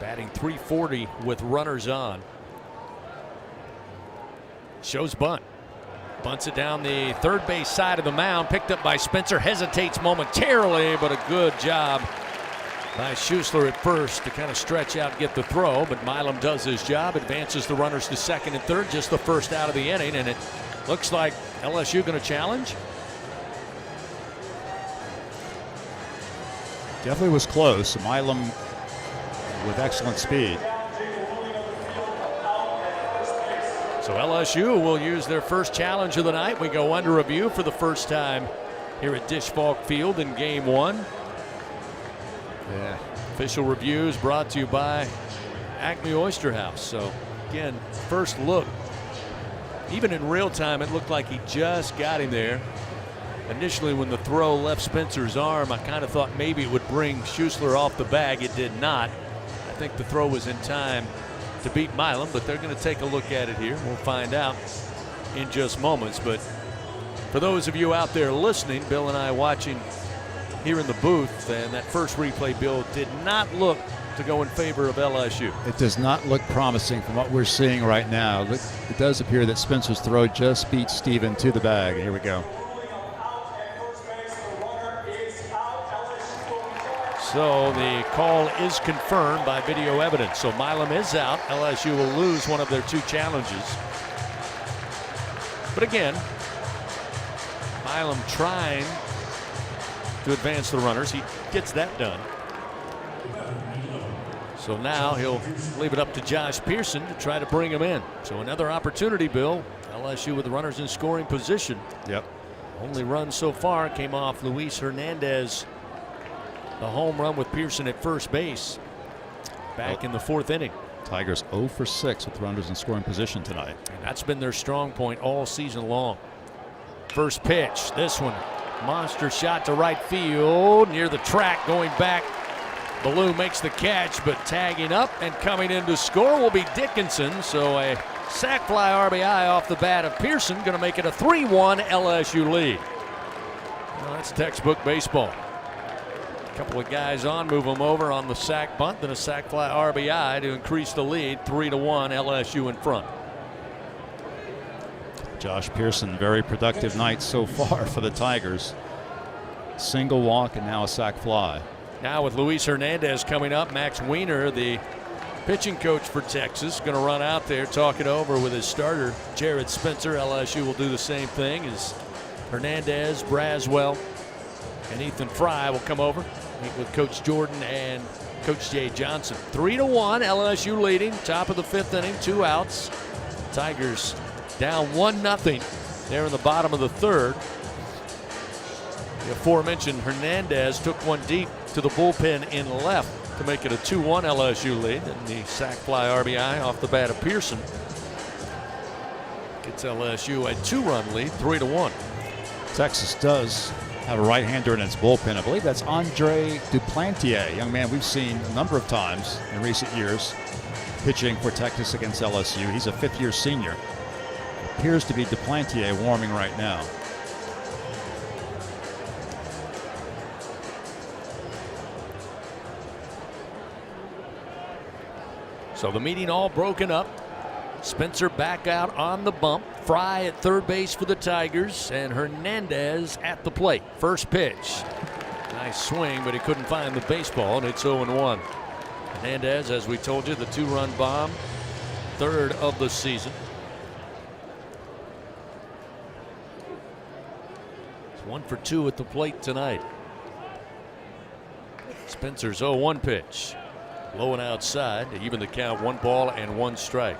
batting .340 with runners on. Shows bunt. Bunts it down the third base side of the mound. Picked up by Spencer. Hesitates momentarily, but a good job by Schuessler at first to kind of stretch out and get the throw. But Milam does his job. Advances the runners to second and third. Just the first out of the inning. And it looks like LSU going to challenge. Definitely was close. Milam with excellent speed. So LSU will use their first challenge of the night. We go under review for the first time here at Dish Falk Field in Game 1. Yeah. Official reviews brought to you by Acme Oyster House. So again, first look. Even in real time, it looked like he just got him there. Initially, when the throw left Spencer's arm, I kind of thought maybe it would bring Schuessler off the bag. It did not. I think the throw was in time to beat Milam, but they're going to take a look at it here. We'll find out in just moments. But for those of you out there listening, Bill and I watching here in the booth, and that first replay, Bill, did not look to go in favor of LSU. It does not look promising from what we're seeing right now. It does appear that Spencer's throw just beat Steven to the bag. Here we go. So the call is confirmed by video evidence. So Milam is out. LSU will lose one of their two challenges. But again, Milam trying to advance the runners. He gets that done. So now he'll leave it up to Josh Pearson to try to bring him in. So another opportunity, Bill. LSU with the runners in scoring position. Yep. Only run so far came off Luis Hernandez. The home run with Pearson at first base back in the fourth inning. Tigers 0 for 6 with runners in scoring position tonight. And that's been their strong point all season long. First pitch, this one, monster shot to right field near the track going back. Ballou makes the catch, but tagging up and coming in to score will be Dickinson. So a sac fly RBI off the bat of Pearson, going to make it a 3-1 LSU lead. Well, that's textbook baseball. Couple of guys on, move them over on the sac bunt, then a sac fly RBI to increase the lead. 3-1 LSU in front. Josh Pearson, very productive night so far for the Tigers. Single walk and now a sac fly. Now with Luis Hernandez coming up, Max Weiner, the pitching coach for Texas, going to run out there, talk it over with his starter, Jared Spencer. LSU will do the same thing as Hernandez, Braswell, and Ethan Fry will come over. Meet with Coach Jordan and Coach Jay Johnson. 3-1, LSU leading, top of the fifth inning, 2 outs. Tigers down 1-0 there in the bottom of the third. The aforementioned Hernandez took one deep to the bullpen in left to make it a 2-1 LSU lead. And the sac fly RBI off the bat of Pearson gets LSU a 2-run lead, 3-1. Texas does have a right-hander in its bullpen. I believe that's Andre Duplantier, a young man we've seen a number of times in recent years pitching for Texas against LSU. He's a fifth-year senior. Appears to be Duplantier warming right now. So the meeting all broken up. Spencer back out on the bump. Fry at third base for the Tigers, and Hernandez at the plate. First pitch. Nice swing, but he couldn't find the baseball, and it's 0-1. Hernandez, as we told you, the 2-run bomb, third of the season. It's 1 for 2 at the plate tonight. Spencer's 0-1 pitch. Low and outside to even the count, 1 ball and 1 strike.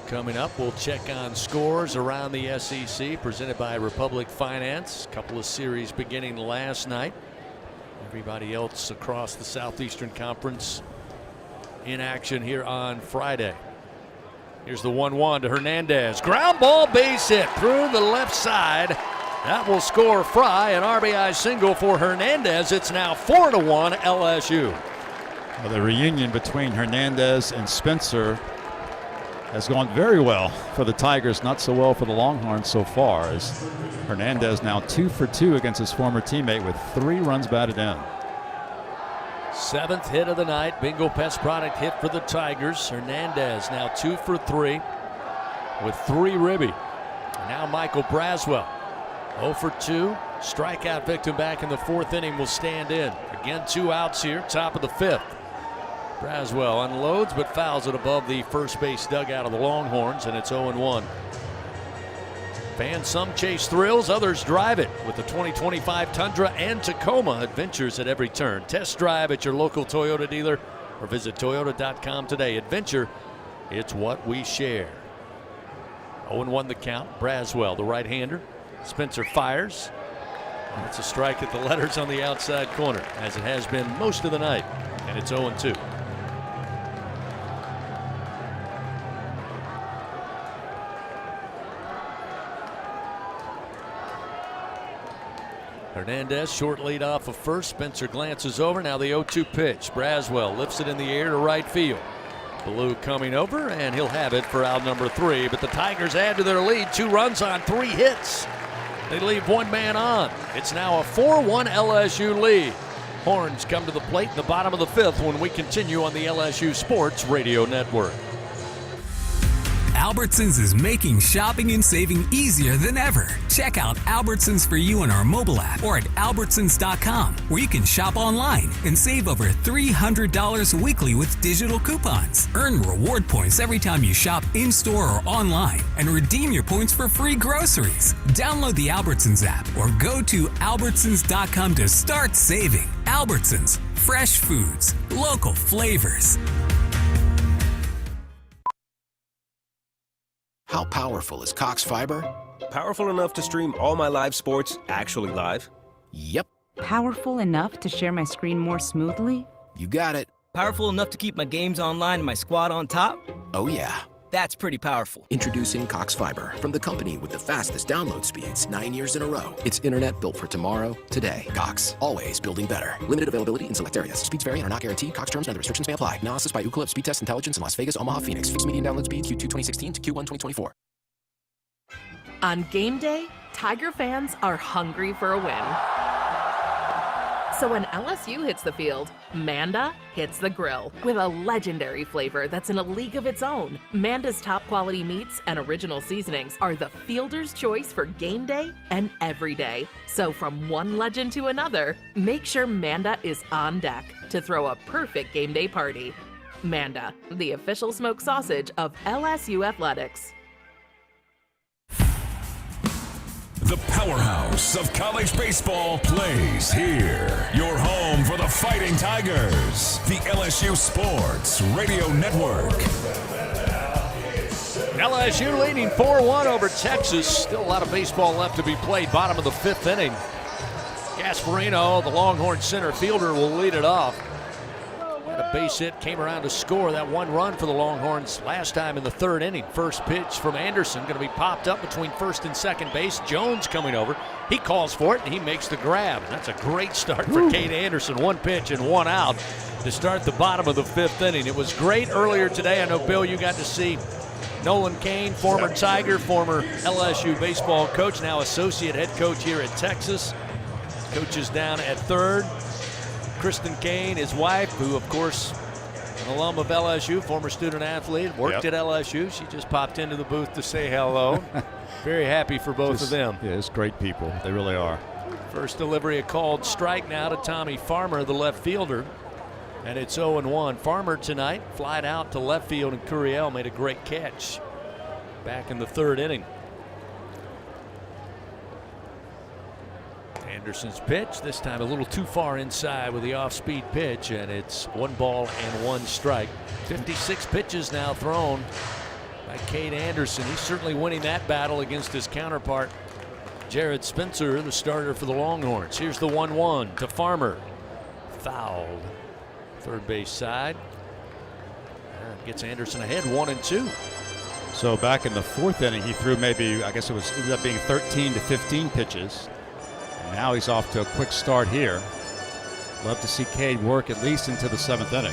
Coming up, we'll check on scores around the SEC presented by Republic Finance. A couple of series beginning last night. Everybody else across the Southeastern Conference in action here on Friday. Here's the 1-1 to Hernandez. Ground ball, base hit through the left side. That will score Fry, an RBI single for Hernandez. It's now 4-1 LSU. Well, the reunion between Hernandez and Spencer has gone very well for the Tigers, not so well for the Longhorns so far, as Hernandez now 2 for 2 against his former teammate with 3 runs batted in. 7th hit of the night, bingo pest product hit for the Tigers. Hernandez now 2 for 3 with 3 ribby. Now Michael Braswell 0 for 2, strikeout victim back in the 4th inning, will stand in. Again, 2 outs here, top of the 5th. Braswell unloads but fouls it above the first base dugout of the Longhorns, and it's 0-1. Fans, some chase thrills, others drive it with the 2025 Tundra and Tacoma. Adventures at every turn. Test drive at your local Toyota dealer or visit Toyota.com today. Adventure, it's what we share. 0-1 the count. Braswell, the right-hander. Spencer fires. And it's a strike at the letters on the outside corner, as it has been most of the night. And it's 0-2. Hernandez, short lead off of first. Spencer glances over. Now the 0-2 pitch. Braswell lifts it in the air to right field. Blue coming over, and he'll have it for out number 3. But the Tigers add to their lead. 2 runs on 3 hits. They leave 1 man on. It's now a 4-1 LSU lead. Horns come to the plate in the bottom of the 5th when we continue on the LSU Sports Radio Network. Albertsons is making shopping and saving easier than ever. Check out Albertsons for you on our mobile app or at Albertsons.com, where you can shop online and save over $300 weekly with digital coupons. Earn reward points every time you shop in-store or online and redeem your points for free groceries. Download the Albertsons app or go to Albertsons.com to start saving. Albertsons, fresh foods, local flavors. How powerful is Cox Fiber? Powerful enough to stream all my live sports actually live? Yep. Powerful enough to share my screen more smoothly? You got it. Powerful enough to keep my games online and my squad on top? Oh yeah. That's pretty powerful. Introducing Cox Fiber, from the company with the fastest download speeds 9 years in a row. It's internet built for tomorrow, today. Cox, always building better. Limited availability in select areas. Speeds vary and are not guaranteed. Cox terms and other restrictions may apply. Analysis by Ookla of Speed Test Intelligence in Las Vegas, Omaha, Phoenix. Fixed median download speed Q2 2016 to Q1 2024. On game day, Tiger fans are hungry for a win. So when LSU hits the field, Manda hits the grill with a legendary flavor that's in a league of its own. Manda's top quality meats and original seasonings are the fielder's choice for game day and every day. So from one legend to another, make sure Manda is on deck to throw a perfect game day party. Manda, the official smoked sausage of LSU Athletics. The powerhouse of college baseball plays here. Your home for the Fighting Tigers. The LSU Sports Radio Network. LSU leading 4-1 over Texas. Still a lot of baseball left to be played. Bottom of the 5th inning. Gasparino, the Longhorn center fielder, will lead it off. Had a base hit, came around to score that 1 run for the Longhorns last time in the 3rd inning. First pitch from Anderson, going to be popped up between first and second base. Jones coming over. He calls for it, and he makes the grab. And that's a great start for Cade Anderson. 1 pitch and 1 out to start the bottom of the 5th inning. It was great earlier today. I know, Bill, you got to see Nolan Cain, former Tiger, former LSU baseball coach, now associate head coach here at Texas. Coaches down at 3rd. Kristen Cain, his wife, who, of course, an alum of LSU, former student athlete, worked at LSU. She just popped into the booth to say hello. Very happy for both of them. Yeah, it's great people. They really are. First delivery, a called strike now to Tommy Farmer, the left fielder. And it's 0-1. Farmer tonight flied out to left field, and Curiel made a great catch back in the 3rd inning. Anderson's pitch, this time a little too far inside with the off-speed pitch, and it's 1 ball and 1 strike. 56 pitches now thrown by Cade Anderson. He's certainly winning that battle against his counterpart, Jared Spencer, the starter for the Longhorns. Here's the 1-1 to Farmer. Fouled. 3rd base side. Gets Anderson ahead 1-2. So back in the 4th inning, he threw maybe, I guess it ended up being 13 to 15 pitches. And now he's off to a quick start here. Love to see Cade work at least into the 7th inning.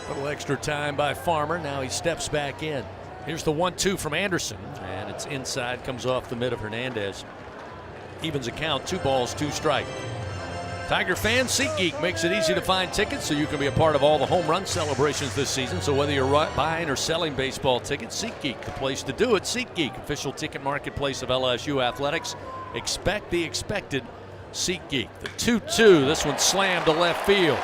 A little extra time by Farmer. Now he steps back in. Here's the 1-2 from Anderson, and it's inside, comes off the mid of Hernandez. Evens a count, 2 balls, 2 strikes. Tiger fans, SeatGeek makes it easy to find tickets so you can be a part of all the home run celebrations this season. So whether you're buying or selling baseball tickets, SeatGeek, the place to do it. SeatGeek, official ticket marketplace of LSU Athletics. Expect the expected. SeatGeek. The 2-2, this one slammed to left field.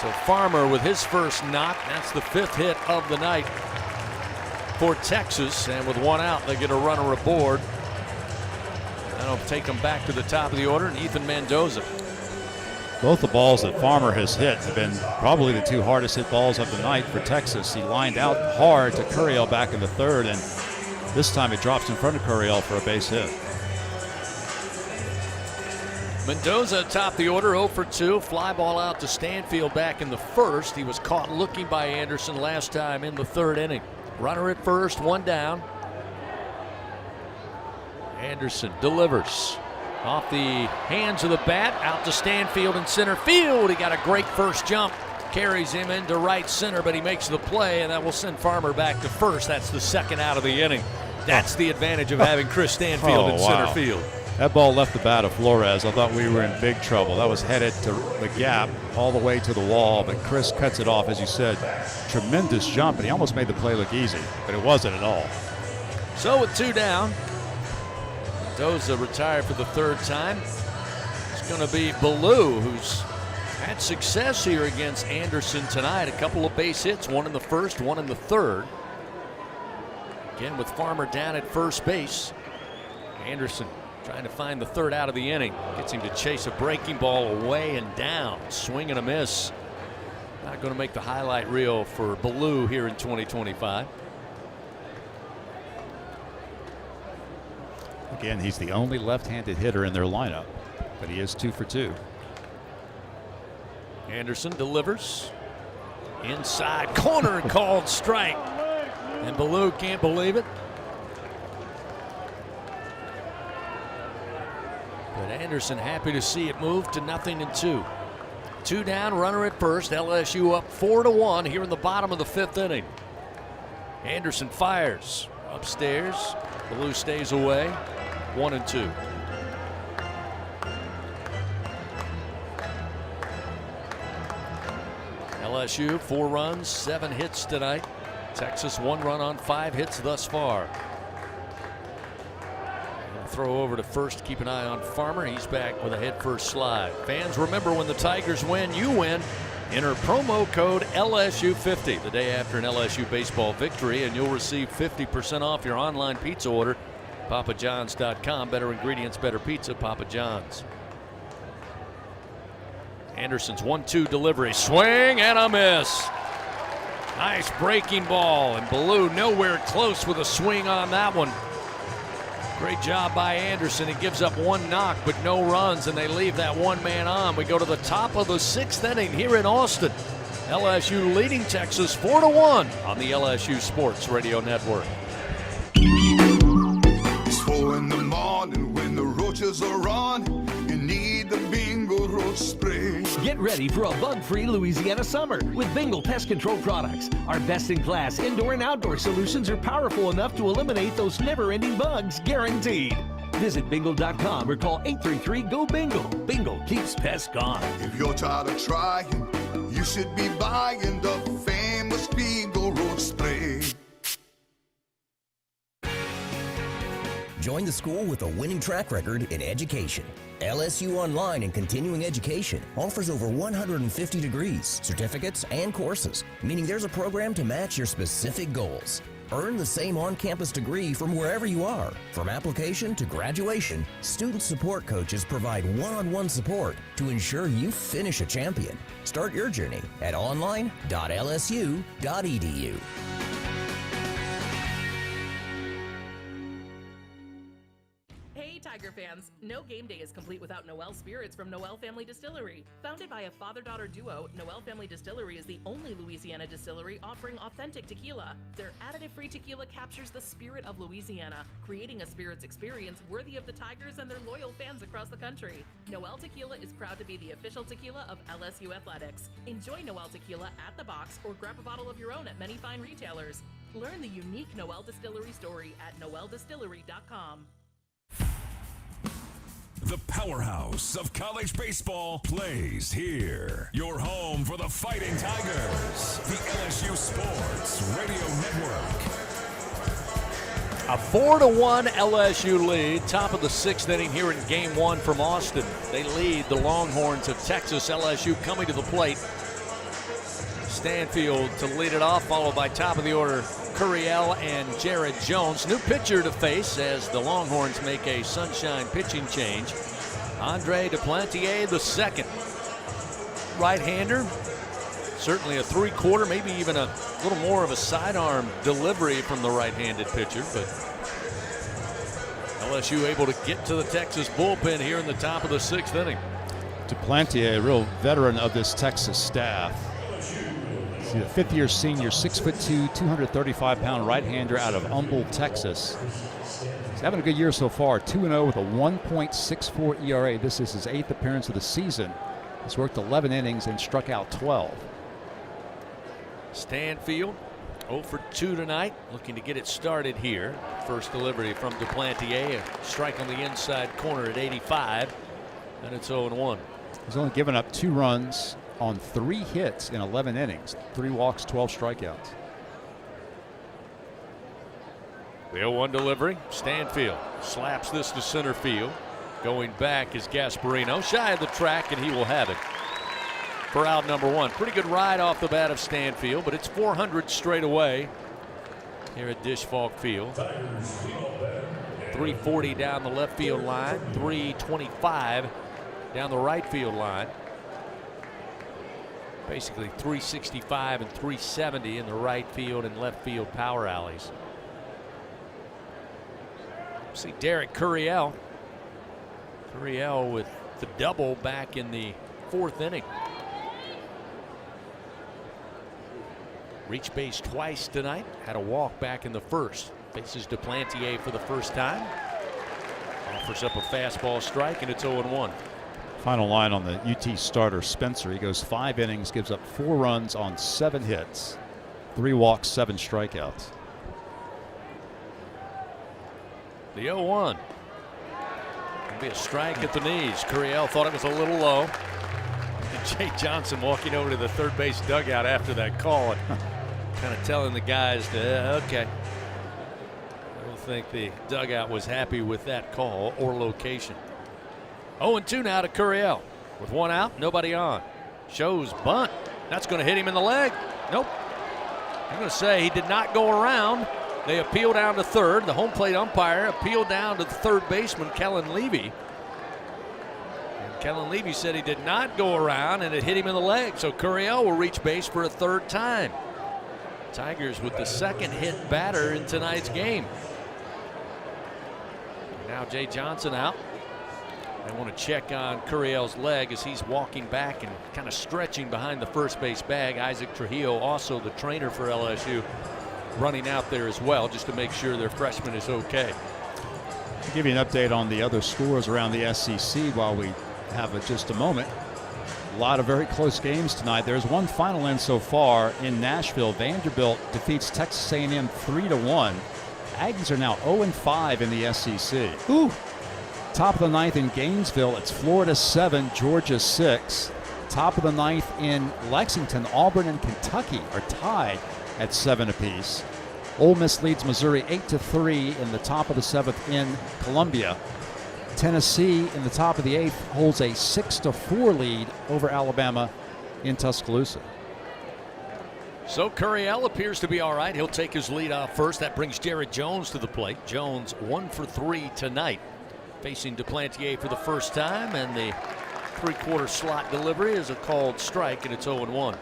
So Farmer with his first knock. That's the 5th hit of the night for Texas. And with 1 out, they get a runner aboard. That'll take them back to the top of the order, and Ethan Mendoza. Both the balls that Farmer has hit have been probably the 2 hardest hit balls of the night for Texas. He lined out hard to Curiel back in the 3rd, and this time it drops in front of Curiel for a base hit. Mendoza atop the order, 0 for 2. Fly ball out to Stanfield back in the 1st. He was caught looking by Anderson last time in the 3rd inning. Runner at first, 1 down. Anderson delivers off the hands of the bat out to Stanfield in center field. He got a great first jump, carries him into right center, but he makes the play, and that will send Farmer back to first. That's the 2nd out of the inning. That's the advantage of having Chris Stanfield in center field. That ball left the bat of Flores. I thought we were in big trouble. That was headed to the gap all the way to the wall, but Chris cuts it off, as you said. Tremendous jump, and he almost made the play look easy, but it wasn't at all. So with 2 down, Mendoza retired for the 3rd time. It's going to be Ballou, who's had success here against Anderson tonight. A couple of base hits, 1 in the 1st, 1 in the 3rd. Again with Farmer down at first base. Anderson trying to find the 3rd out of the inning. Gets him to chase a breaking ball away and down. Swing and a miss. Not going to make the highlight reel for Ballou here in 2025. Again, he's the only left-handed hitter in their lineup, but he is 2 for 2. Anderson delivers. Inside corner, called strike. And Ballou can't believe it. But Anderson happy to see it move to 0-2. 2 down, runner at first. LSU up 4-1 here in the bottom of the 5th inning. Anderson fires upstairs. Ballou stays away. 1-2. LSU 4 runs, 7 hits tonight. Texas 1 run on 5 hits thus far. Throw over to first. Keep an eye on Farmer. He's back with a head first slide. Fans, remember, when the Tigers win, you win. Enter promo code LSU50 the day after an LSU baseball victory, and you'll receive 50% off your online pizza order. PapaJohns.com. Better ingredients, better pizza. Papa John's. Anderson's 1-2 delivery. Swing and a miss. Nice breaking ball, and Ballou nowhere close with a swing on that one. Great job by Anderson. He gives up 1 knock, but no runs, and they leave that 1 man on. We go to the top of the 6th inning here in Austin. LSU leading Texas 4-1 on the LSU Sports Radio Network. It's 4 in the morning when the roaches are on. You need the Bingo roach spray. Get ready for a bug-free Louisiana summer with Bingo Pest Control products. Our best-in-class indoor and outdoor solutions are powerful enough to eliminate those never-ending bugs, guaranteed. Visit bingo.com or call 833-GO-BINGO. Bingo keeps pests gone. If you're tired of trying, you should be buying the famous Bingo roach spray. Join the school with a winning track record in education. LSU Online and Continuing Education offers over 150 degrees, certificates, and courses, meaning there's a program to match your specific goals. Earn the same on-campus degree from wherever you are. From application to graduation, student support coaches provide one-on-one support to ensure you finish a champion. Start your journey at online.lsu.edu. Hey, Tiger fans. fans, no game day is complete without Noel Spirits from Noel Family Distillery. Founded by a father-daughter duo, Noel Family Distillery is the only Louisiana distillery offering authentic tequila. Their additive-free tequila captures the spirit of Louisiana, creating a spirits experience worthy of the Tigers and their loyal fans across the country. Noel Tequila is proud to be the official tequila of LSU Athletics. Enjoy Noel Tequila at the box or grab a bottle of your own at many fine retailers. Learn the unique Noel Distillery story at noeldistillery.com. The powerhouse of college baseball plays here. Your home for the Fighting Tigers. The LSU Sports Radio Network. A 4-1 LSU lead, top of the 6th inning here in Game 1 from Austin. They lead the Longhorns of Texas. LSU coming to the plate. Stanfield to lead it off, followed by top of the order Curiel and Jared Jones. New pitcher to face as the Longhorns make a sunshine pitching change. Andre Duplantier, the second. Right-hander. Certainly a three-quarter, maybe even a little more of a sidearm delivery from the right-handed pitcher. But LSU able to get to the Texas bullpen here in the top of the 6th inning. Duplantier, a real veteran of this Texas staff. He's a fifth-year senior, 6'2", 235-pound right-hander out of Humble, Texas. He's having a good year so far, 2-0 with a 1.64 ERA. This is his 8th appearance of the season. He's worked 11 innings and struck out 12. Stanfield 0 for 2 tonight, looking to get it started here. First delivery from Duplantier, a strike on the inside corner at 85, and it's 0-1. He's only given up 2 runs on 3 hits in 11 innings, 3 walks, 12 strikeouts. The 0-1 delivery. Stanfield slaps this to center field. Going back is Gasparino, shy of the track, and he will have it for out number 1. Pretty good ride off the bat of Stanfield, but it's 400 straight away here at Dish Falk Field. 340 down the left field line, 325 down the right field line. Basically 365 and 370 in the right field and left field power alleys. See Derek Curiel. Curiel with the double back in the 4th inning. Reached base twice tonight. Had a walk back in the 1st. Faces Duplantier for the first time. Offers up a fastball strike, and it's 0-1. Final line on the UT starter, Spencer. He goes 5 innings, gives up 4 runs on 7 hits, 3 walks, 7 strikeouts. The 0-1. It'll be a strike at the knees. Curiel thought it was a little low. And Jay Johnson walking over to the third base dugout after that call and kind of telling the guys to, okay. I don't think the dugout was happy with that call or location. 0-2 now to Curiel. With 1 out, nobody on. Shows bunt. That's going to hit him in the leg. Nope. I'm going to say he did not go around. They appeal down to third. The home plate umpire appealed down to the third baseman, Kellen Levy. And Kellen Levy said he did not go around and it hit him in the leg. So Curiel will reach base for a 3rd time. Tigers with the 2nd hit batter in tonight's game. Now Jay Johnson out. They want to check on Curiel's leg as he's walking back and kind of stretching behind the first base bag. Isaac Trujillo, also the trainer for LSU, running out there as well just to make sure their freshman is okay. I'll give you an update on the other scores around the SEC while we have just a moment. A lot of very close games tonight. There's one final in so far in Nashville. Vanderbilt defeats Texas A&M 3-1. Aggies are now 0-5 in the SEC. Ooh. Top of the 9th in Gainesville, it's Florida 7, Georgia 6. Top of the 9th in Lexington, Auburn and Kentucky are tied at 7 apiece. Ole Miss leads Missouri 8-3 in the top of the 7th in Columbia. Tennessee in the top of the 8th holds a 6-4 lead over Alabama in Tuscaloosa. So Curiel appears to be all right. He'll take his lead off first. That brings Jared Jones to the plate. Jones 1 for 3 tonight, facing Duplantier for the first time, and the 3/4 slot delivery is a called strike, and it's 0-1.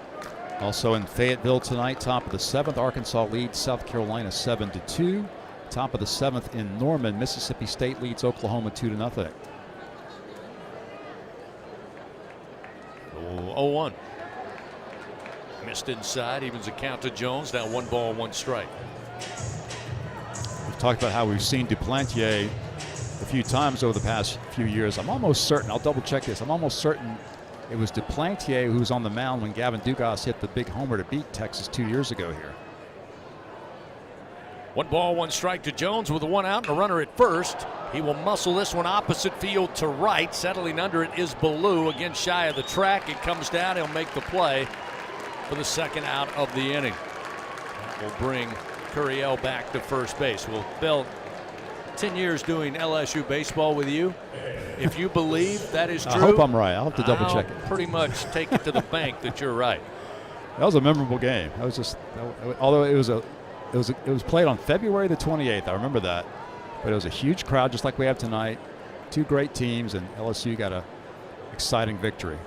Also in Fayetteville tonight, top of the 7th, Arkansas leads South Carolina 7-2. Top of the 7th in Norman, Mississippi State leads Oklahoma 2-0. 0-1. Missed inside, evens the count to Jones. Now 1 ball, 1 strike. We've talked about how we've seen Duplantier a few times over the past few years. I'm almost certain, I'll double check this, I'm almost certain it was Duplantier who was on the mound when Gavin Dugas hit the big homer to beat Texas 2 years ago here. 1 ball, 1 strike to Jones with a 1 out and a runner at first. He will muscle this one opposite field to right. Settling under it is Ballou, again shy of the track. It comes down, he'll make the play for the 2nd out of the inning. That will bring Curiel back to first base. Well, Bill, 10 years doing LSU baseball with you. If you believe that is true, I hope I'm right. I'll have to double check it. Pretty much take it to the bank that you're right. That was a memorable game. That was just, although it was played on February the 28th. I remember that, but it was a huge crowd, just like we have tonight. 2 great teams, and LSU got a exciting victory.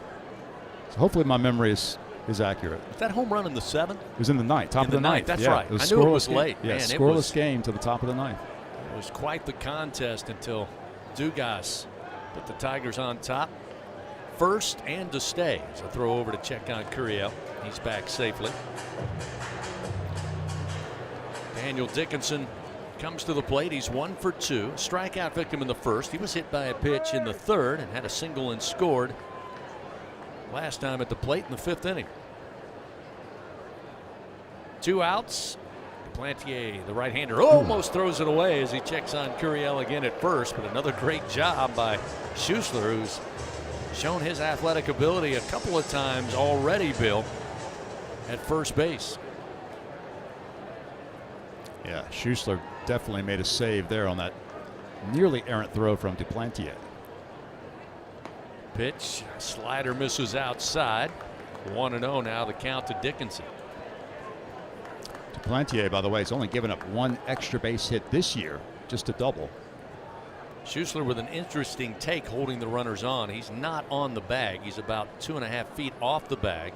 So hopefully my memory is accurate. Was that home run in the 7th? It was in the 9th, top of the 9th. That's yeah, right. It was I knew it was late. Yeah, Man, scoreless game to the top of the 9th. It was quite the contest until Dugas put the Tigers on top. First and to stay. So throw over to check on Curiel. He's back safely. Daniel Dickinson comes to the plate. He's 1 for 2. Strikeout victim in the first. He was hit by a pitch in the 3rd and had a single and scored last time at the plate in the 5th inning. 2 outs. Duplantier, the right-hander, almost throws it away as he checks on Curiel again at first, but another great job by Schuessler, who's shown his athletic ability a couple of times already, Bill, at first base. Yeah, Schuessler definitely made a save there on that nearly errant throw from Duplantier. Pitch, slider misses outside. 1-0 now, the count to Dickinson. Duplantier, by the way, has only given up 1 extra base hit this year, just a double. Schuessler with an interesting take holding the runners on. He's not on the bag. He's about 2.5 feet off the bag.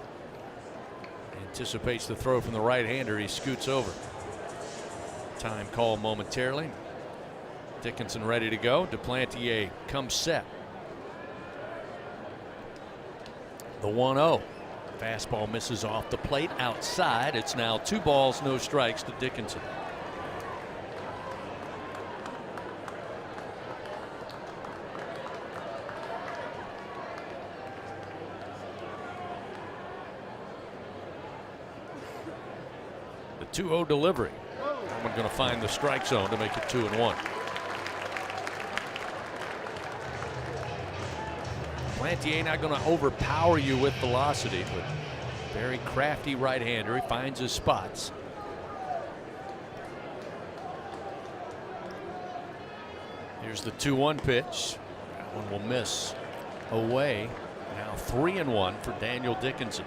Anticipates the throw from the right-hander. He scoots over. Time call momentarily. Dickinson ready to go. Duplantier comes set. The 1-0. Fastball misses off the plate outside. It's now 2 balls, no strikes to Dickinson. The 2-0 delivery. I'm going to find the strike zone to make it 2-1. Duplantier not going to overpower you with velocity, but very crafty right-hander. He finds his spots. Here's the 2-1 pitch. That one will miss away. Now 3-1 for Daniel Dickinson.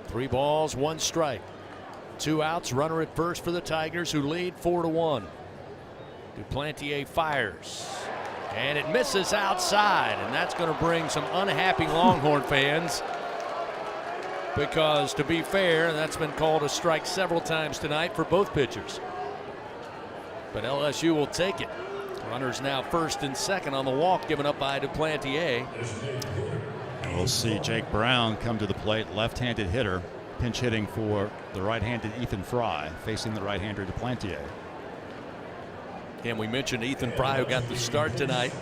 Three balls, 1 strike. 2 outs, runner at first for the Tigers, who lead 4-1. Duplantier fires, and it misses outside, and that's going to bring some unhappy Longhorn fans, because to be fair, that's been called a strike several times tonight for both pitchers. But LSU will take it. Runners now 1st and 2nd on the walk given up by Duplantier. We'll see Jake Brown come to the plate, left-handed hitter, pinch hitting for the right-handed Ethan Fry, facing the right-hander Duplantier. And we mentioned Ethan Fry, who got the start tonight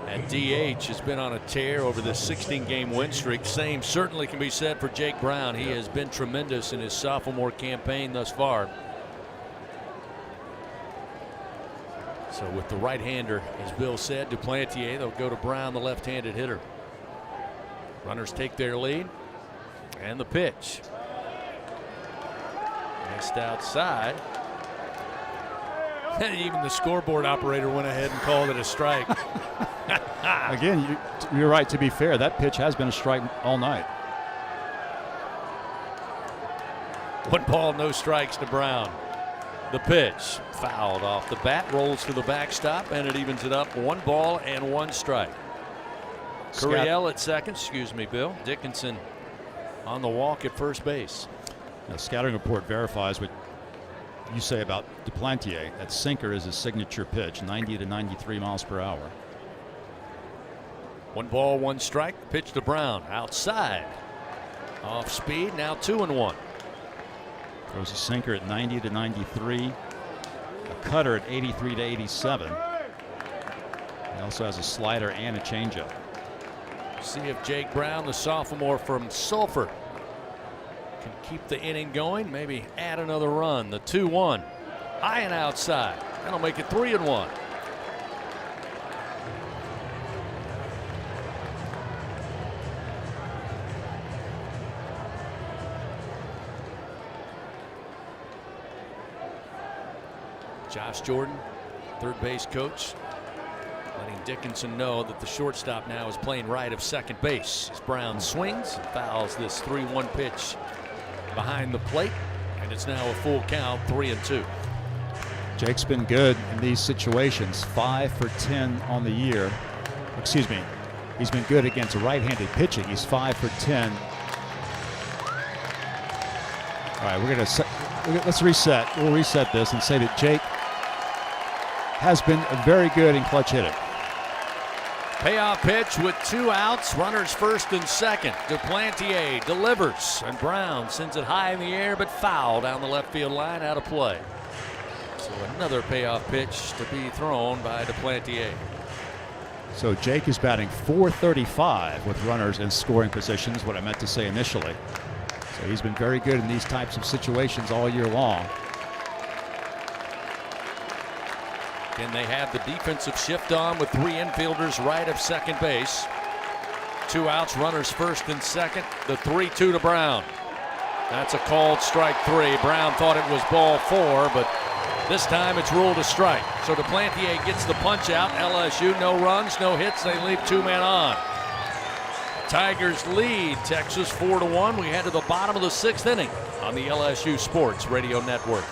at DH, has been on a tear over this 16-game win streak. Same certainly can be said for Jake Brown. He has been tremendous in his sophomore campaign thus far. So with the right-hander, as Bill said, Duplantier, they'll go to Brown, the left-handed hitter. Runners take their lead, and the pitch. Missed outside. And even the scoreboard operator went ahead and called it a strike. Again, you're right. To be fair, that pitch has been a strike all night. 1 ball, no strikes to Brown. The pitch fouled off the bat, rolls to the backstop, and it evens it up. 1 ball and 1 strike. Curiel at second. Excuse me, Bill. Dickinson on the walk at first base. The scouting report verifies what you say about Duplantier, that sinker is his signature pitch, 90 to 93 miles per hour. 1 ball, 1 strike. Pitch to Brown outside. Off speed, now 2-1. Throws a sinker at 90 to 93, a cutter at 83 to 87. He also has a slider and a changeup. See if Jake Brown, the sophomore from Sulphur, can keep the inning going, maybe add another run. The 2-1, high and outside. That'll make it 3-1. Josh Jordan, third base coach, letting Dickinson know that the shortstop now is playing right of second base. As Brown swings and fouls this 3-1 pitch behind the plate, and it's now a full count, 3-2. Jake's been good in these situations, 5 for 10 on the year. Excuse me, he's been good against right-handed pitching. He's 5 for 10. All right, let's reset. We'll reset this and say that Jake has been very good in clutch hitting. Payoff pitch with 2 outs, runners first and second. Duplantier delivers, and Brown sends it high in the air, but foul down the left field line, out of play. So another payoff pitch to be thrown by Duplantier. So Jake is batting .435 with runners in scoring positions, what I meant to say initially. So he's been very good in these types of situations all year long. And they have the defensive shift on with 3 infielders right of second base. 2 outs, runners first and second. The 3-2 to Brown. That's a called strike 3. Brown thought it was ball 4, but this time it's ruled a strike. So Duplantier gets the punch out. LSU, no runs, no hits. They leave 2 men on. Tigers lead Texas 4-1. We head to the bottom of the 6th inning on the LSU Sports Radio Network.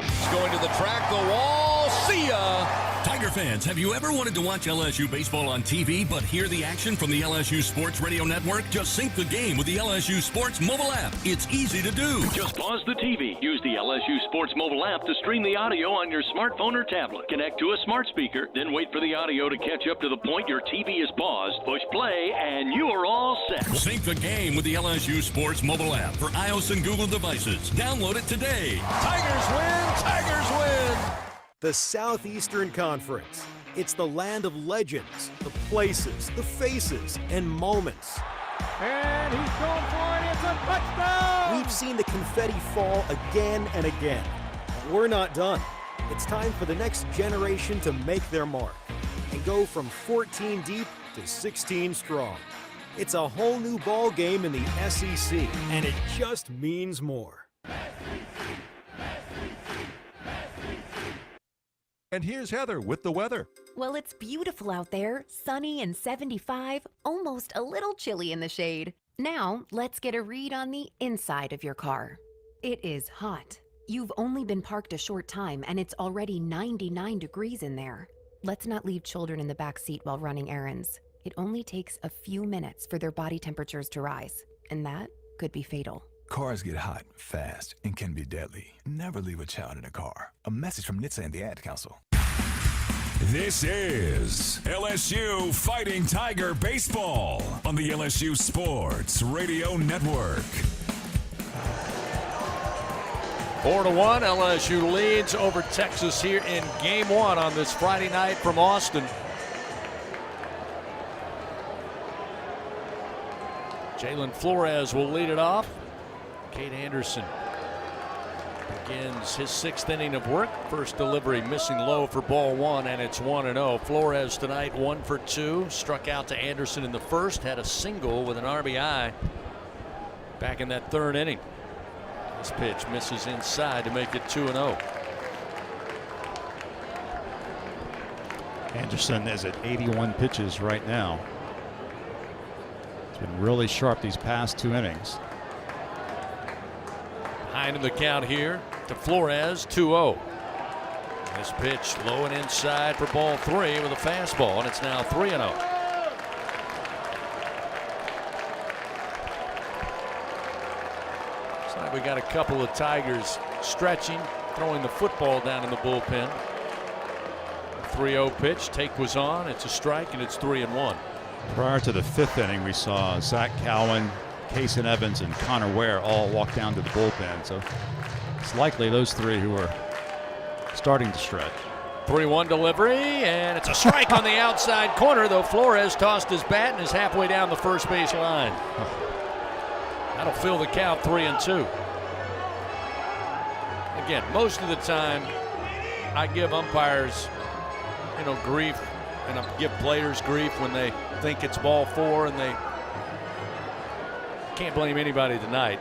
He's going to the track, the wall. See ya! Tiger fans, have you ever wanted to watch LSU baseball on TV but hear the action from the LSU Sports Radio Network? Just sync the game with the LSU Sports mobile app. It's easy to do. Just pause the TV. Use the LSU Sports mobile app to stream the audio on your smartphone or tablet. Connect to a smart speaker, then wait for the audio to catch up to the point your TV is paused. Push play, and you are all set. Sync the game with the LSU Sports mobile app for iOS and Google devices. Download it today. Tigers win! Tigers win! The Southeastern Conference. It's the land of legends, the places, the faces, and moments. And he's going for it. It's a touchdown! We've seen the confetti fall again and again. But we're not done. It's time for the next generation to make their mark and go from 14 deep to 16 strong. It's a whole new ball game in the SEC, and it just means more. And here's Heather with the weather. Well, it's beautiful out there, sunny and 75, almost a little chilly in the shade. Now, let's get a read on the inside of your car. It is hot. You've only been parked a short time and it's already 99 degrees in there. Let's not leave children in the back seat while running errands. It only takes a few minutes for their body temperatures to rise, and that could be fatal. Cars get hot, fast, and can be deadly. Never leave a child in a car. A message from NHTSA and the Ad Council. This is LSU Fighting Tiger Baseball on the LSU Sports Radio Network. 4-1, LSU leads over Texas here in Game 1 on this Friday night from Austin. Jalen Flores will lead it off. Cade Anderson begins his 6th inning of work. First delivery missing low for ball 1, and it's 1-0. Flores tonight 1 for 2. Struck out to Anderson in the first. Had a single with an RBI back in that 3rd inning. This pitch misses inside to make it 2-0. Anderson is at 81 pitches right now. It's been really sharp these past 2 innings. Behind in the count here to Flores, 2-0. This pitch low and inside for ball 3 with a fastball, and it's now 3-0. Looks like we got a couple of Tigers stretching, throwing the football down in the bullpen. 3-0 pitch. Take was on. It's a strike, and it's 3-1. Prior to the 5th inning, we saw Zach Cowan, Kason Evans, and Connor Ware all walk down to the bullpen. So it's likely those three who are starting to stretch. 3-1 delivery, and it's a strike on the outside corner, though Flores tossed his bat and is halfway down the first base line. That'll fill the count 3-2. Again, most of the time, I give umpires, grief, and I give players grief when they think it's ball 4, and they can't blame anybody tonight.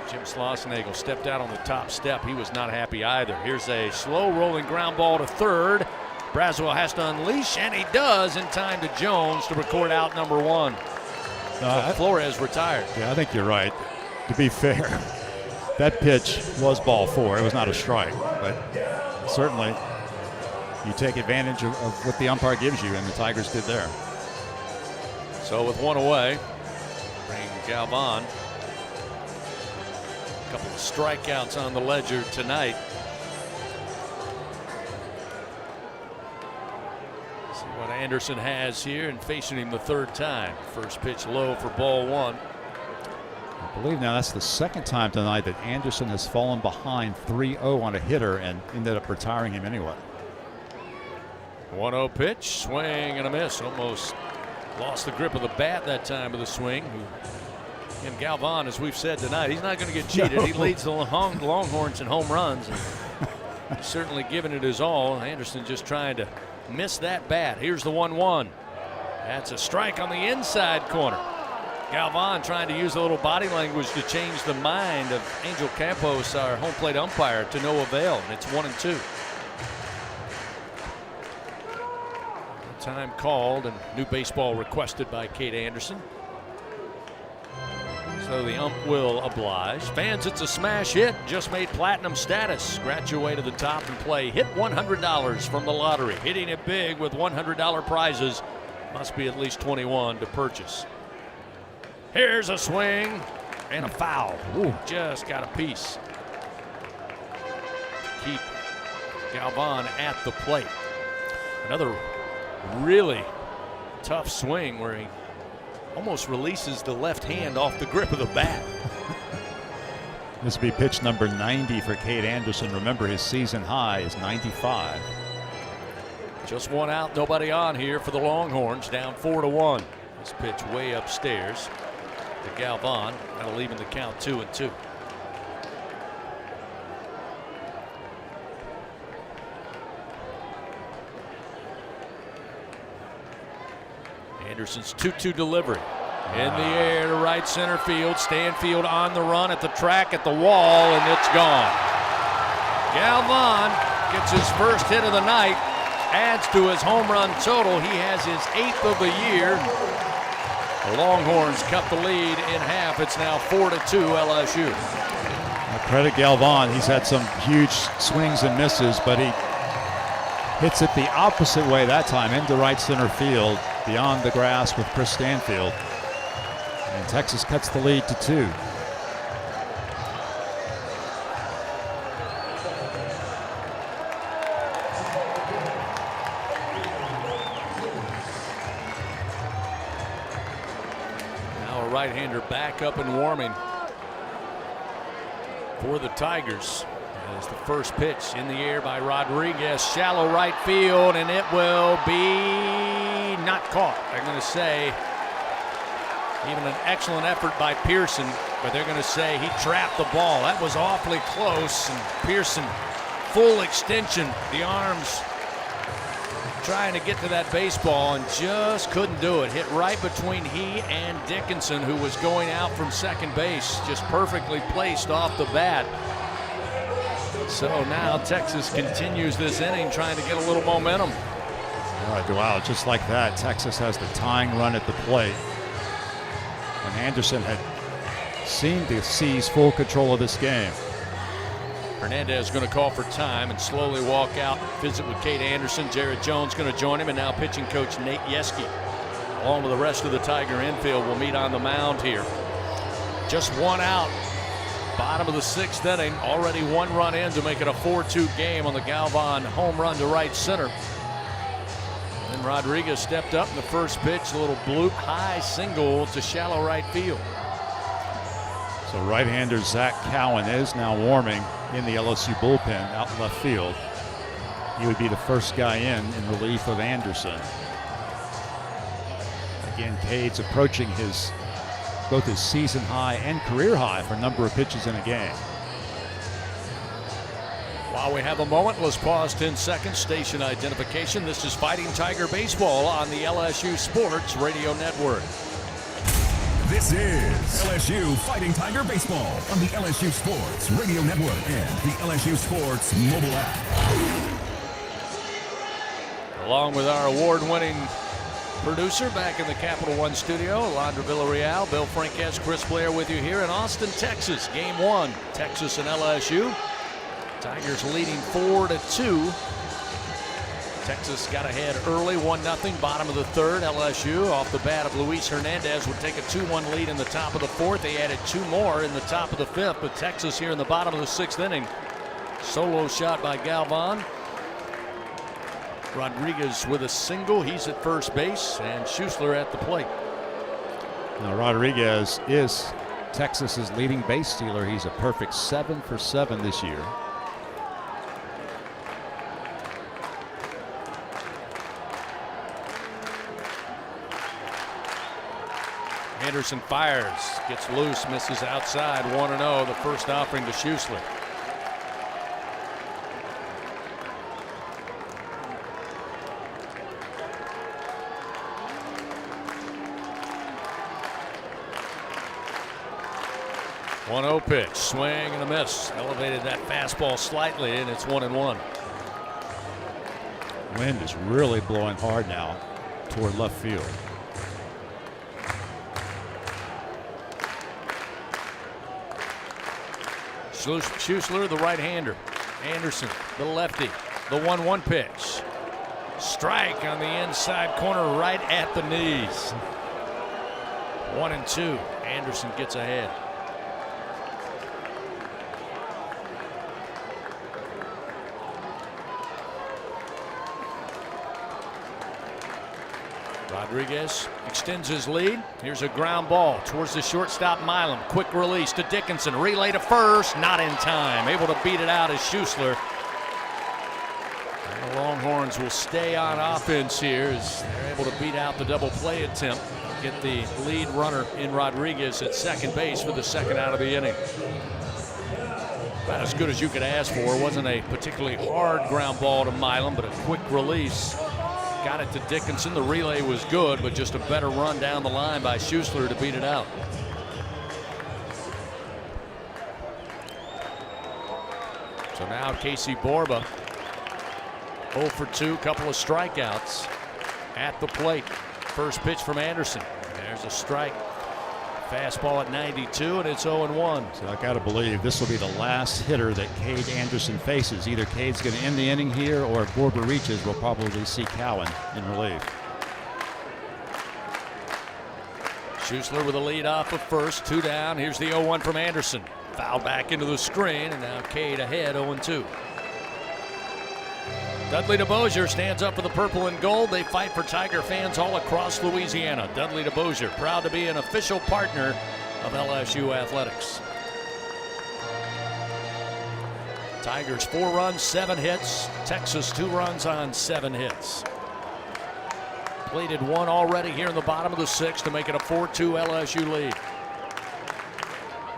Jim Schlossnagle stepped out on the top step. He was not happy either. Here's a slow rolling ground ball to third. Braswell has to unleash, and he does in time to Jones to record out number 1. Flores retired. Yeah, I think you're right. To be fair, that pitch was ball 4. It was not a strike, but certainly you take advantage of what the umpire gives you, and the Tigers did there. So with 1 away, bring Galvan. A couple of strikeouts on the ledger tonight. See what Anderson has here, and facing him the 3rd time. First pitch low for ball 1. I believe now that's the 2nd time tonight that Anderson has fallen behind 3-0 on a hitter and ended up retiring him anyway. 1-0 pitch, swing and a miss. Almost lost the grip of the bat that time of the swing. And Galvan, as we've said tonight, he's not going to get cheated. No. He leads the Longhorns in home runs. And he's certainly giving it his all. Anderson just trying to miss that bat. Here's the 1-1. That's a strike on the inside corner. Galvan trying to use a little body language to change the mind of Angel Campos, our home plate umpire, to no avail. And it's 1-2. Time called, and new baseball requested by Kate Anderson. So the ump will oblige. Fans, it's a smash hit. Just made platinum status. Scratch your way to the top and play. Hit $100 from the lottery. Hitting it big with $100 prizes. Must be at least 21 to purchase. Here's a swing and a foul. Ooh, just got a piece. Keep Galvan at the plate. Another really tough swing where he almost releases the left hand off the grip of the bat. This will be pitch number 90 for Kate Anderson. Remember, his season high is 95. Just 1 out, nobody on here for the Longhorns, down 4-1. This pitch way upstairs to Galvan. That'll leave in the count 2-2. Anderson's 2-2 delivery. In the air to right center field. Stanfield on the run at the track, at the wall, and it's gone. Galvan gets his first hit of the night, adds to his home run total. He has his 8th of the year. The Longhorns cut the lead in half. It's now 4-2 LSU. Now credit Galvan. He's had some huge swings and misses, but he hits it the opposite way that time, into right center field, beyond the grass with Chris Stanfield. And Texas cuts the lead to 2. Now a right-hander back up and warming for the Tigers. As the first pitch in the air by Rodriguez, shallow right field, and it will be not caught. They're going to say even an excellent effort by Pearson, but they're going to say he trapped the ball. That was awfully close, and Pearson, full extension, the arms trying to get to that baseball and just couldn't do it. Hit right between he and Dickinson, who was going out from second base, just perfectly placed off the bat. So now Texas continues this inning, trying to get a little momentum. All right, wow, just like that, Texas has the tying run at the plate. And Anderson had seemed to seize full control of this game. Hernandez going to call for time and slowly walk out, visit with Kate Anderson. Jared Jones going to join him, and now pitching coach Nate Yeske, along with the rest of the Tiger infield, will meet on the mound here. Just 1 out Bottom of the 6th inning, already 1 run in to make it a 4-2 game on the Galvan home run to right center. Then Rodriguez stepped up in the first pitch, a little bloop high single to shallow right field. So right-hander Zach Cowan is now warming in the LSU bullpen out in left field. He would be the first guy in relief of Anderson. Again, Cade's approaching both his season high and career high for number of pitches in a game. While we have a moment, let's pause 10 seconds. Station identification. This is Fighting Tiger Baseball on the LSU Sports Radio Network. This is LSU Fighting Tiger Baseball on the LSU Sports Radio Network and the LSU Sports mobile app. Along with our award-winning producer back in the Capital One studio, Alondra Villarreal, Bill Franques, Chris Blair with you here in Austin, Texas. Game 1, Texas and LSU. Tigers leading 4-2. Texas got ahead early, 1-0, bottom of the 3rd. LSU off the bat of Luis Hernandez would take a 2-1 lead in the top of the 4th. They added 2 more in the top of the 5th, but Texas here in the bottom of the 6th inning. Solo shot by Galvan. Rodriguez with a single. He's at first base, and Schuessler at the plate. Now Rodriguez is Texas's leading base stealer. He's a perfect 7 for 7 this year. Anderson fires, gets loose, misses outside. 1-0, the first offering to Schuessler. One-0 pitch, swing and a miss. Elevated that fastball slightly, and it's 1-1. Wind is really blowing hard now toward left field. Schuessler, the right-hander. Anderson, the lefty. The 1-1 pitch. Strike on the inside corner, right at the knees. 1-2. Anderson gets ahead. Rodriguez extends his lead. Here's a ground ball towards the shortstop Milam. Quick release to Dickinson. Relay to first. Not in time. Able to beat it out as Schuessler. And the Longhorns will stay on offense here as they're able to beat out the double play attempt. Get the lead runner in Rodriguez at second base for the second out of the inning. About as good as you could ask for. It wasn't a particularly hard ground ball to Milam, but a quick release. Got it to Dickinson. The relay was good, but just a better run down the line by Schuessler to beat it out. So now Casey Borba 0 for 2, couple of strikeouts at the plate. First pitch from Anderson. There's a strike. Fastball at 92, and it's 0-1. So I got to believe this will be the last hitter that Cade Anderson faces. Either Cade's going to end the inning here, or if Borba reaches, we'll probably see Cowan in relief. Schuessler with a lead off of first, 2 down. Here's the 0-1 from Anderson. Foul back into the screen, and now Cade ahead 0-2. Dudley DeBosier stands up for the purple and gold. They fight for Tiger fans all across Louisiana. Dudley DeBosier, proud to be an official partner of LSU athletics. Tigers 4 runs, 7 hits. Texas 2 runs on 7 hits. Plated 1 already here in the bottom of the 6th to make it a 4-2 LSU lead.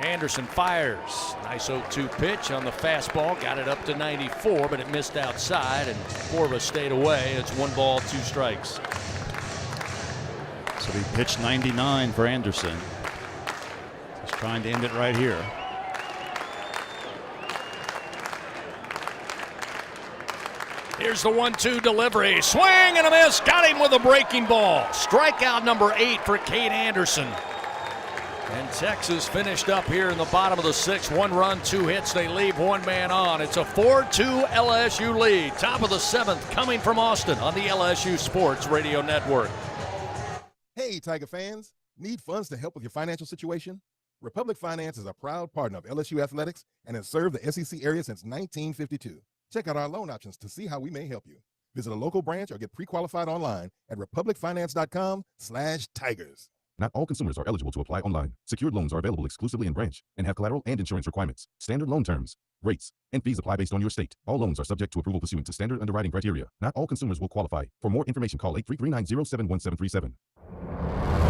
Anderson fires. Nice 0-2 pitch on the fastball. Got it up to 94, but it missed outside, and Borba stayed away. It's 1 ball, 2 strikes. So he pitched 99 for Anderson. Just trying to end it right here. Here's the 1-2 delivery. Swing and a miss. Got him with a breaking ball. Strikeout number 8 for Cade Anderson. And Texas finished up here in the bottom of the 6th. 1 run, 2 hits. They leave 1 man on. It's a 4-2 LSU lead. Top of the 7th coming from Austin on the LSU Sports Radio Network. Hey, Tiger fans. Need funds to help with your financial situation? Republic Finance is a proud partner of LSU Athletics and has served the SEC area since 1952. Check out our loan options to see how we may help you. Visit a local branch or get pre-qualified online at republicfinance.com/tigers. Not all consumers are eligible to apply online. Secured loans are available exclusively in branch and have collateral and insurance requirements. Standard loan terms, rates, and fees apply based on your state. All loans are subject to approval pursuant to standard underwriting criteria. Not all consumers will qualify. For more information, call 833-907-1737.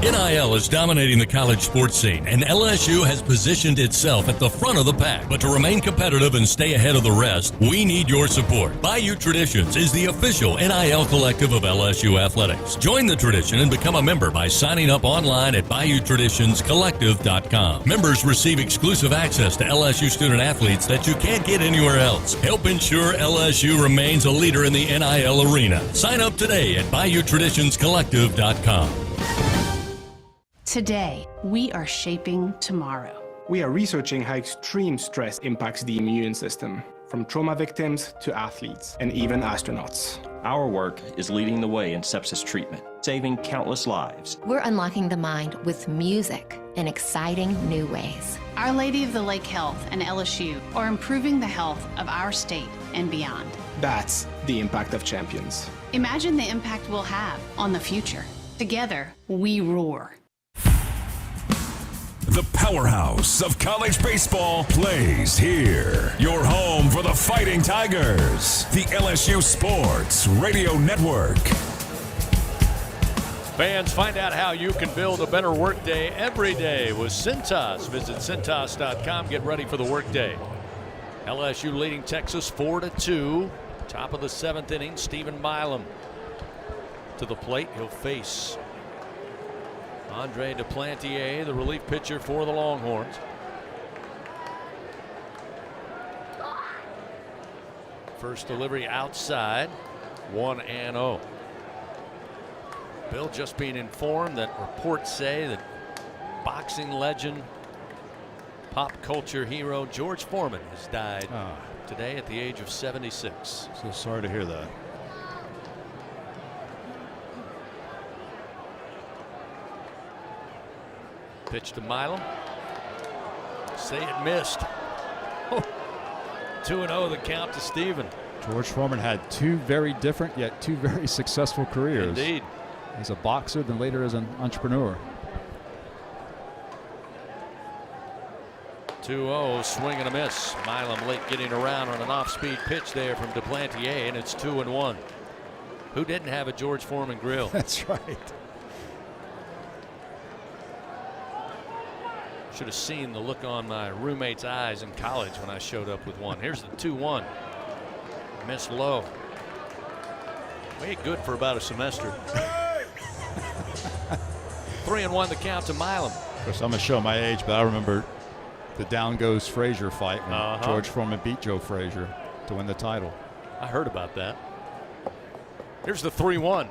NIL is dominating the college sports scene, and LSU has positioned itself at the front of the pack. But to remain competitive and stay ahead of the rest, we need your support. Bayou Traditions is the official NIL collective of LSU Athletics. Join the tradition and become a member by signing up online at BayouTraditionsCollective.com. Members receive exclusive access to LSU student athletes that you can't get anywhere else. Help ensure LSU remains a leader in the NIL arena. Sign up today at BayouTraditionsCollective.com. Today, we are shaping tomorrow. We are researching how extreme stress impacts the immune system, from trauma victims to athletes and even astronauts. Our work is leading the way in sepsis treatment, saving countless lives. We're unlocking the mind with music in exciting new ways. Our Lady of the Lake Health and LSU are improving the health of our state and beyond. That's the impact of champions. Imagine the impact we'll have on the future. Together, we roar. The powerhouse of college baseball plays here. Your home for the Fighting Tigers. The LSU Sports Radio Network. Fans, find out how you can build a better workday every day with Cintas. Visit Cintas.com. Get ready for the workday. LSU leading Texas 4-2. Top of the 7th inning, Stephen Milam to the plate. He'll face Andre Duplantier, the relief pitcher for the Longhorns. First delivery outside, 1-0. Bill just being informed that reports say that boxing legend, pop culture hero George Foreman has died today at the age of 76. So sorry to hear that. Pitch to Milam. Say it missed. 2-0 the count to Stephen. George Foreman had two very different yet two very successful careers. Indeed. As a boxer, then later as an entrepreneur. 2-0, swing and a miss. Milam late getting around on an off-speed pitch there from Duplantier, and it's 2-1. Who didn't have a George Foreman grill? That's right. Should have seen the look on my roommate's eyes in college when I showed up with one. Here's the 2-1. Miss low. Made good for about a semester. 3-1 the count to Milam. Of course, I'm going to show my age, but I remember the Down Goes Frazier fight when George Foreman beat Joe Frazier to win the title. I heard about that. Here's the 3-1.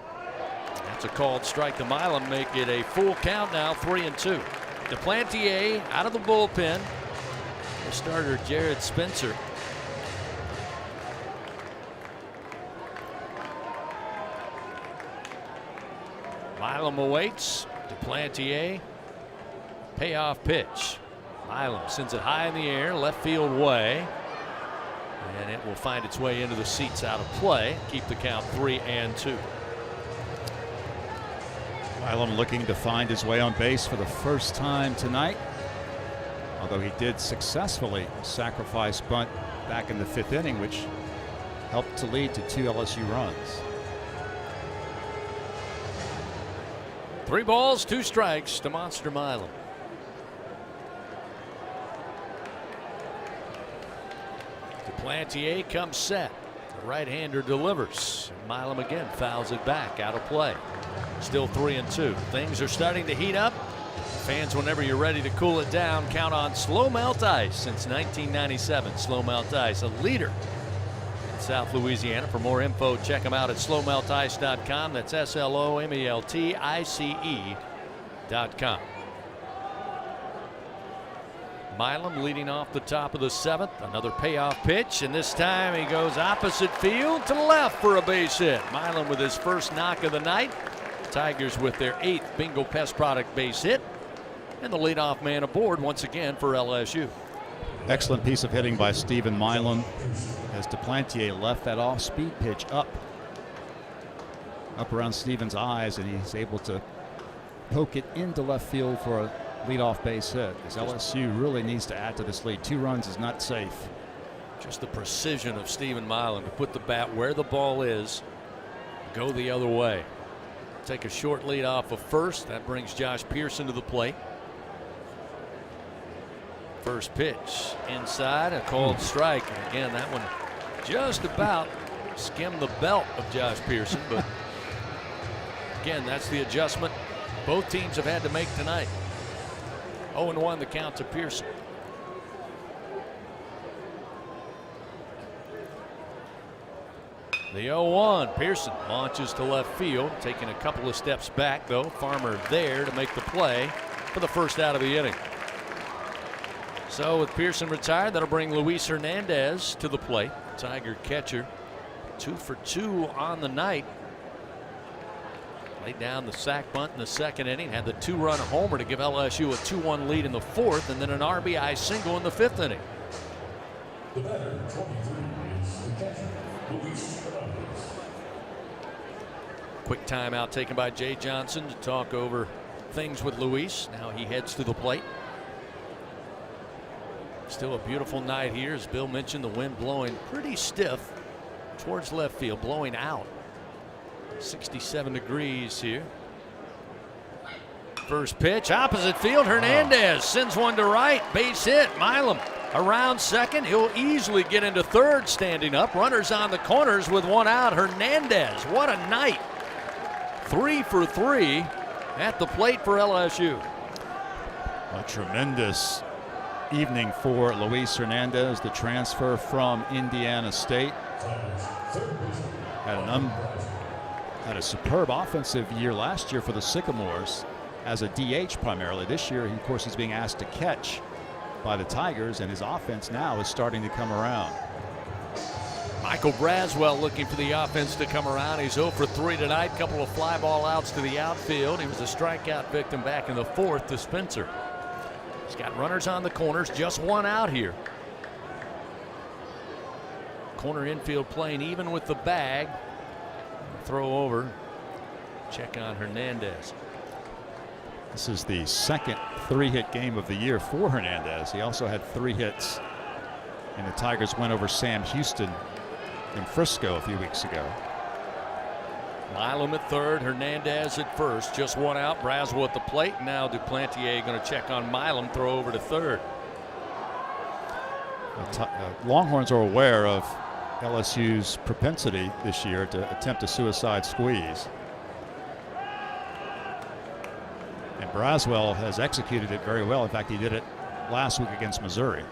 That's a called strike to Milam. Make it a full count now, 3-2. Duplantier out of the bullpen. The starter Jared Spencer. Milam awaits. Duplantier. Payoff pitch. Milam sends it high in the air, left field way. And it will find its way into the seats out of play. Keep the count 3-2. Milam looking to find his way on base for the first time tonight. Although he did successfully sacrifice bunt back in the 5th inning, which helped to lead to 2 LSU runs. 3 balls, 2 strikes to Monster Milam. Duplantier comes set. The right-hander delivers. Milam again fouls it back out of play. Still 3-2. Things are starting to heat up. Fans, whenever you're ready to cool it down, count on Slow Melt Ice. Since 1997, Slow Melt Ice, a leader in South Louisiana. For more info, check them out at slowmeltice.com. That's SLOMELTICE.com. Milam leading off the top of the 7th. Another payoff pitch, and this time he goes opposite field to left for a base hit. Milam with his first knock of the night. Tigers with their 8th Bingo Pest Product base hit. And the leadoff man aboard once again for LSU. Excellent piece of hitting by Stephen Milam as Duplantier left that off-speed pitch up around Stephen's eyes, and he's able to poke it into left field for a leadoff base hit. As LSU really needs to add to this lead. 2 runs is not safe. Just the precision of Stephen Milam to put the bat where the ball is, go the other way. Take a short lead off of first. That brings Josh Pearson to the plate. First pitch inside, a called strike. And again, that one just about skimmed the belt of Josh Pearson. But again, that's the adjustment both teams have had to make tonight. 0-1 the count to Pearson. The 0-1, Pearson launches to left field, taking a couple of steps back though. Farmer there to make the play for the first out of the inning. So with Pearson retired, that'll bring Luis Hernandez to the plate. Tiger catcher, 2 for 2 on the night. Laid down the sac bunt in the second inning, had the 2-run homer to give LSU a 2-1 lead in the fourth, and then an RBI single in the fifth inning. The batter, 23, is the catcher, Luis Hernandez. Quick timeout taken by Jay Johnson to talk over things with Luis. Now he heads to the plate. Still a beautiful night here, as Bill mentioned, the wind blowing pretty stiff towards left field, blowing out. 67 degrees here. First pitch, opposite field, Hernandez sends one to right, base hit. Milam around second, he'll easily get into third standing up. Runners on the corners with 1 out. Hernandez, what a night. 3 for 3 at the plate for LSU. A tremendous evening for Luis Hernandez, the transfer from Indiana State. Had a superb offensive year last year for the Sycamores as a DH primarily. This year, of course, he's being asked to catch by the Tigers, and his offense now is starting to come around. Michael Braswell looking for the offense to come around. He's 0 for 3 tonight. Couple of fly ball outs to the outfield. He was a strikeout victim back in the fourth to Spencer. He's got runners on the corners, just 1 out here. Corner infield playing even with the bag. Throw over. Check on Hernandez. This is the second 3-hit game of the year for Hernandez. He also had 3 hits in the Tigers' win over Sam Houston in Frisco a few weeks ago. Milam at third, Hernandez at first. Just 1 out. Braswell at the plate. Now Duplantier going to check on Milam. Throw over to third. The Longhorns are aware of LSU's propensity this year to attempt a suicide squeeze. And Braswell has executed it very well. In fact, he did it last week against Missouri.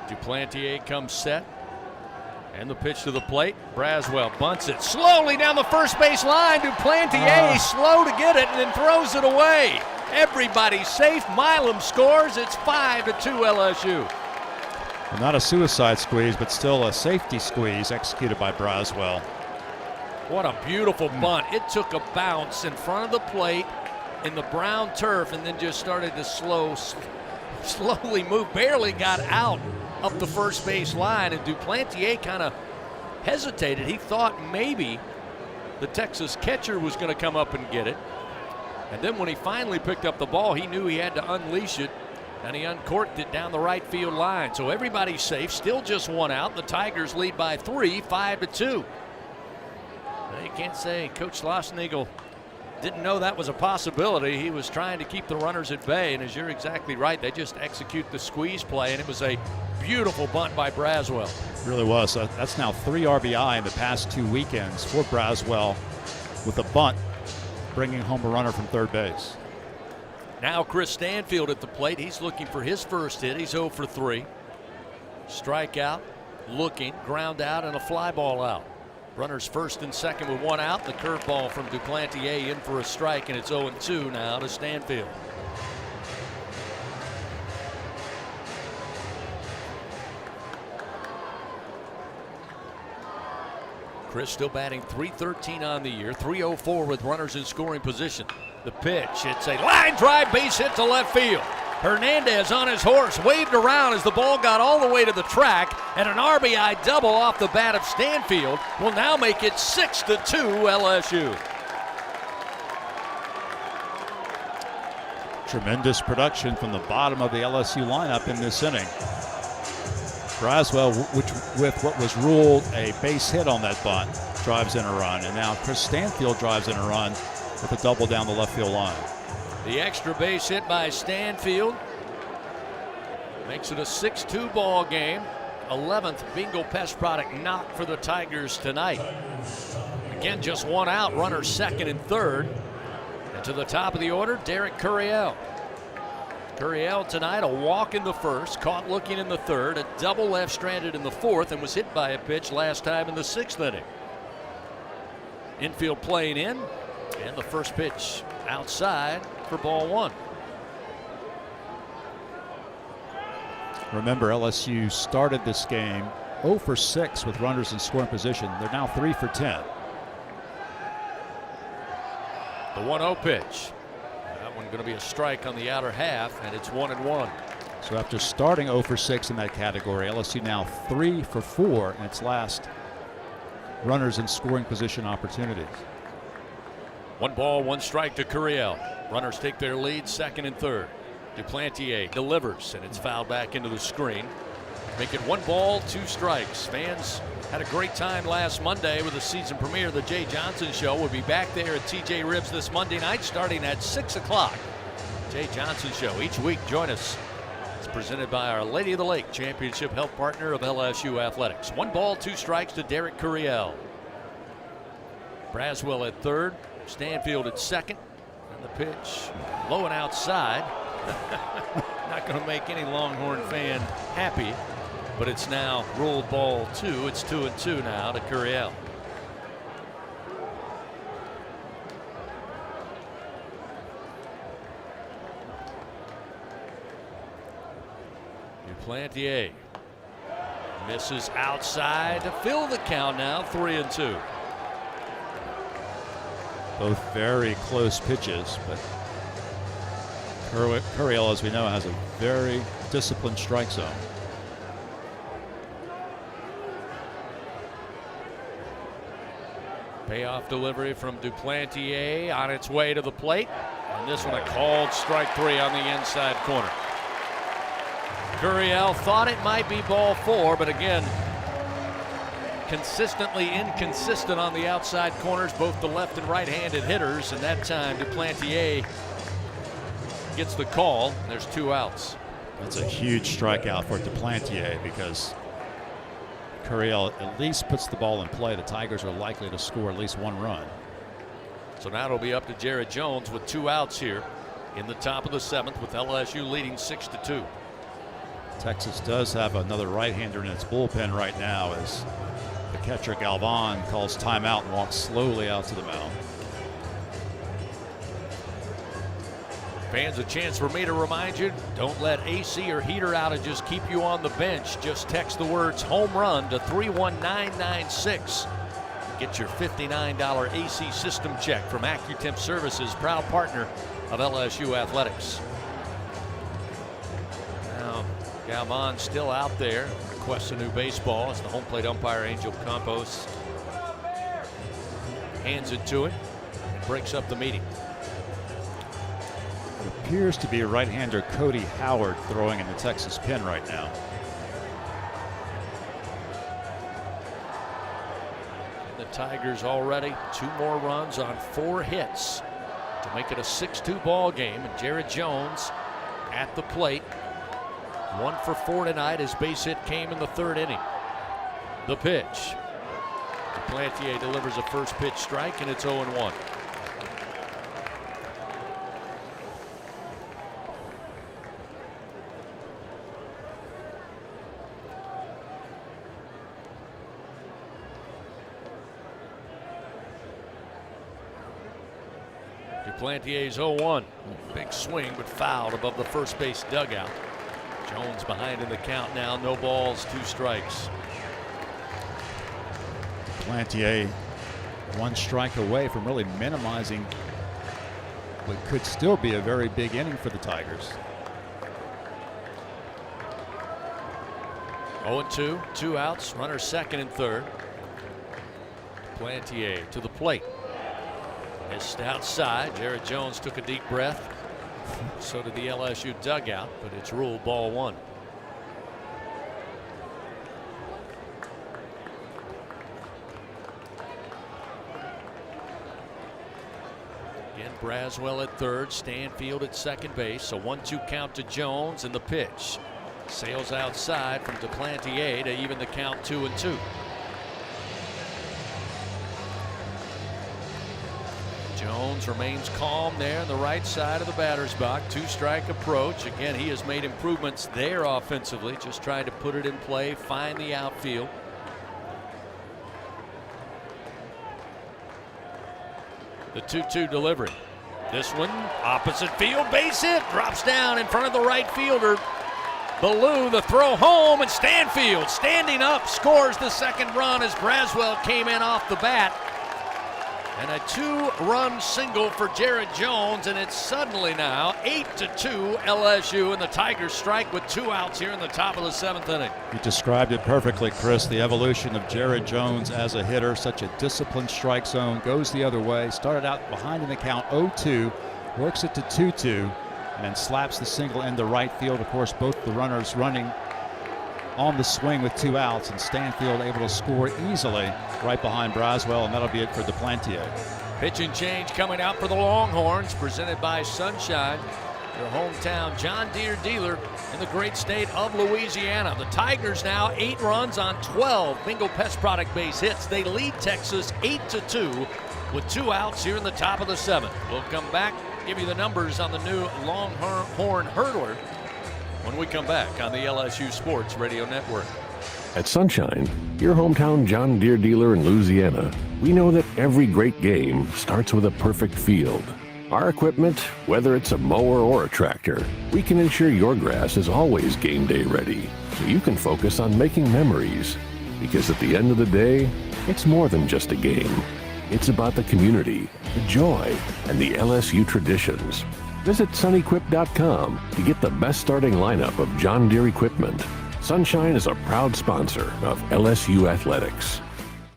Duplantier comes set. And the pitch to the plate. Braswell bunts it slowly down the first base line. Duplantier slow to get it and then throws it away. Everybody's safe. Milam scores. It's 5-2 LSU. Well, not a suicide squeeze, but still a safety squeeze executed by Braswell. What a beautiful bunt. It took a bounce in front of the plate in the brown turf and then just started to slowly move. Barely got out up the first base line, and Duplantier kind of hesitated. He thought maybe the Texas catcher was going to come up and get it. And then when he finally picked up the ball, he knew he had to unleash it, and he uncorked it down the right field line. So everybody's safe, still just 1 out. The Tigers lead by 3, 5-2. You can't say Coach Schlossnagle didn't know that was a possibility. He was trying to keep the runners at bay, and as you're exactly right, they just execute the squeeze play, and it was a beautiful bunt by Braswell. It really was. That's now 3 RBI in the past 2 weekends for Braswell with a bunt, bringing home a runner from third base. Now Chris Stanfield at the plate. He's looking for his first hit. He's 0 for 3. Strikeout, looking, ground out, and a fly ball out. Runners first and second with 1 out. The curveball from Duplantier in for a strike, and it's 0-2 now to Stanfield. Chris still batting .313 on the year, .304 with runners in scoring position. The pitch, it's a line drive base hit to left field. Hernandez on his horse waved around as the ball got all the way to the track, and an RBI double off the bat of Stanfield will now make it 6-2 LSU. Tremendous production from the bottom of the LSU lineup in this inning. Braswell, with what was ruled a base hit on that bunt, drives in a run, and now Chris Stanfield drives in a run with a double down the left field line. The extra base hit by Stanfield makes it a 6-2 ball game. 11th Bingo Pest Product knock for the Tigers tonight. Again, just one out, runner second and third. And to the top of the order, Derek Curiel. Curiel tonight, a walk in the first, caught looking in the third, a double left stranded in the fourth, and was hit by a pitch last time in the 6th inning. Infield playing in, and the first pitch outside for ball one. Remember, LSU started this game 0 for 6 with runners in scoring position. They're now 3 for 10. The 1-0 pitch. That one going to be a strike on the outer half, and it's 1-1. So after starting 0 for 6 in that category, LSU now 3 for 4 in its last runners in scoring position opportunities. 1 ball, 1 strike to Curiel. Runners take their lead, second and third. Duplantier delivers, and it's fouled back into the screen. Make it 1 ball, 2 strikes. Fans had a great time last Monday with the season premiere of the Jay Johnson Show. We'll be back there at TJ Ribs this Monday night starting at 6 o'clock. Jay Johnson Show each week. Join us. It's presented by our Lady of the Lake Championship Health Partner of LSU Athletics. 1 ball, 2 strikes to Derek Curiel. Braswell at third. Stanfield at second. And the pitch low and outside. Not going to make any Longhorn fan happy, but it's now ruled ball 2. It's 2-2 now to Curiel. Duplantier misses outside to fill the count now, 3-2. Both very close pitches, but Curiel, as we know, has a very disciplined strike zone. Payoff delivery from Duplantier on its way to the plate. And this one a called strike 3 on the inside corner. Curiel thought it might be ball 4, but again, consistently inconsistent on the outside corners, both the left and right-handed hitters, and that time Duplantier gets the call. There's 2 outs. That's a huge strikeout for Duplantier because Curiel at least puts the ball in play. The Tigers are likely to score at least 1 run. So now it'll be up to Jared Jones with 2 outs here in the top of the 7th with LSU leading 6-2. Texas does have another right-hander in its bullpen right now as the catcher Galvan calls timeout and walks slowly out to the mound. Fans, a chance for me to remind you, don't let AC or heater outages keep you on the bench. Just text the words home run to 31996. Get your $59 AC system check from AccuTemp Services, proud partner of LSU Athletics. Now, Galvan still out there, requests a new baseball as the home plate umpire Angel Campos hands it to him and breaks up the meeting. It appears to be right-hander Cody Howard throwing in the Texas pen right now. The Tigers already 2 more runs on 4 hits to make it a 6-2 ball game, and Jared Jones at the plate. 1 for 4 tonight. His base hit came in the 3rd inning. The pitch. Duplantier delivers a first pitch strike, and it's 0-1. Duplantier's 0-1. Big swing, but fouled above the first base dugout. Jones behind in the count now. No balls, 2 strikes. Duplantier 1 strike away from really minimizing but could still be a very big inning for the Tigers. 0-2, 2 outs, runner second and third. Plantier to the plate. Missed outside. Jared Jones took a deep breath. So did the LSU dugout, but it's ruled ball one. Again, Braswell at third, Stanfield at second base. A 1-2 count to Jones, and the pitch sails outside from Duplantier to even the count 2-2. Jones remains calm there on the right side of the batter's box. 2-strike approach. Again, he has made improvements there offensively, just trying to put it in play, find the outfield. The 2-2 delivery. This one, opposite field, base hit, drops down in front of the right fielder. Ballou, the throw home, and Stanfield standing up scores the second run as Braswell came in off the bat. And a 2-run single for Jared Jones, and it's suddenly now 8-2 LSU, and the Tigers strike with 2 outs here in the top of the 7th inning. You described it perfectly, Chris. The evolution of Jared Jones as a hitter, such a disciplined strike zone, goes the other way. Started out behind in the count 0-2, works it to 2-2, and then slaps the single into right field. Of course, both the runners running on the swing with 2 outs, and Stanfield able to score easily right behind Braswell, and that'll be it for Duplantier. Pitching change coming out for the Longhorns, presented by Sunshine, your hometown John Deere dealer in the great state of Louisiana. The Tigers now 8 runs on 12 Bingo Pest Product base hits. They lead Texas 8-2 with 2 outs here in the top of the 7th. We'll come back, give you the numbers on the new Longhorn Hurdler when we come back on the LSU Sports Radio Network. At Sunshine, your hometown John Deere dealer in Louisiana, we know that every great game starts with a perfect field. Our equipment, whether it's a mower or a tractor, we can ensure your grass is always game day ready, so you can focus on making memories. Because at the end of the day, it's more than just a game. It's about the community, the joy, and the LSU traditions. Visit sunequip.com to get the best starting lineup of John Deere equipment. Sunshine is a proud sponsor of LSU Athletics.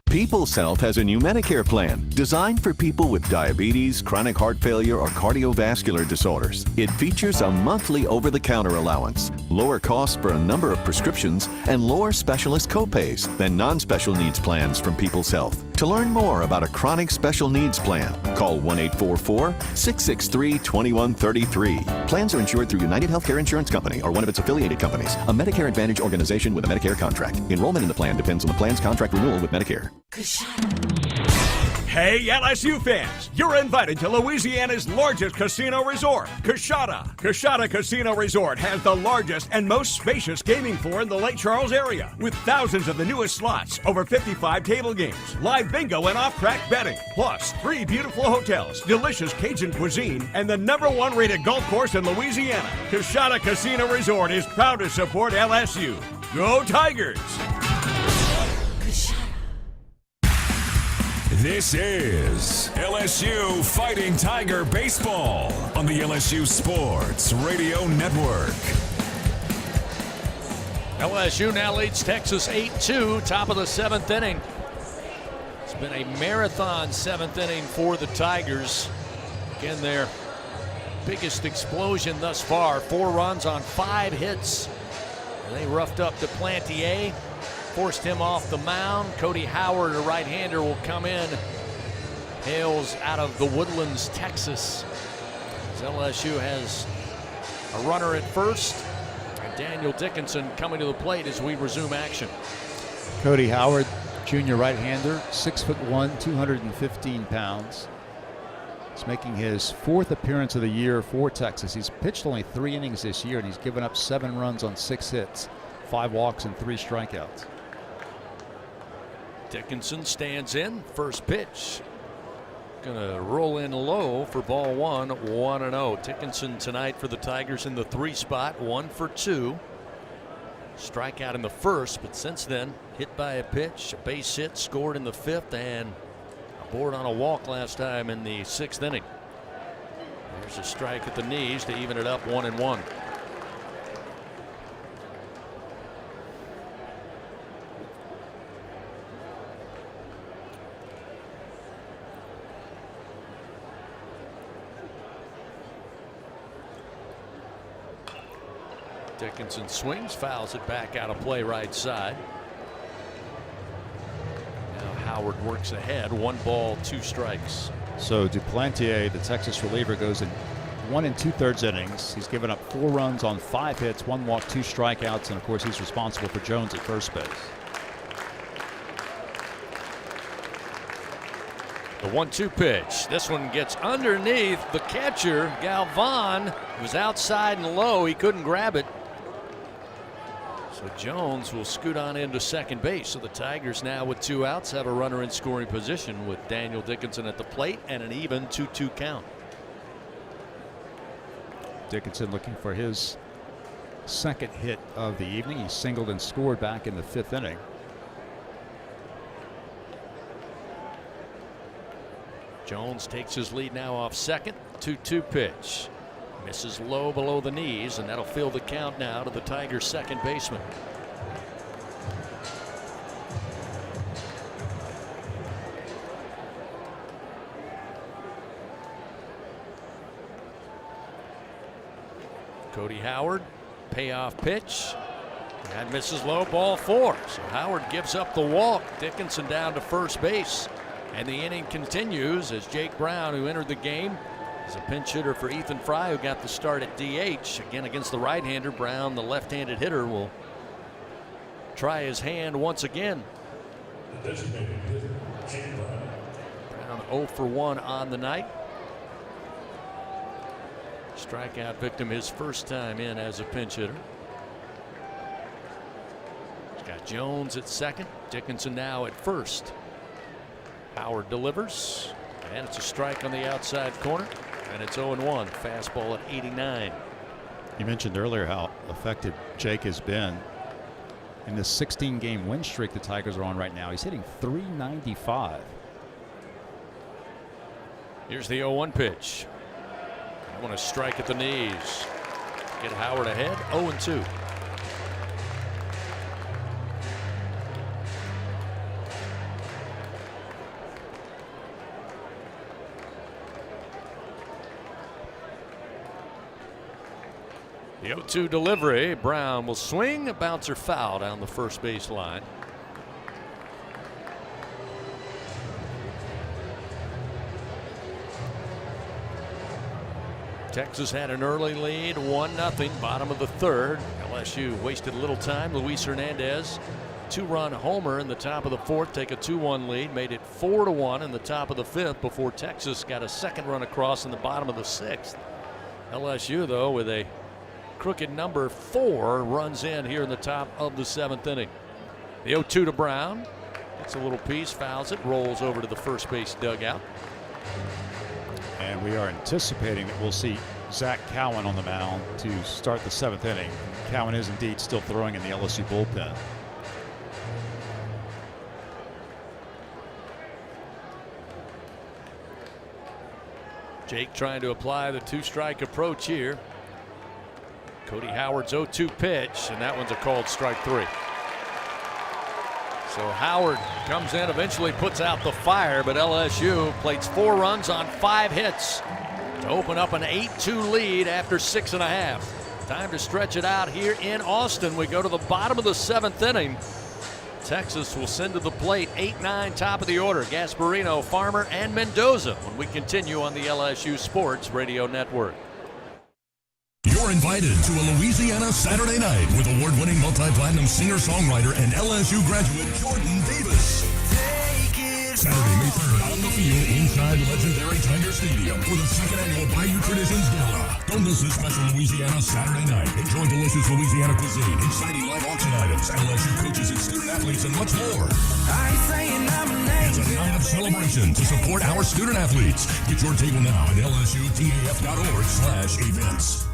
People's Health has a new Medicare plan designed for people with diabetes, chronic heart failure, or cardiovascular disorders. It features a monthly over-the-counter allowance, lower costs for a number of prescriptions, and lower specialist copays than non-special needs plans from People's Health. To learn more about a chronic special needs plan, call 1-844-663-2133. Plans are insured through United Healthcare Insurance Company or one of its affiliated companies, a Medicare Advantage organization with a Medicare contract. Enrollment in the plan depends on the plan's contract renewal with Medicare. Hey, LSU fans, you're invited to Louisiana's largest casino resort, Coshada. Coshada Casino Resort has the largest and most spacious gaming floor in the Lake Charles area, with thousands of the newest slots, over 55 table games, live bingo and off-track betting, plus 3 beautiful hotels, delicious Cajun cuisine, and the #1 rated golf course in Louisiana. Coshada Casino Resort is proud to support LSU. Go Tigers! This is LSU Fighting Tiger Baseball on the LSU Sports Radio Network. LSU now leads Texas 8-2, top of the 7th inning. It's been a marathon 7th inning for the Tigers. Again, their biggest explosion thus far. 4 runs on 5 hits. And they roughed up Duplantier. Forced him off the mound. Cody Howard, a right-hander, will come in. Hails out of the Woodlands, Texas. As LSU has a runner at first. And Daniel Dickinson coming to the plate as we resume action. Cody Howard, junior right-hander, 6'1", 215 pounds. He's making his 4th appearance of the year for Texas. He's pitched only 3 innings this year, and he's given up 7 runs on 6 hits, 5 walks, and 3 strikeouts. Dickinson stands in. First pitch. Gonna roll in low for ball 1, 1-0. Dickinson tonight for the Tigers in the 3 spot, 1 for 2. Strikeout in the first, but since then, hit by a pitch, a base hit, scored in the 5th, and aboard on a walk last time in the 6th inning. There's a strike at the knees to even it up 1-1. Dickinson swings, fouls it back out of play right side. Now Howard works ahead. 1 ball, 2 strikes. So Duplantier, the Texas reliever, goes in 1 2/3 innings. He's given up 4 runs on 5 hits, 1 walk, 2 strikeouts, and of course he's responsible for Jones at first base. The 1-2 pitch. This one gets underneath the catcher. Galvan was outside and low. He couldn't grab it. So Jones will scoot on into second base. So the Tigers now with 2 outs have a runner in scoring position with Daniel Dickinson at the plate and an even 2-2 count. Dickinson looking for his second hit of the evening. He singled and scored back in the 5th inning. Jones takes his lead now off second. 2-2 pitch. Misses low below the knees, and that'll fill the count now to the Tigers' second baseman. Cody Howard, payoff pitch. That misses low, ball 4. So Howard gives up the walk. Dickinson down to first base. And the inning continues as Jake Brown, who entered the game, is a pinch hitter for Ethan Fry, who got the start at DH. Again against the right-hander. Brown, the left-handed hitter, will try his hand once again. Brown 0 for 1 on the night. Strikeout victim his first time in as a pinch hitter. He's got Jones at second. Dickinson now at first. Howard delivers, and it's a strike on the outside corner, and it's 0-1. Fastball at 89. You mentioned earlier how effective Jake has been in this 16-game win streak the Tigers are on right now. He's hitting .395. Here's the 0-1 pitch. I want to strike at the knees. Get Howard ahead. 0-2. The 0-2 delivery. Brown will swing, a bouncer foul down the first base line. Texas had an early lead, 1-0, bottom of the 3rd. LSU wasted a little time. Luis Hernandez, 2-run homer in the top of the 4th, take a 2-1 lead, made it 4-1 in the top of the 5th before Texas got a second run across in the bottom of the 6th. LSU, though, with a crooked number 4, runs in here in the top of the 7th inning. The 0-2 to Brown. Gets a little piece, fouls it, rolls over to the first base dugout. And we are anticipating that we'll see Zach Cowan on the mound to start the 7th inning. Cowan is indeed still throwing in the LSU bullpen. Jake trying to apply the 2-strike approach here. Cody Howard's 0-2 pitch, and that one's a called strike 3. So Howard comes in, eventually puts out the fire, but LSU plates 4 runs on 5 hits to open up an 8-2 lead after 6.5. Time to stretch it out here in Austin. We go to the bottom of the 7th inning. Texas will send to the plate 8-9 top of the order. Gasparino, Farmer, and Mendoza when we continue on the LSU Sports Radio Network. You're invited to a Louisiana Saturday night with award-winning multi-platinum singer-songwriter and LSU graduate Jordan Davis. Saturday, May 3rd on the field inside legendary Tiger Stadium for the 2nd annual Bayou Traditions Gala. Don't miss this special Louisiana Saturday night. Enjoy delicious Louisiana cuisine, exciting live auction items, LSU coaches and student athletes, and much more. It's a night of celebration to support our student athletes. Get your table now at lsutaf.org/events.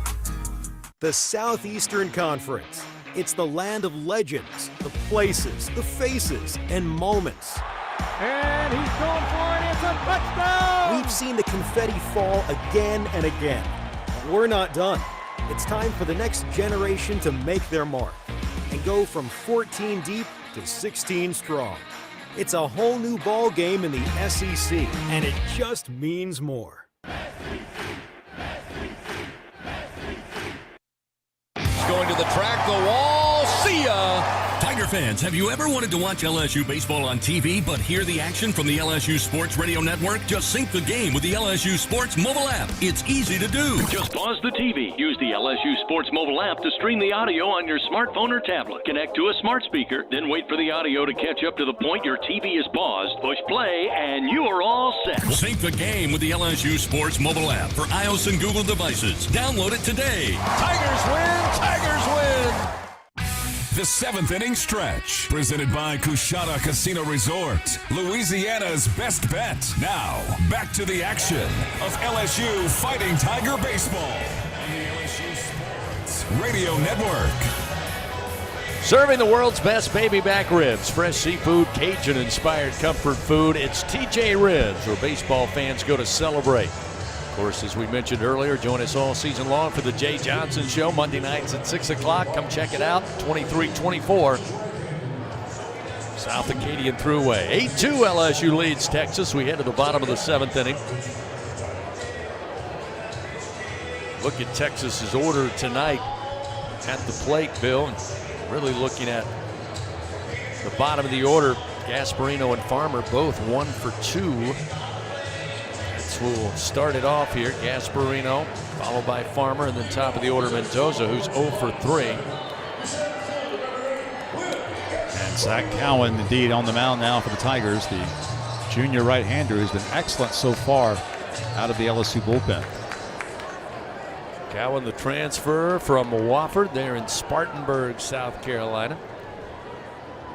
The Southeastern Conference. It's the land of legends, the places, the faces, and moments. And he's going for it. It's a touchdown! We've seen the confetti fall again and again. We're not done. It's time for the next generation to make their mark and go from 14 deep to 16 strong. It's a whole new ball game in the SEC, and it just means more. Going to the track, the wall, see ya! Tiger fans, have you ever wanted to watch LSU baseball on TV but hear the action from the LSU Sports Radio Network? Just sync the game with the LSU Sports mobile app. It's easy to do. Just pause the TV. Use the LSU Sports mobile app to stream the audio on your smartphone or tablet. Connect to a smart speaker, then wait for the audio to catch up to the point your TV is paused. Push play, and you are all set. Sync the game with the LSU Sports mobile app for iOS and Google devices. Download it today. Tigers win! Tigers win! The seventh inning stretch, presented by Coushatta Casino Resort, Louisiana's best bet. Now, back to the action of LSU Fighting Tiger Baseball on the LSU Sports Radio Network. Serving the world's best baby back ribs, fresh seafood, Cajun-inspired comfort food. It's TJ Ribs, where baseball fans go to celebrate. Of course, as we mentioned earlier, join us all season long for the Jay Johnson Show, Monday nights at 6 o'clock. Come check it out, 2324 South Acadian Thruway. 8-2 LSU leads Texas. We head to the bottom of the seventh inning. Look at Texas's order tonight at the plate, Bill. And really looking at the bottom of the order, Gasparino and Farmer both 1 for 2. We'll start it off here. Gasparino, followed by Farmer, and then top of the order Mendoza, who's 0 for 3. And Zach Cowan, indeed, on the mound now for the Tigers. The junior right-hander who's been excellent so far out of the LSU bullpen. Cowan, the transfer from Wofford there in Spartanburg, South Carolina.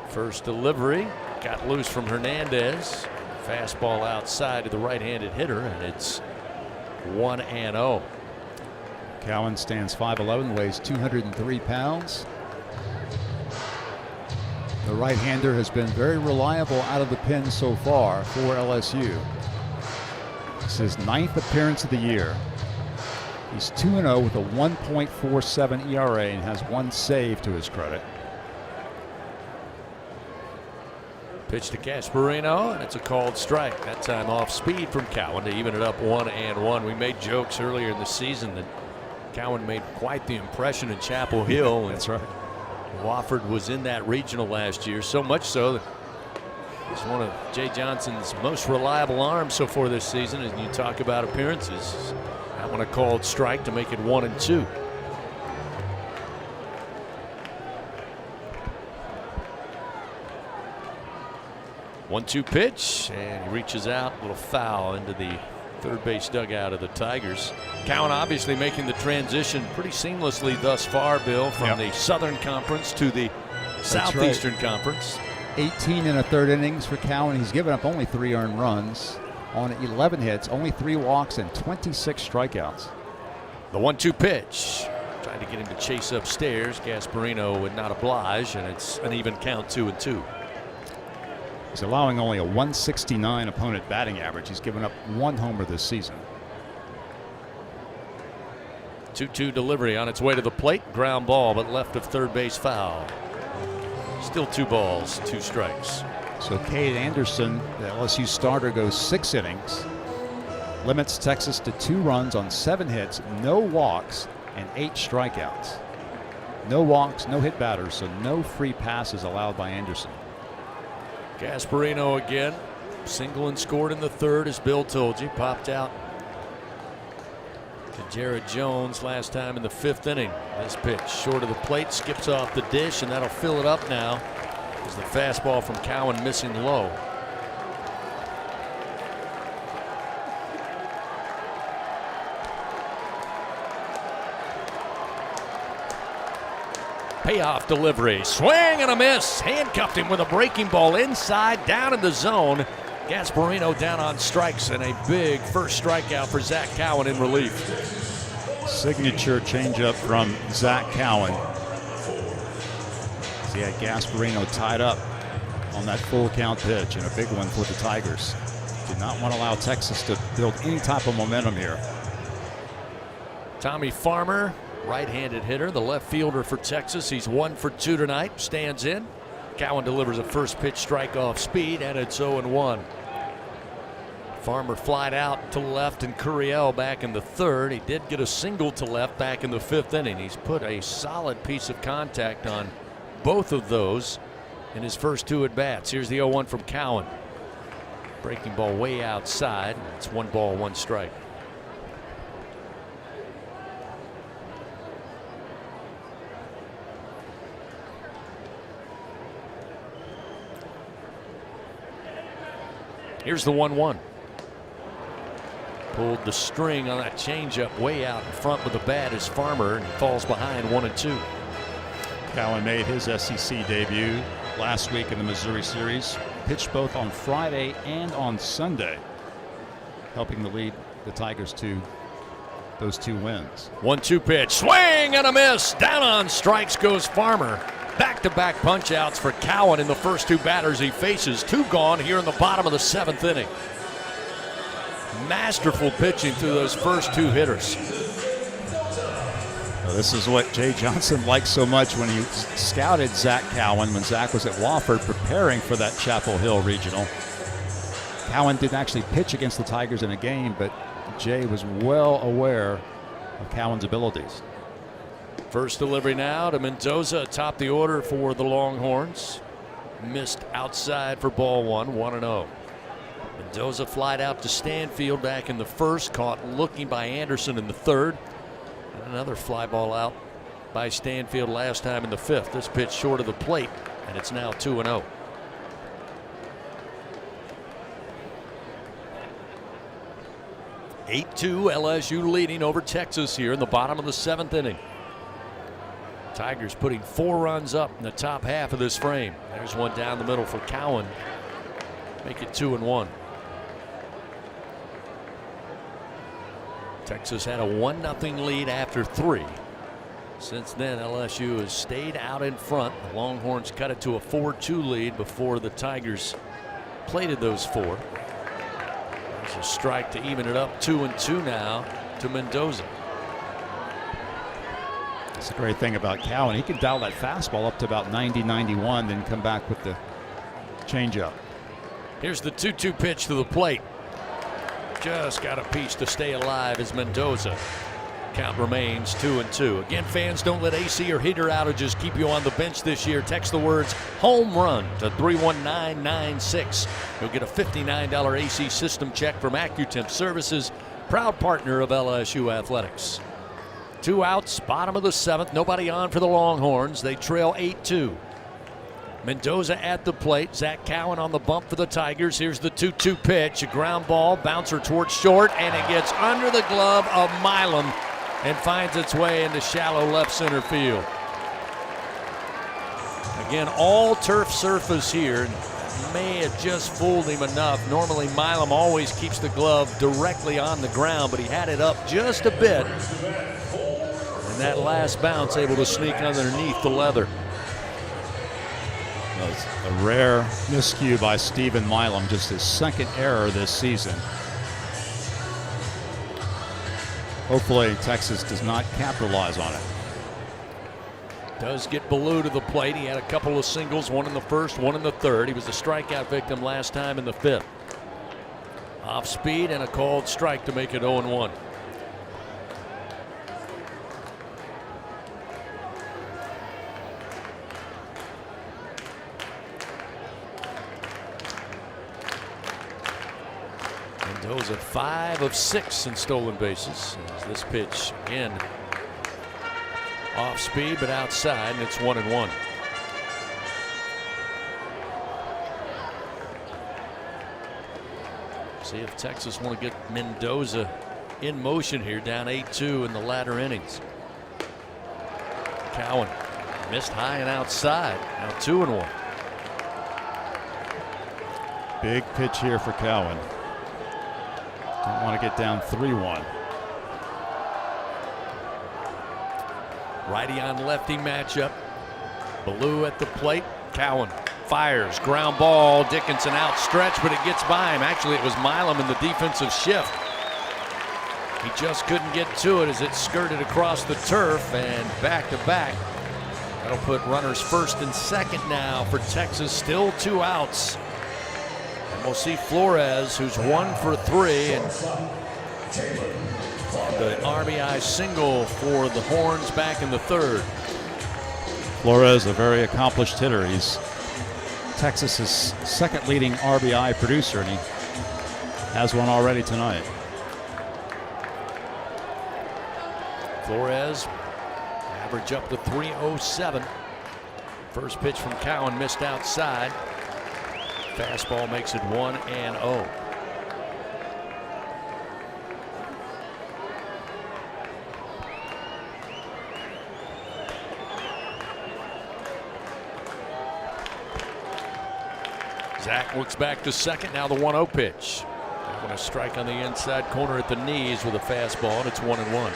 First delivery, got loose from Hernandez. Fastball outside to the right-handed hitter, and it's 1-0. Cowan stands 5'11", weighs 203 pounds. The right-hander has been very reliable out of the pen so far for LSU. It's his 9th appearance of the year. He's 2-0 with a 1.47 ERA and has 1 save to his credit. Pitch to Gasparino, and it's a called strike. That time off speed from Cowan to even it up 1-1. We made jokes earlier in the season that Cowan made quite the impression in Chapel Hill. That's right. Wofford was in that regional last year, so much so that he's one of Jay Johnson's most reliable arms so far this season. And you talk about appearances, that one a called strike to make it 1-2. 1-2 pitch, and he reaches out, a little foul into the third base dugout of the Tigers. Cowan obviously making the transition pretty seamlessly thus far, Bill, from the Southern Conference to the Southeastern Conference. 18 and a third innings for Cowan. He's given up only 3 earned runs on 11 hits, only 3 walks, and 26 strikeouts. The 1-2 pitch. Trying to get him to chase upstairs. Gasparino would not oblige, and it's an even count, 2-2. He's allowing only a 169 opponent batting average. He's given up 1 homer this season. 2-2 delivery on its way to the plate. Ground ball, but left of third base foul. Still 2 balls, 2 strikes. So Cade Anderson, the LSU starter, goes 6 innings. Limits Texas to 2 runs on 7 hits, no walks, and 8 strikeouts. No walks, no hit batters, so no free passes allowed by Anderson. Gasparino again, single and scored in the third, as Bill told you. Popped out to Jared Jones last time in the 5th inning. This pitch short of the plate, skips off the dish, and that'll fill it up now as the fastball from Cowan missing low. Payoff delivery, swing and a miss. Handcuffed him with a breaking ball inside, down in the zone. Gasparino down on strikes, and a big first strikeout for Zach Cowan in relief. Signature changeup from Zach Cowan. He had Gasparino tied up on that full count pitch, and a big one for the Tigers. Do not want to allow Texas to build any type of momentum here. Tommy Farmer, right-handed hitter, the left fielder for Texas. He's 1 for 2 tonight, stands in. Cowan delivers a first pitch strike off speed, and it's 0-1. Farmer flied out to left and Curiel back in the third. He did get a single to left back in the 5th inning. He's put a solid piece of contact on both of those in his first 2 at-bats. Here's the 0-1 from Cowan. Breaking ball way outside. It's 1 ball, 1 strike. Here's the 1-1. Pulled the string on that changeup way out in front with the bat is Farmer, and he falls behind 1-2. Cowan made his SEC debut last week in the Missouri series. Pitched both on Friday and on Sunday, helping to lead the Tigers to those 2 wins. 1-2 pitch, swing and a miss. Down on strikes goes Farmer. Back-to-back punch-outs for Cowan in the first 2 batters he faces. 2 gone here in the bottom of the 7th inning. Masterful pitching through those first 2 hitters. Well, this is what Jay Johnson liked so much when he scouted Zach Cowan when Zach was at Wofford preparing for that Chapel Hill regional. Cowan didn't actually pitch against the Tigers in a game, but Jay was well aware of Cowan's abilities. First delivery now to Mendoza atop the order for the Longhorns. Missed outside for ball 1, 1-0. Mendoza flied out to Stanfield back in the first, caught looking by Anderson in the third. And another fly ball out by Stanfield last time in the 5th. This pitch short of the plate, and it's now 2-0. LSU leading over Texas here in the bottom of the 7th inning. Tigers putting 4 runs up in the top half of this frame. There's one down the middle for Cowan. Make it 2-1. Texas had a 1-0 lead after 3. Since then, LSU has stayed out in front. The Longhorns cut it to a 4-2 lead before the Tigers plated those 4. There's a strike to even it up, 2-2 now to Mendoza. That's the great thing about Cowan. He can dial that fastball up to about 90, 91, then come back with the changeup. Here's the 2-2 pitch to the plate. Just got a piece to stay alive as Mendoza. Count remains 2-2. Again, fans, don't let AC or heater outages keep you on the bench this year. Text the words home run to 31996. You'll get a $59 AC system check from AccuTemp Services, proud partner of LSU Athletics. 2 outs, bottom of the 7th. Nobody on for the Longhorns. They trail 8-2. Mendoza at the plate. Zach Cowan on the bump for the Tigers. Here's the 2-2 pitch. A ground ball, bouncer towards short, and it gets under the glove of Milam and finds its way into shallow left center field. Again, all turf surface here. May have just fooled him enough. Normally Milam always keeps the glove directly on the ground, but he had it up just a bit. And that last bounce able to sneak underneath the leather. It's a rare miscue by Stephen Milam, just his 2nd error this season. Hopefully Texas does not capitalize on it. Does get Ballou to the plate. He had a couple of singles, 1 in the 1st, 1 in the 3rd. He was a strikeout victim last time in the 5th. Off speed and a called strike to make it 0-1. Mendoza 5 of 6 in stolen bases. As this pitch again off speed but outside, and it's 1-1. See if Texas want to get Mendoza in motion here, down 8-2 in the latter innings. Cowan missed high and outside. Now 2-1. Big pitch here for Cowan. Don't want to get down 3-1. Righty on lefty matchup. Ballou at the plate. Cowan fires. Ground ball. Dickinson outstretched, but it gets by him. Actually, it was Milam in the defensive shift. He just couldn't get to it as it skirted across the turf and back to back. That'll put runners first and second now for Texas. Still 2 outs. And we'll see Flores, who's 1 for 3. And the RBI single for the Horns back in the third. Flores, a very accomplished hitter. He's Texas's second leading RBI producer, and he has one already tonight. Flores, average up to 307. First pitch from Cowan missed outside. Fastball makes it 1-0. Zach looks back to second. Now the 1-0 pitch. Going to strike on the inside corner at the knees with a fastball, and it's 1-1.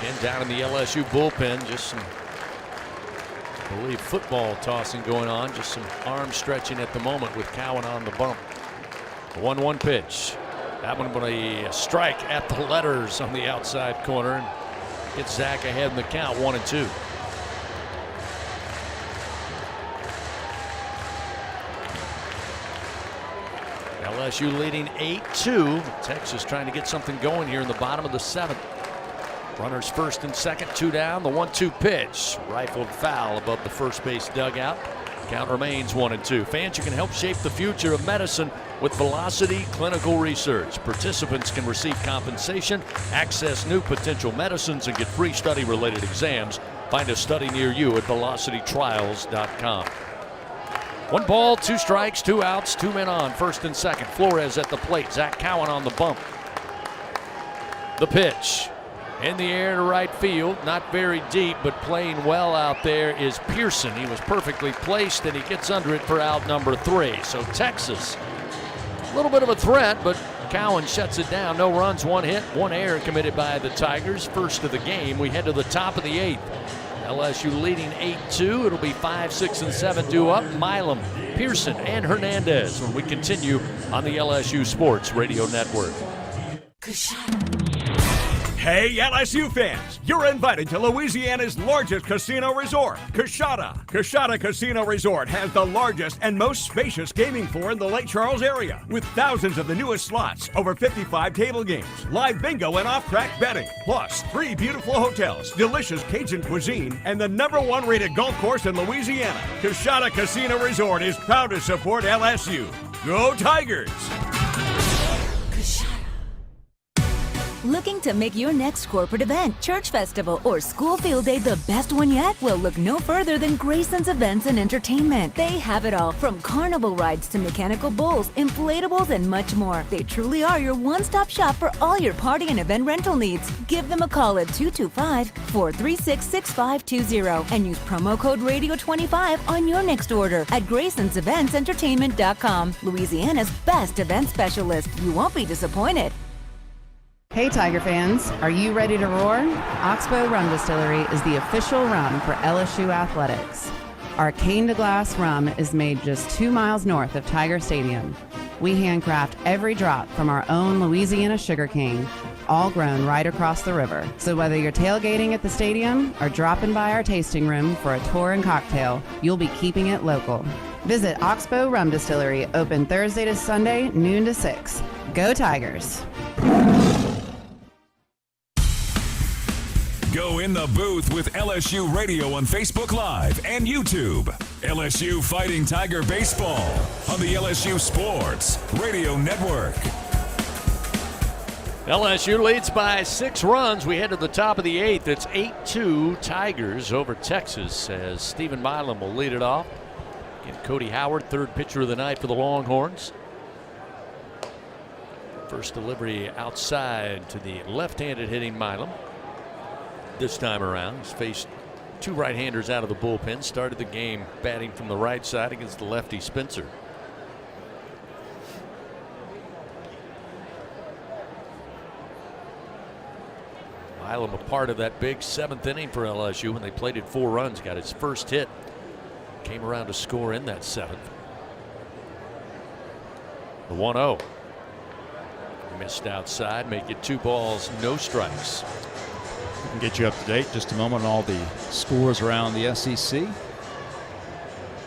Again, down in the LSU bullpen, just some, I believe, football tossing going on. Just some arm stretching at the moment with Cowan on the bump. The 1-1 pitch. That one with a strike at the letters on the outside corner, and gets Zach ahead in the count, 1-2. LSU leading 8-2. Texas trying to get something going here in the bottom of the 7th. Runners first and second, 2 down. The 1-2 pitch. Rifled foul above the first base dugout. Count remains 1-2. Fans, you can help shape the future of medicine with Velocity Clinical Research. Participants can receive compensation, access new potential medicines, and get free study-related exams. Find a study near you at velocitytrials.com. 1 ball, 2 strikes, 2 outs, 2 men on. First and second. Flores at the plate. Zach Cowan on the bump. The pitch. In the air to right field. Not very deep, but playing well out there is Pearson. He was perfectly placed, and he gets under it for out number 3. So Texas, a little bit of a threat, but Cowan shuts it down. No runs, 1 hit, 1 error committed by the Tigers. First of the game. We head to the top of the 8th. LSU leading 8-2. It'll be 5, 6, and 7 due up. Milam, Pearson, and Hernandez when we continue on the LSU Sports Radio Network. Hey, LSU fans, you're invited to Louisiana's largest casino resort, Coshada. Coshada Casino Resort has the largest and most spacious gaming floor in the Lake Charles area, with thousands of the newest slots, over 55 table games, live bingo, and off-track betting, plus 3 beautiful hotels, delicious Cajun cuisine, and the #1 rated golf course in Louisiana. Coshada Casino Resort is proud to support LSU. Go Tigers! Looking to make your next corporate event, church festival, or school field day the best one yet? Well, look no further than Grayson's Events and Entertainment. They have it all, from carnival rides to mechanical bulls, inflatables, and much more. They truly are your one-stop shop for all your party and event rental needs. Give them a call at 225-436-6520 and use promo code RADIO25 on your next order at Grayson'sEventsEntertainment.com. Louisiana's best event specialist. You won't be disappointed. Hey Tiger fans, are you ready to roar? Oxbow Rum Distillery is the official rum for LSU Athletics. Our cane to glass rum is made just 2 miles north of Tiger Stadium. We handcraft every drop from our own Louisiana sugarcane, all grown right across the river. So whether you're tailgating at the stadium or dropping by our tasting room for a tour and cocktail, you'll be keeping it local. Visit Oxbow Rum Distillery, open Thursday to Sunday, noon to 6. Go Tigers! Go in the booth with LSU Radio on Facebook Live and YouTube. LSU Fighting Tiger Baseball on the LSU Sports Radio Network. LSU leads by 6 runs. We head to the top of the 8th. It's 8-2 Tigers over Texas as Stephen Milam will lead it off. Again, Cody Howard, 3rd pitcher of the night for the Longhorns. First delivery outside to the left-handed hitting Milam. This time around, he's faced 2 right-handers out of the bullpen. Started the game batting from the right side against the lefty Spencer. Milam a part of that big 7th inning for LSU when they plated 4 runs, got his first hit, came around to score in that 7th. The 1-0. Missed outside, make it 2 balls, no strikes. We can get you up to date just a moment on all the scores around the SEC.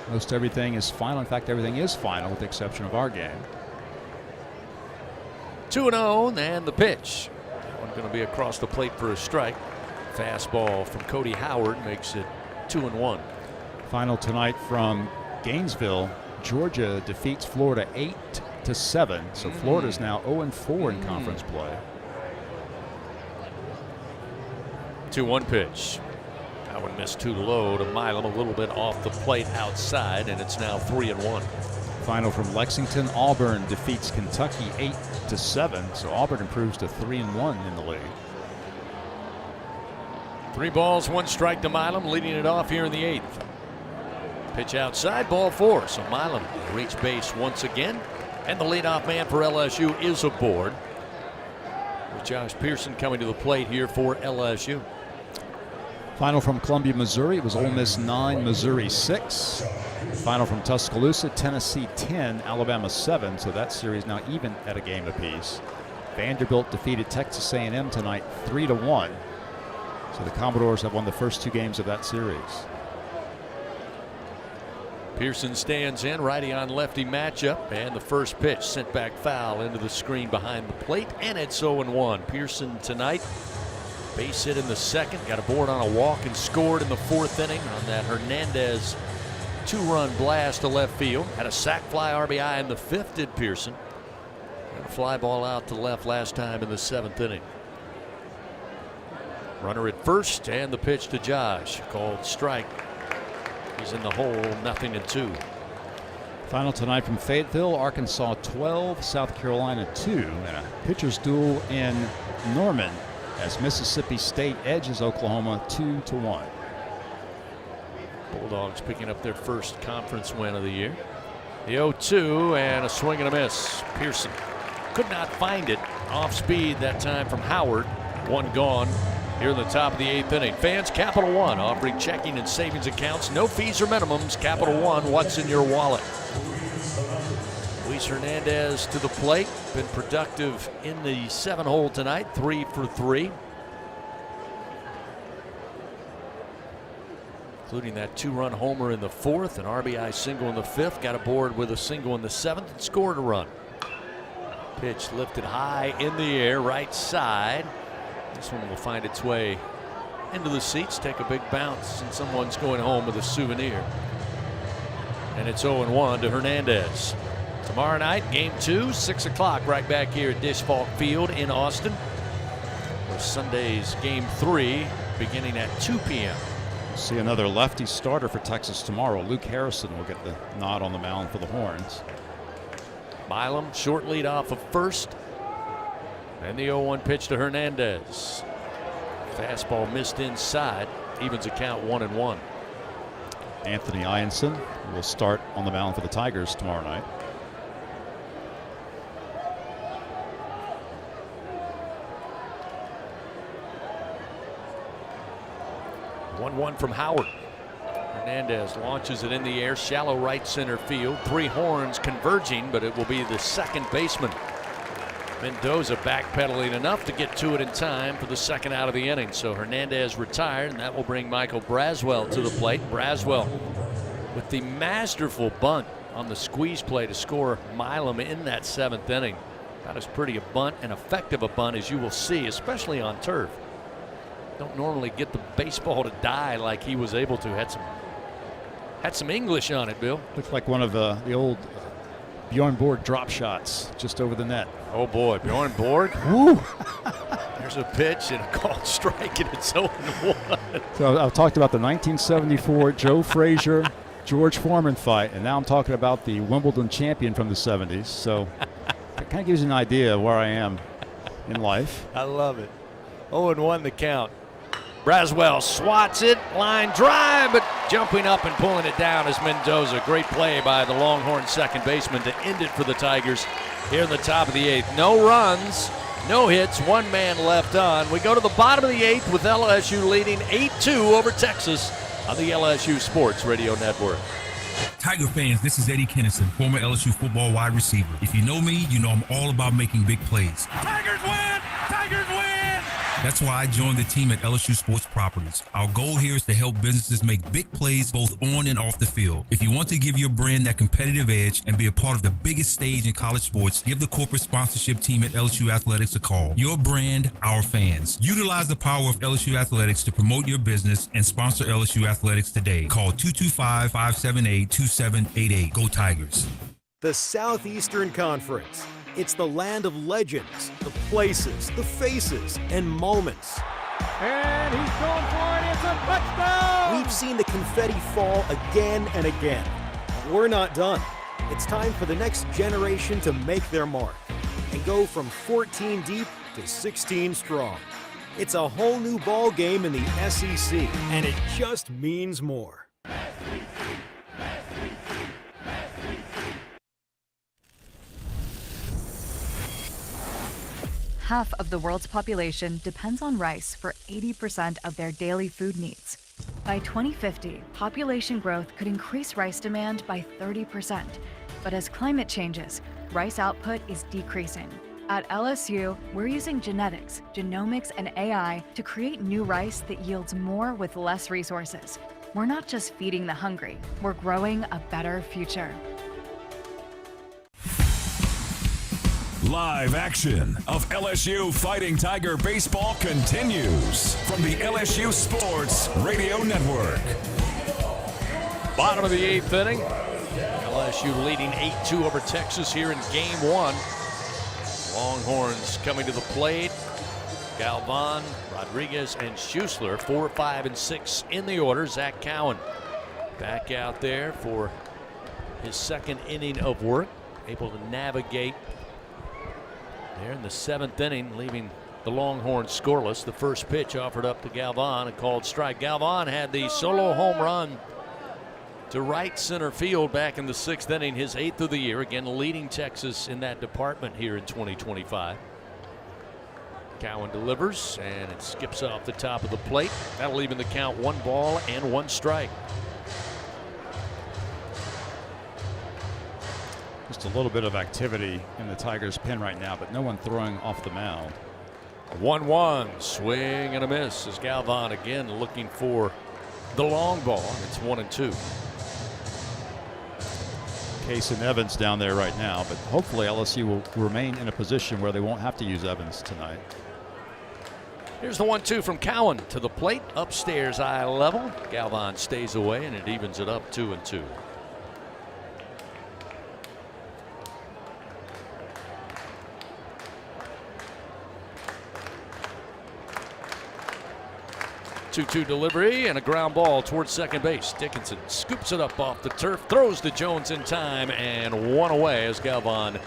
Most everything is final. In fact, everything is final with the exception of our game. 2-0, and the pitch. That one going to be across the plate for a strike. Fastball from Cody Howard makes it 2-1. Final tonight from Gainesville. Georgia defeats Florida 8-7. So Florida's now 0-4 in conference play. 2-1 pitch. That one missed too low to Milam, a little bit off the plate outside, and it's now 3-1. Final from Lexington. Auburn defeats Kentucky 8-7. So Auburn improves to 3-1 in the league. 3 balls, 1 strike to Milam, leading it off here in the 8th. Pitch outside, ball 4. So Milam reach base once again, and the leadoff man for LSU is aboard. With Josh Pearson coming to the plate here for LSU. Final from Columbia, Missouri. It was Ole Miss 9, Missouri 6. Final from Tuscaloosa, Tennessee 10, Alabama 7. So that series now even at a game apiece. Vanderbilt defeated Texas A&M tonight 3-1. So the Commodores have won the first 2 games of that series. Pearson stands in, righty on lefty matchup, and the first pitch sent back foul into the screen behind the plate, and it's 0-1. Pearson tonight, base hit in the 2nd, got a board on a walk and scored in the 4th inning on that Hernandez 2-run blast to left field. Had a sac fly RBI in the 5th, did Pearson. And a fly ball out to left last time in the 7th inning. Runner at first, and the pitch to Josh, called strike. He's in the hole, 0-2. Final tonight from Fayetteville, Arkansas 12, South Carolina 2, and a pitcher's duel in Norman as Mississippi State edges Oklahoma 2-1. Bulldogs picking up their first conference win of the year. The 0-2 and a swing and a miss. Pearson could not find it. Off speed that time from Howard. 1 gone. Here in the top of the 8th inning. Fans, Capital One offering checking and savings accounts. No fees or minimums. Capital One, what's in your wallet? Luis Hernandez to the plate. Been productive in the 7-hole tonight. 3 for 3. Including that 2-run homer in the 4th. An RBI single in the 5th. Got aboard with a single in the 7th and scored a run. Pitch lifted high in the air, right side. This one will find its way into the seats, take a big bounce, and someone's going home with a souvenir. And it's 0-1 to Hernandez. Tomorrow night, game 2, 6 o'clock, right back here at Dish Falk Field in Austin. For Sunday's game 3, beginning at 2 p.m. See another lefty starter for Texas tomorrow. Luke Harrison will get the nod on the mound for the Horns. Milam, short lead off of first. And the 0-1 pitch to Hernandez. Fastball missed inside. Evens the count 1-1. Anthony Ianson will start on the mound for the Tigers tomorrow night. One from Howard. Hernandez launches it in the air, shallow right center field. 3 horns converging, but it will be the second baseman. Mendoza backpedaling enough to get to it in time for the 2nd out of the inning. So Hernandez retired, and that will bring Michael Braswell to the plate. Braswell with the masterful bunt on the squeeze play to score Milam in that 7th inning. About as pretty a bunt and effective a bunt as you will see, especially on turf. Don't normally get the baseball to die like he was able to. Had some English on it, Bill. Looked like one of the old Bjorn Borg drop shots just over the net. Oh boy, Bjorn Borg. Woo! There's a pitch and a called strike, and it's 0-1. So I've talked about the 1974 Joe Frazier, George Foreman fight, and now I'm talking about the Wimbledon champion from the 70s. So it kind of gives you an idea of where I am in life. I love it. 0-1 the count. Braswell swats it, line drive, but jumping up and pulling it down is Mendoza. Great play by the Longhorn second baseman to end it for the Tigers here in the top of the 8th. No runs, No hits, one man left on. We go to the bottom of the 8th with LSU leading 8-2 over Texas on the LSU Sports Radio Network. Tiger fans, this is Eddie Kennison, former LSU football wide receiver. If you know me, you know I'm all about making big plays. Tigers win! Tigers win! That's why I joined the team at LSU Sports Properties. Our goal here is to help businesses make big plays both on and off the field. If you want to give your brand that competitive edge and be a part of the biggest stage in college sports, give the corporate sponsorship team at LSU Athletics a call. Your brand, our fans. Utilize the power of LSU Athletics to promote your business and sponsor LSU Athletics today. Call 225-578-2788. Go Tigers. The Southeastern Conference. It's the land of legends, the places, the faces, and moments. And he's going for it. It's a touchdown! We've seen the confetti fall again and again. But we're not done. It's time for the next generation to make their mark and go from 14 deep to 16 strong. It's a whole new ball game in the SEC, and it just means more. Half of the world's population depends on rice for 80% of their daily food needs. By 2050, population growth could increase rice demand by 30%. But as climate changes, rice output is decreasing. At LSU, we're using genetics, genomics, and AI to create new rice that yields more with less resources. We're not just feeding the hungry, we're growing a better future. Live action of LSU Fighting Tiger baseball continues from the LSU Sports Radio Network. Bottom of the 8th inning. LSU leading 8-2 over Texas here in Game 1. Longhorns coming to the plate. Galvan, Rodriguez, and Schuessler, 4, 5, and 6 in the order. Zach Cowan back out there for his second inning of work. Able to navigate there in the 7th inning, leaving the Longhorns scoreless. The first pitch offered up to Galvan, a called strike. Galvan had the solo home run to right center field back in the 6th inning, his 8th of the year, again leading Texas in that department here in 2025. Cowan delivers, and it skips off the top of the plate. That'll even the count 1 ball and 1 strike. Just a little bit of activity in the Tigers' pen right now, but no one throwing off the mound. 1-1, swing and a miss as Galvan again looking for the long ball. It's 1-2. Case and Evans down there right now, but hopefully LSU will remain in a position where they won't have to use Evans tonight. Here's the 1-2 from Cowan to the plate, upstairs eye level. Galvan stays away, and it evens it up 2-2. 2-2 delivery and a ground ball towards second base. Dickinson scoops it up off the turf, throws to Jones in time, and 1 away as Galvan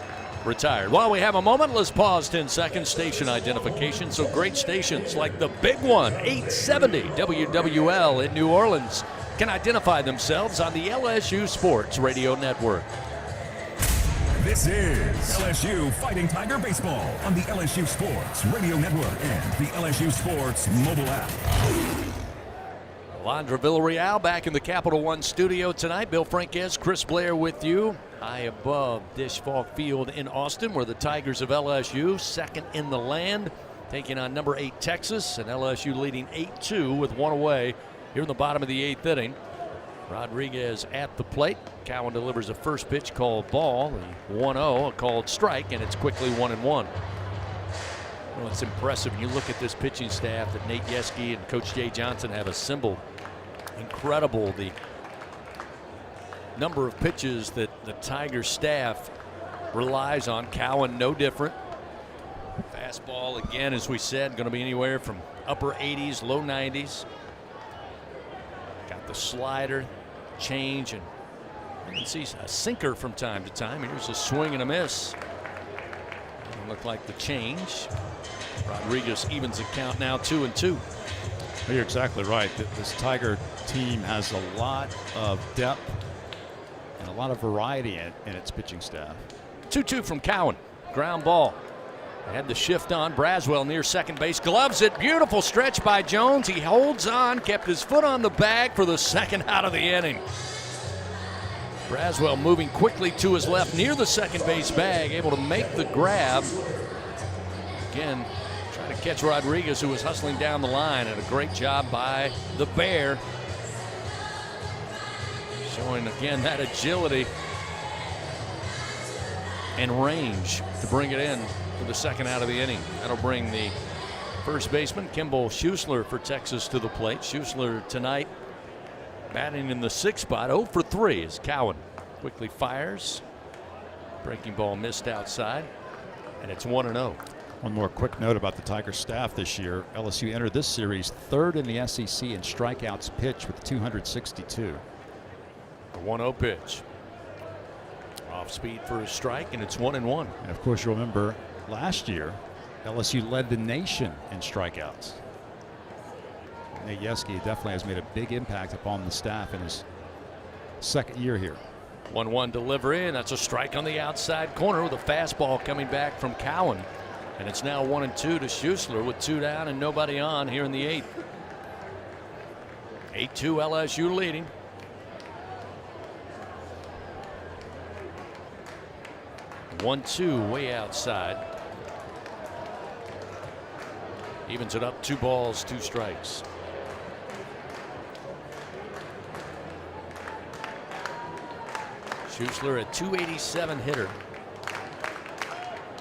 retired. While we have a moment, let's pause 10 seconds. Station identification. So great stations like the big one, 870 WWL in New Orleans, can identify themselves on the LSU Sports Radio Network. This is LSU Fighting Tiger Baseball on the LSU Sports Radio Network and the LSU Sports mobile app. Alondra Villarreal back in the Capital One studio tonight. Bill Franquez, Chris Blair with you. High above Dish Falk Field in Austin, where the Tigers of LSU, second in the land, taking on number 8 Texas, and LSU leading 8-2 with 1 away here in the bottom of the 8th inning. Rodriguez at the plate. Cowan delivers a first pitch called ball, the 1-0, a called strike, and it's quickly 1-1. Well, it's impressive when you look at this pitching staff that Nate Yeske and Coach Jay Johnson have assembled. Incredible the number of pitches that the Tiger staff relies on. Cowan no different. Fastball again, as we said, going to be anywhere from upper 80s, low 90s. Got the slider, change, and you can see a sinker from time to time. Here's a swing and a miss. Doesn't look like the change. Rodriguez evens the count now 2-2. You're exactly right. This Tiger team has a lot of depth and a lot of variety in its pitching staff. 2-2 from Cowan. Ground ball. Had the shift on. Braswell near second base. Gloves it. Beautiful stretch by Jones. He holds on. Kept his foot on the bag for the second out of the inning. Braswell moving quickly to his left near the second base bag. Able to make the grab. Again, trying to catch Rodriguez, who was hustling down the line. And a great job by the Bear. Showing again that agility and range to bring it in for the second out of the inning. That'll bring the first baseman, Kimball Schuessler, for Texas to the plate. Schuessler tonight batting in the sixth spot, 0 for 3 as Cowan quickly fires. Breaking ball missed outside, and it's 1-0. One more quick note about the Tigers staff this year. LSU entered this series third in the SEC in strikeouts pitched with 262. A 1-0 pitch. Off speed for a strike, and it's 1-1. And of course, you'll remember last year, LSU led the nation in strikeouts. Nate Yeski definitely has made a big impact upon the staff in his second year here. 1-1 delivery, and that's a strike on the outside corner with a fastball coming back from Cowan. And it's now 1-2 to Schuessler with 2 down and nobody on here in the 8th. 8-2 LSU leading. One-two way outside. Evens it up, 2 balls, 2 strikes. Schuessler, a .287 hitter.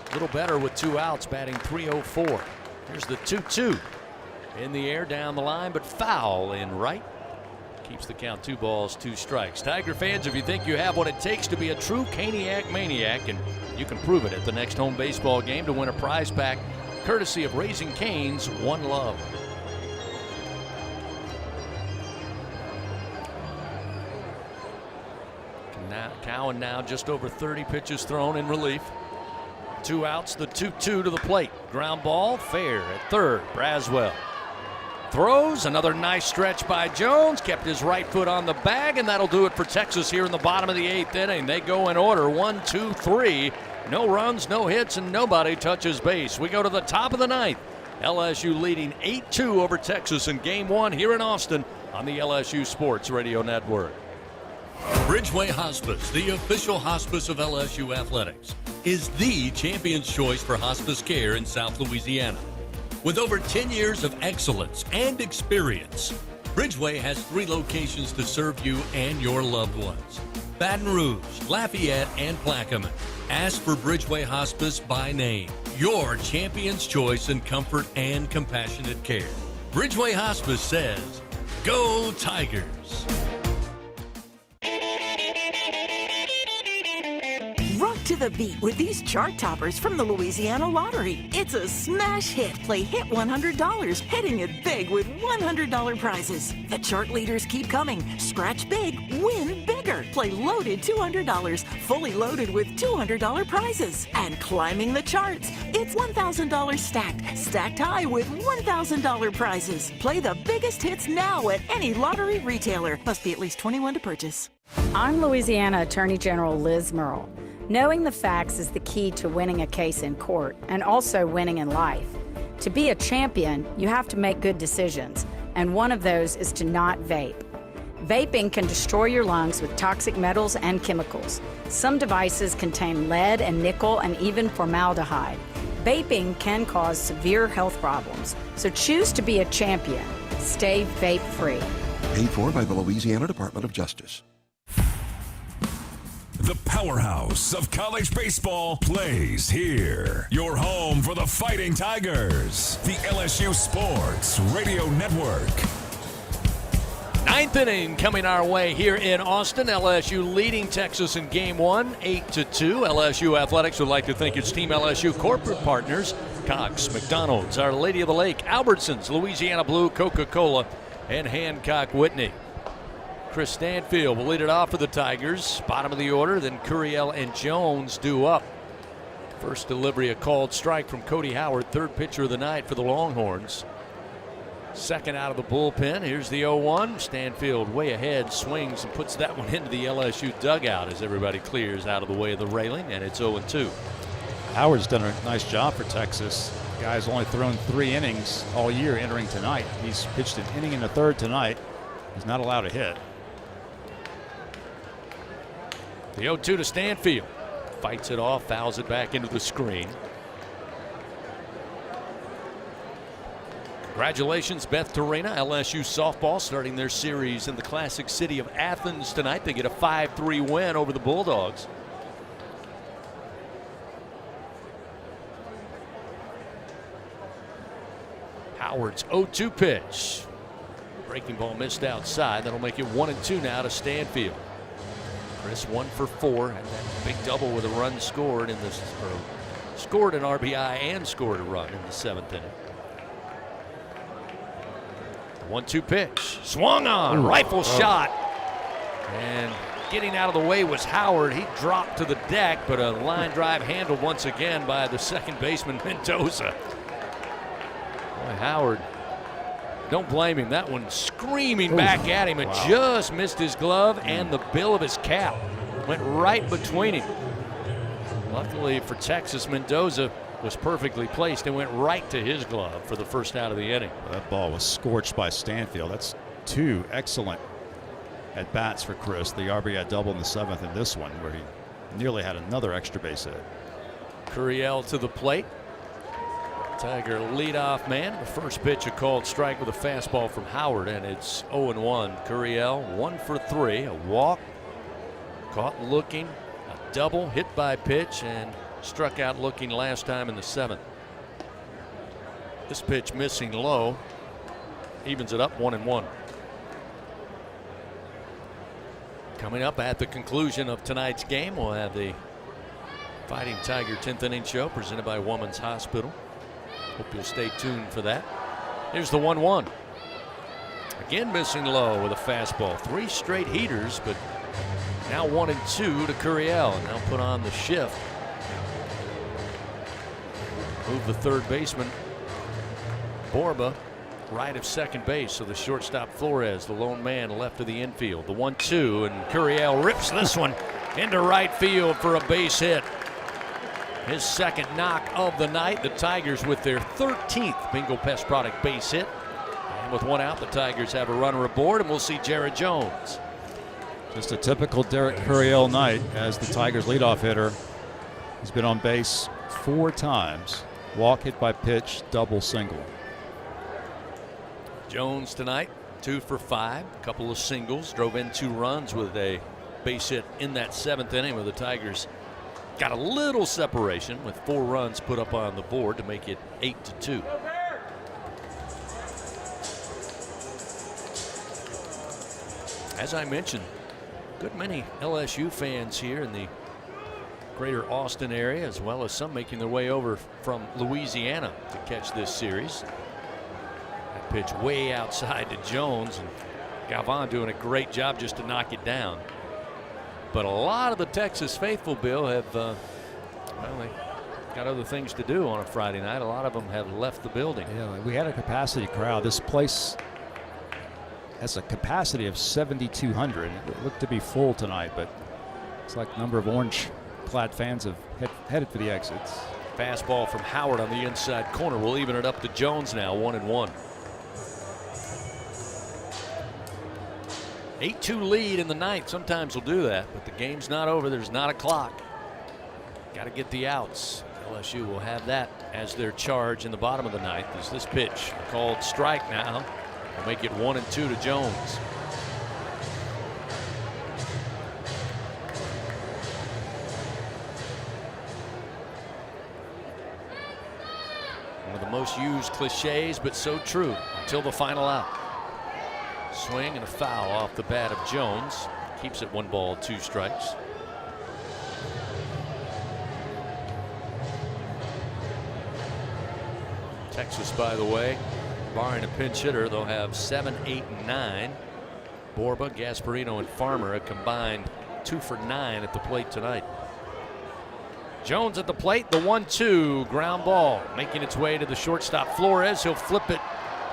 A little better with 2 outs, batting .304. Here's the 2-2. In the air, down the line, but foul in right. Keeps the count 2 balls, 2 strikes. Tiger fans, if you think you have what it takes to be a true Caniac maniac, and you can prove it at the next home baseball game to win a prize pack courtesy of Raising Cane's One Love. Cowan now just over 30 pitches thrown in relief. 2 outs, the 2-2 to the plate. Ground ball, fair at third. Braswell throws, another nice stretch by Jones, kept his right foot on the bag, and that'll do it for Texas here in the bottom of the 8th inning. They go in order, 1, 2, 3. No runs, no hits, and nobody touches base. We go to the top of the 9th. LSU leading 8-2 over Texas in Game 1 here in Austin on the LSU Sports Radio Network. Bridgeway Hospice, the official hospice of LSU Athletics, is the champion's choice for hospice care in South Louisiana. With over 10 years of excellence and experience, Bridgeway has 3 locations to serve you and your loved ones: Baton Rouge, Lafayette, and Plaquemine. Ask for Bridgeway Hospice by name, your champion's choice in comfort and compassionate care. Bridgeway Hospice says, "Go Tigers!" Rock to the beat with these chart toppers from the Louisiana Lottery. It's a smash hit. Play Hit $100, hitting it big with $100 prizes. The chart leaders keep coming. Scratch big, win bigger. Play Loaded $200, fully loaded with $200 prizes. And climbing the charts, it's $1,000 stacked high with $1,000 prizes. Play the biggest hits now at any lottery retailer. Must be at least 21 to purchase. I'm Louisiana Attorney General Liz Murrell. Knowing the facts is the key to winning a case in court and also winning in life. To be a champion, you have to make good decisions, and one of those is to not vape. Vaping can destroy your lungs with toxic metals and chemicals. Some devices contain lead and nickel and even formaldehyde. Vaping can cause severe health problems, so choose to be a champion. Stay vape-free. Paid for by the Louisiana Department of Justice. The powerhouse of college baseball plays here. Your home for the Fighting Tigers. The LSU Sports Radio Network. 9th inning coming our way here in Austin. LSU leading Texas in Game 1, 8-2. LSU Athletics would like to thank its Team LSU corporate partners: Cox, McDonald's, Our Lady of the Lake, Albertsons, Louisiana Blue, Coca-Cola, and Hancock Whitney. Chris Stanfield will lead it off for the Tigers. Bottom of the order, then Curiel and Jones due up. First delivery, a called strike from Cody Howard, 3rd pitcher of the night for the Longhorns. Second out of the bullpen. Here's the 0-1. Stanfield way ahead, swings and puts that one into the LSU dugout as everybody clears out of the way of the railing, and it's 0-2. Howard's done a nice job for Texas. The guy's only thrown 3 innings all year entering tonight. He's pitched an inning in the third tonight. He's not allowed a hit. The 0-2 to Stanfield. Fights it off, fouls it back into the screen. Congratulations, Beth Torena. LSU softball starting their series in the classic city of Athens tonight. They get a 5-3 win over the Bulldogs. Howard's 0-2 pitch. Breaking ball missed outside. That'll make it 1-2 now to Stanfield. Chris 1 for 4, and that big double with a run scored in this, or scored an RBI and scored a run in the 7th inning. 1-2 pitch, swung on, rifle shot, and getting out of the way was Howard. He dropped to the deck, but a line drive handled once again by the second baseman Mendoza. Boy, Howard, don't blame him. That one screaming back at him. It just missed his glove and the bill of his cap. Went right between him. Luckily for Texas, Mendoza was perfectly placed and went right to his glove for the first out of the inning. That ball was scorched by Stanfield. That's 2 excellent at bats for Chris. The RBI double in the 7th and this one where he nearly had another extra base hit. Curiel to the plate. Tiger leadoff man. The first pitch a called strike with a fastball from Howard, and it's 0-1. Curiel 1 for 3. A walk, caught looking, a double, hit by pitch, and struck out looking last time in the 7th. This pitch missing low, evens it up 1-1. Coming up at the conclusion of tonight's game, we'll have the Fighting Tiger 10th inning show presented by Woman's Hospital. Hope you'll stay tuned for that. Here's the 1-1. Again missing low with a fastball. 3 straight heaters, but now 1-2 to Curiel. Now put on the shift. Move the third baseman, Borba, right of second base. So the shortstop Flores, the lone man left of the infield. The 1-2, and Curiel rips this one into right field for a base hit. His second knock of the night. The Tigers with their 13th Bingo Pest Product base hit. And with 1 out, the Tigers have a runner aboard, and we'll see Jared Jones. Just a typical Derek Curiel night as the Tigers leadoff hitter. He's been on base 4 times. Walk, hit by pitch, double, single. Jones tonight, 2 for 5. A couple of singles. Drove in 2 runs with a base hit in that 7th inning where the Tigers got a little separation with 4 runs put up on the board to make it 8-2. As I mentioned, good many LSU fans here in the greater Austin area, as well as some making their way over from Louisiana to catch this series. That pitch way outside to Jones, and Galvan doing a great job just to knock it down. But a lot of the Texas faithful, Bill, have well, they got other things to do on a Friday night. A lot of them have left the building. Yeah, we had a capacity crowd. This place has a capacity of 7,200. It looked to be full tonight, but it's like a number of orange-clad fans have headed for the exits. Fastball from Howard on the inside corner will even it up to Jones now, 1-1. 8-2 lead in the 9th. Sometimes we'll do that, but the game's not over. There's not a clock. Got to get the outs. LSU will have that as their charge in the bottom of the 9th. As this pitch called strike now will make it 1-2 to Jones. One of the most used cliches, but so true until the final out. Swing and a foul off the bat of Jones. Keeps it 1 ball, 2 strikes. Texas, by the way, barring a pinch hitter, they'll have 7, 8, and 9. Borba, Gasparino, and Farmer a combined 2 for 9 at the plate tonight. Jones at the plate, the 1-2 ground ball making its way to the shortstop Flores. He'll flip it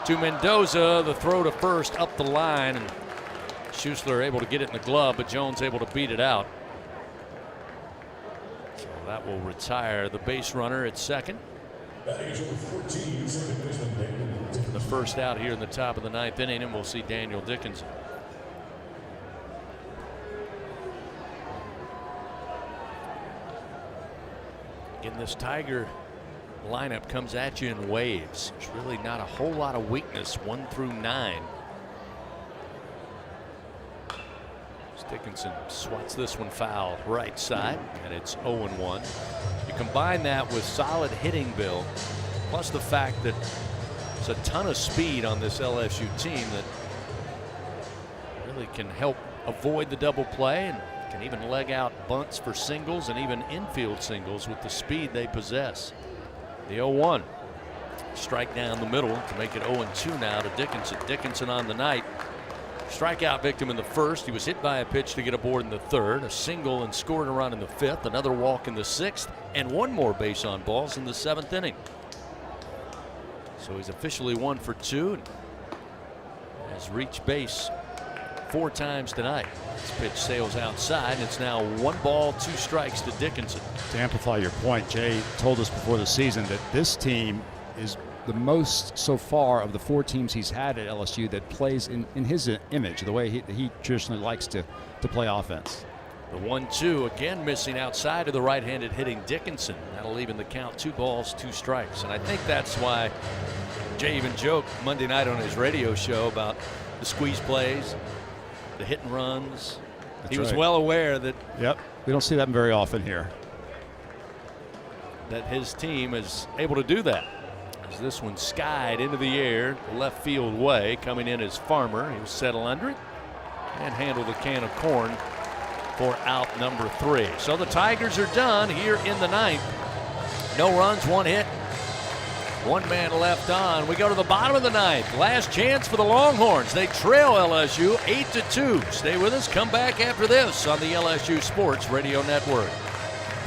to Mendoza. The throw to first up the line, and Schuessler able to get it in the glove, but Jones able to beat it out. So That will retire the base runner at second. The first out here in the top of the ninth inning, and we'll see Daniel Dickinson. Again, this Tiger lineup comes at you in waves. There's really not a whole lot of weakness 1 through 9. Dickinson swats this one foul right side, and it's 0-1. You combine that with solid hitting, Bill, plus the fact that there's a ton of speed on this LSU team that really can help avoid the double play and can even leg out bunts for singles and even infield singles with the speed they possess. The 0-1 strike down the middle to make it 0-2 now to Dickinson. Dickinson on the night. Strikeout victim in the first. He was hit by a pitch to get aboard in the third. A single and scored a run in the fifth. Another walk in the sixth. And one more base on balls in the seventh inning. So he's officially 1 for 2. And has reached base 4 times tonight. This pitch sails outside. And it's now 1 ball, 2 strikes to Dickinson. To amplify your point, Jay told us before the season that this team is the most so far of the 4 teams he's had at LSU that plays in his image, the way he traditionally likes to play offense. The 1-2 again missing outside of the right-handed hitting Dickinson. That'll even the count 2 balls, 2 strikes. And I think that's why Jay even joked Monday night on his radio show about the squeeze plays, the hit and runs. He was well aware that. Yep, we don't see that very often here. That his team is able to do that. As this one skied into the air, left field way, coming in as Farmer. He'll settle under it and handle the can of corn for out number 3. So the Tigers are done here in the ninth. No runs, 1 hit, 1 man left on. We go to the bottom of the ninth. Last chance for the Longhorns. They trail LSU 8-2. Stay with us. Come back after this on the LSU Sports Radio Network.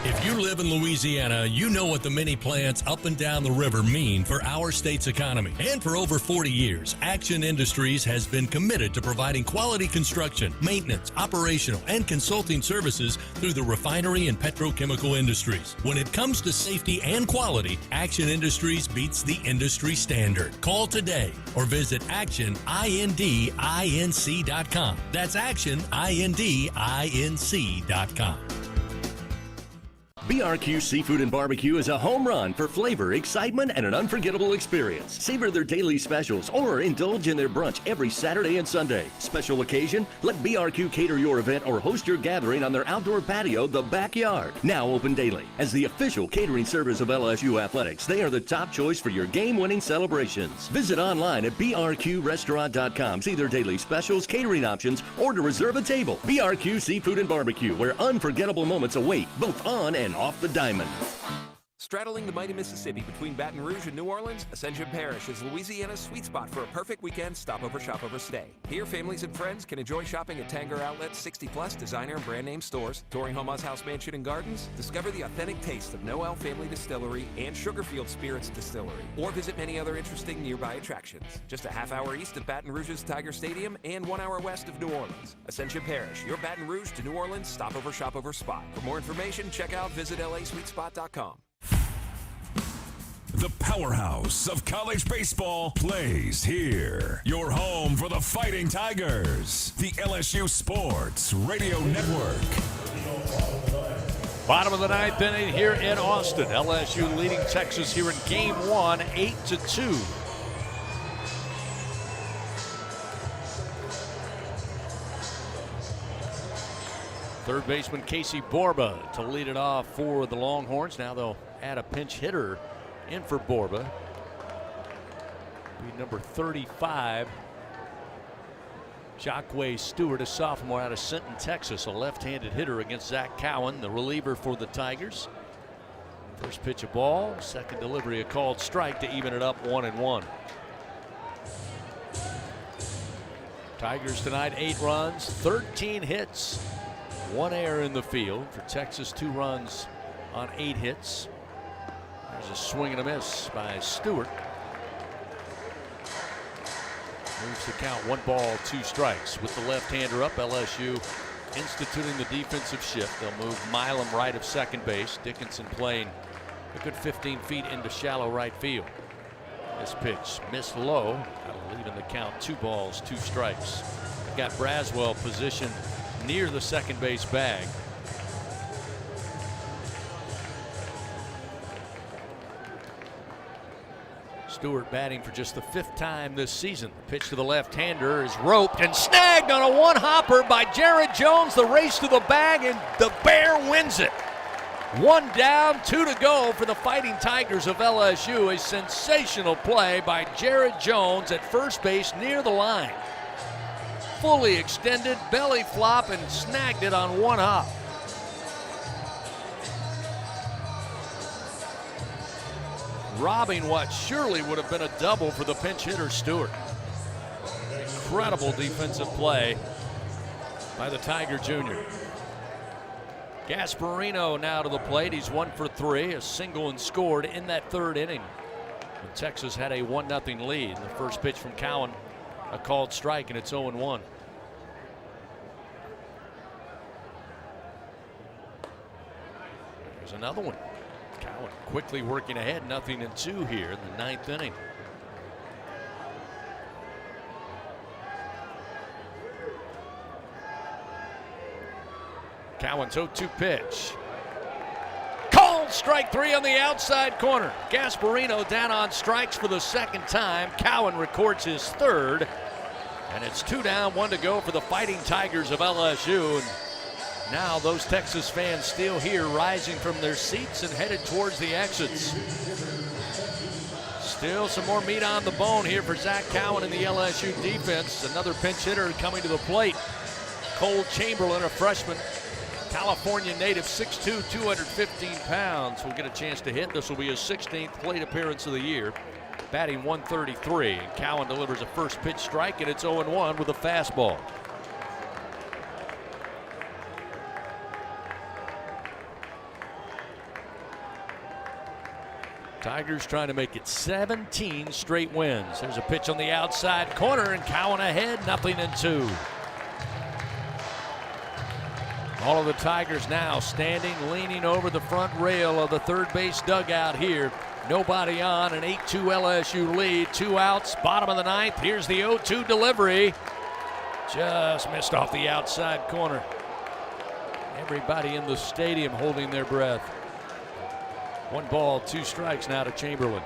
If you live in Louisiana, you know what the many plants up and down the river mean for our state's economy. And for over 40 years, Action Industries has been committed to providing quality construction, maintenance, operational, and consulting services through the refinery and petrochemical industries. When it comes to safety and quality, Action Industries beats the industry standard. Call today or visit actionindinc.com. That's actionindinc.com. BRQ Seafood and Barbecue is a home run for flavor, excitement, and an unforgettable experience. Savor their daily specials or indulge in their brunch every Saturday and Sunday. Special occasion? Let BRQ cater your event or host your gathering on their outdoor patio, The Backyard. Now open daily. As the official catering service of LSU Athletics, they are the top choice for your game-winning celebrations. Visit online at brqrestaurant.com. See their daily specials, catering options, or to reserve a table. BRQ Seafood and Barbecue, where unforgettable moments await, both on and off the diamond. Straddling the mighty Mississippi between Baton Rouge and New Orleans, Ascension Parish is Louisiana's sweet spot for a perfect weekend stopover, shopover stay. Here, families and friends can enjoy shopping at Tanger Outlet's 60-plus designer and brand name stores, touring Homa's House Mansion and Gardens, discover the authentic taste of Noel Family Distillery and Sugarfield Spirits Distillery, or visit many other interesting nearby attractions. Just a half hour east of Baton Rouge's Tiger Stadium and 1 hour west of New Orleans. Ascension Parish, your Baton Rouge to New Orleans stopover, shopover spot. For more information, check out visitlasweetspot.com. The powerhouse of college baseball plays here. Your home for the Fighting Tigers. The LSU Sports Radio Network. Bottom of the ninth inning here in Austin. LSU leading Texas here in Game 1, 8-2. Third baseman Casey Borba to lead it off for the Longhorns. Now they'll add a pinch hitter in for Borba. Be number 35. Jacque Stewart, a sophomore out of Sinton, Texas, a left-handed hitter against Zach Cowan, the reliever for the Tigers. First pitch a ball, second delivery a called strike to even it up 1-1. Tigers tonight 8 runs, 13 hits, 1 error in the field. For Texas, 2 runs on 8 hits. There's a swing and a miss by Stewart. Moves the count 1 ball, 2 strikes. With the left-hander up, LSU instituting the defensive shift. They'll move Milam right of second base. Dickinson playing a good 15 feet into shallow right field. This pitch missed low. Got a lead in the count. 2 balls, 2 strikes. Got Braswell positioned near the second base bag. Stewart batting for just the 5th time this season. The pitch to the left-hander is roped and snagged on a one-hopper by Jared Jones. The race to the bag, and the Bear wins it. 1 down, 2 to go for the Fighting Tigers of LSU. A sensational play by Jared Jones at first base near the line. Fully extended, belly flop, and snagged it on one hop. Robbing what surely would have been a double for the pinch hitter Stewart. Incredible defensive play by the Tiger Jr. Gasparino now to the plate. He's 1 for 3, a single and scored in that 3rd inning. And Texas had a 1-0 lead. The first pitch from Cowan, a called strike, and it's 0-1. There's another one. Cowan quickly working ahead, 0-2 here in the 9th inning. Cowan's 0-2 pitch. Called strike 3 on the outside corner. Gasparino down on strikes for the 2nd time. Cowan records his 3rd. And it's 2 down, 1 to go for the Fighting Tigers of LSU. And now those Texas fans still here, rising from their seats and headed towards the exits. Still some more meat on the bone here for Zach Cowan in the LSU defense. Another pinch hitter coming to the plate. Cole Chamberlain, a freshman, California native, 6'2", 215 pounds. Will get a chance to hit. This will be his 16th plate appearance of the year. Batting 133. And Cowan delivers a first pitch strike, and it's 0-1 with a fastball. Tigers trying to make it 17 straight wins. There's a pitch on the outside corner, and Cowan ahead, 0-2. All of the Tigers now standing, leaning over the front rail of the 3rd base dugout here. Nobody on, an 8-2 LSU lead, 2 outs, bottom of the 9th. Here's the 0-2 delivery. Just missed off the outside corner. Everybody in the stadium holding their breath. 1 ball, 2 strikes now to Chamberlain.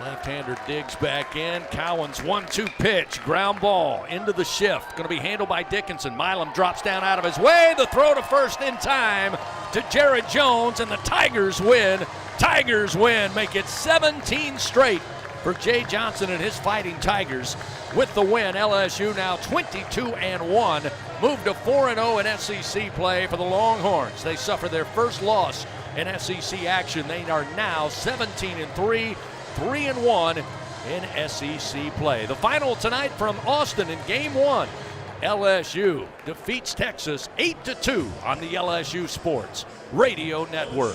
Left-hander digs back in. Cowan's 1-2 pitch. Ground ball into the shift. Going to be handled by Dickinson. Milam drops down out of his way. The throw to first in time to Jared Jones, and the Tigers win. Tigers win. Make it 17 straight for Jay Johnson and his Fighting Tigers. With the win, LSU now 22-1. Moved to 4-0 in SEC play for the Longhorns. They suffer their first loss in SEC action. They are now 17-3. 3-1 in SEC play. The final tonight from Austin in Game 1. LSU defeats Texas 8-2 on the LSU Sports Radio Network.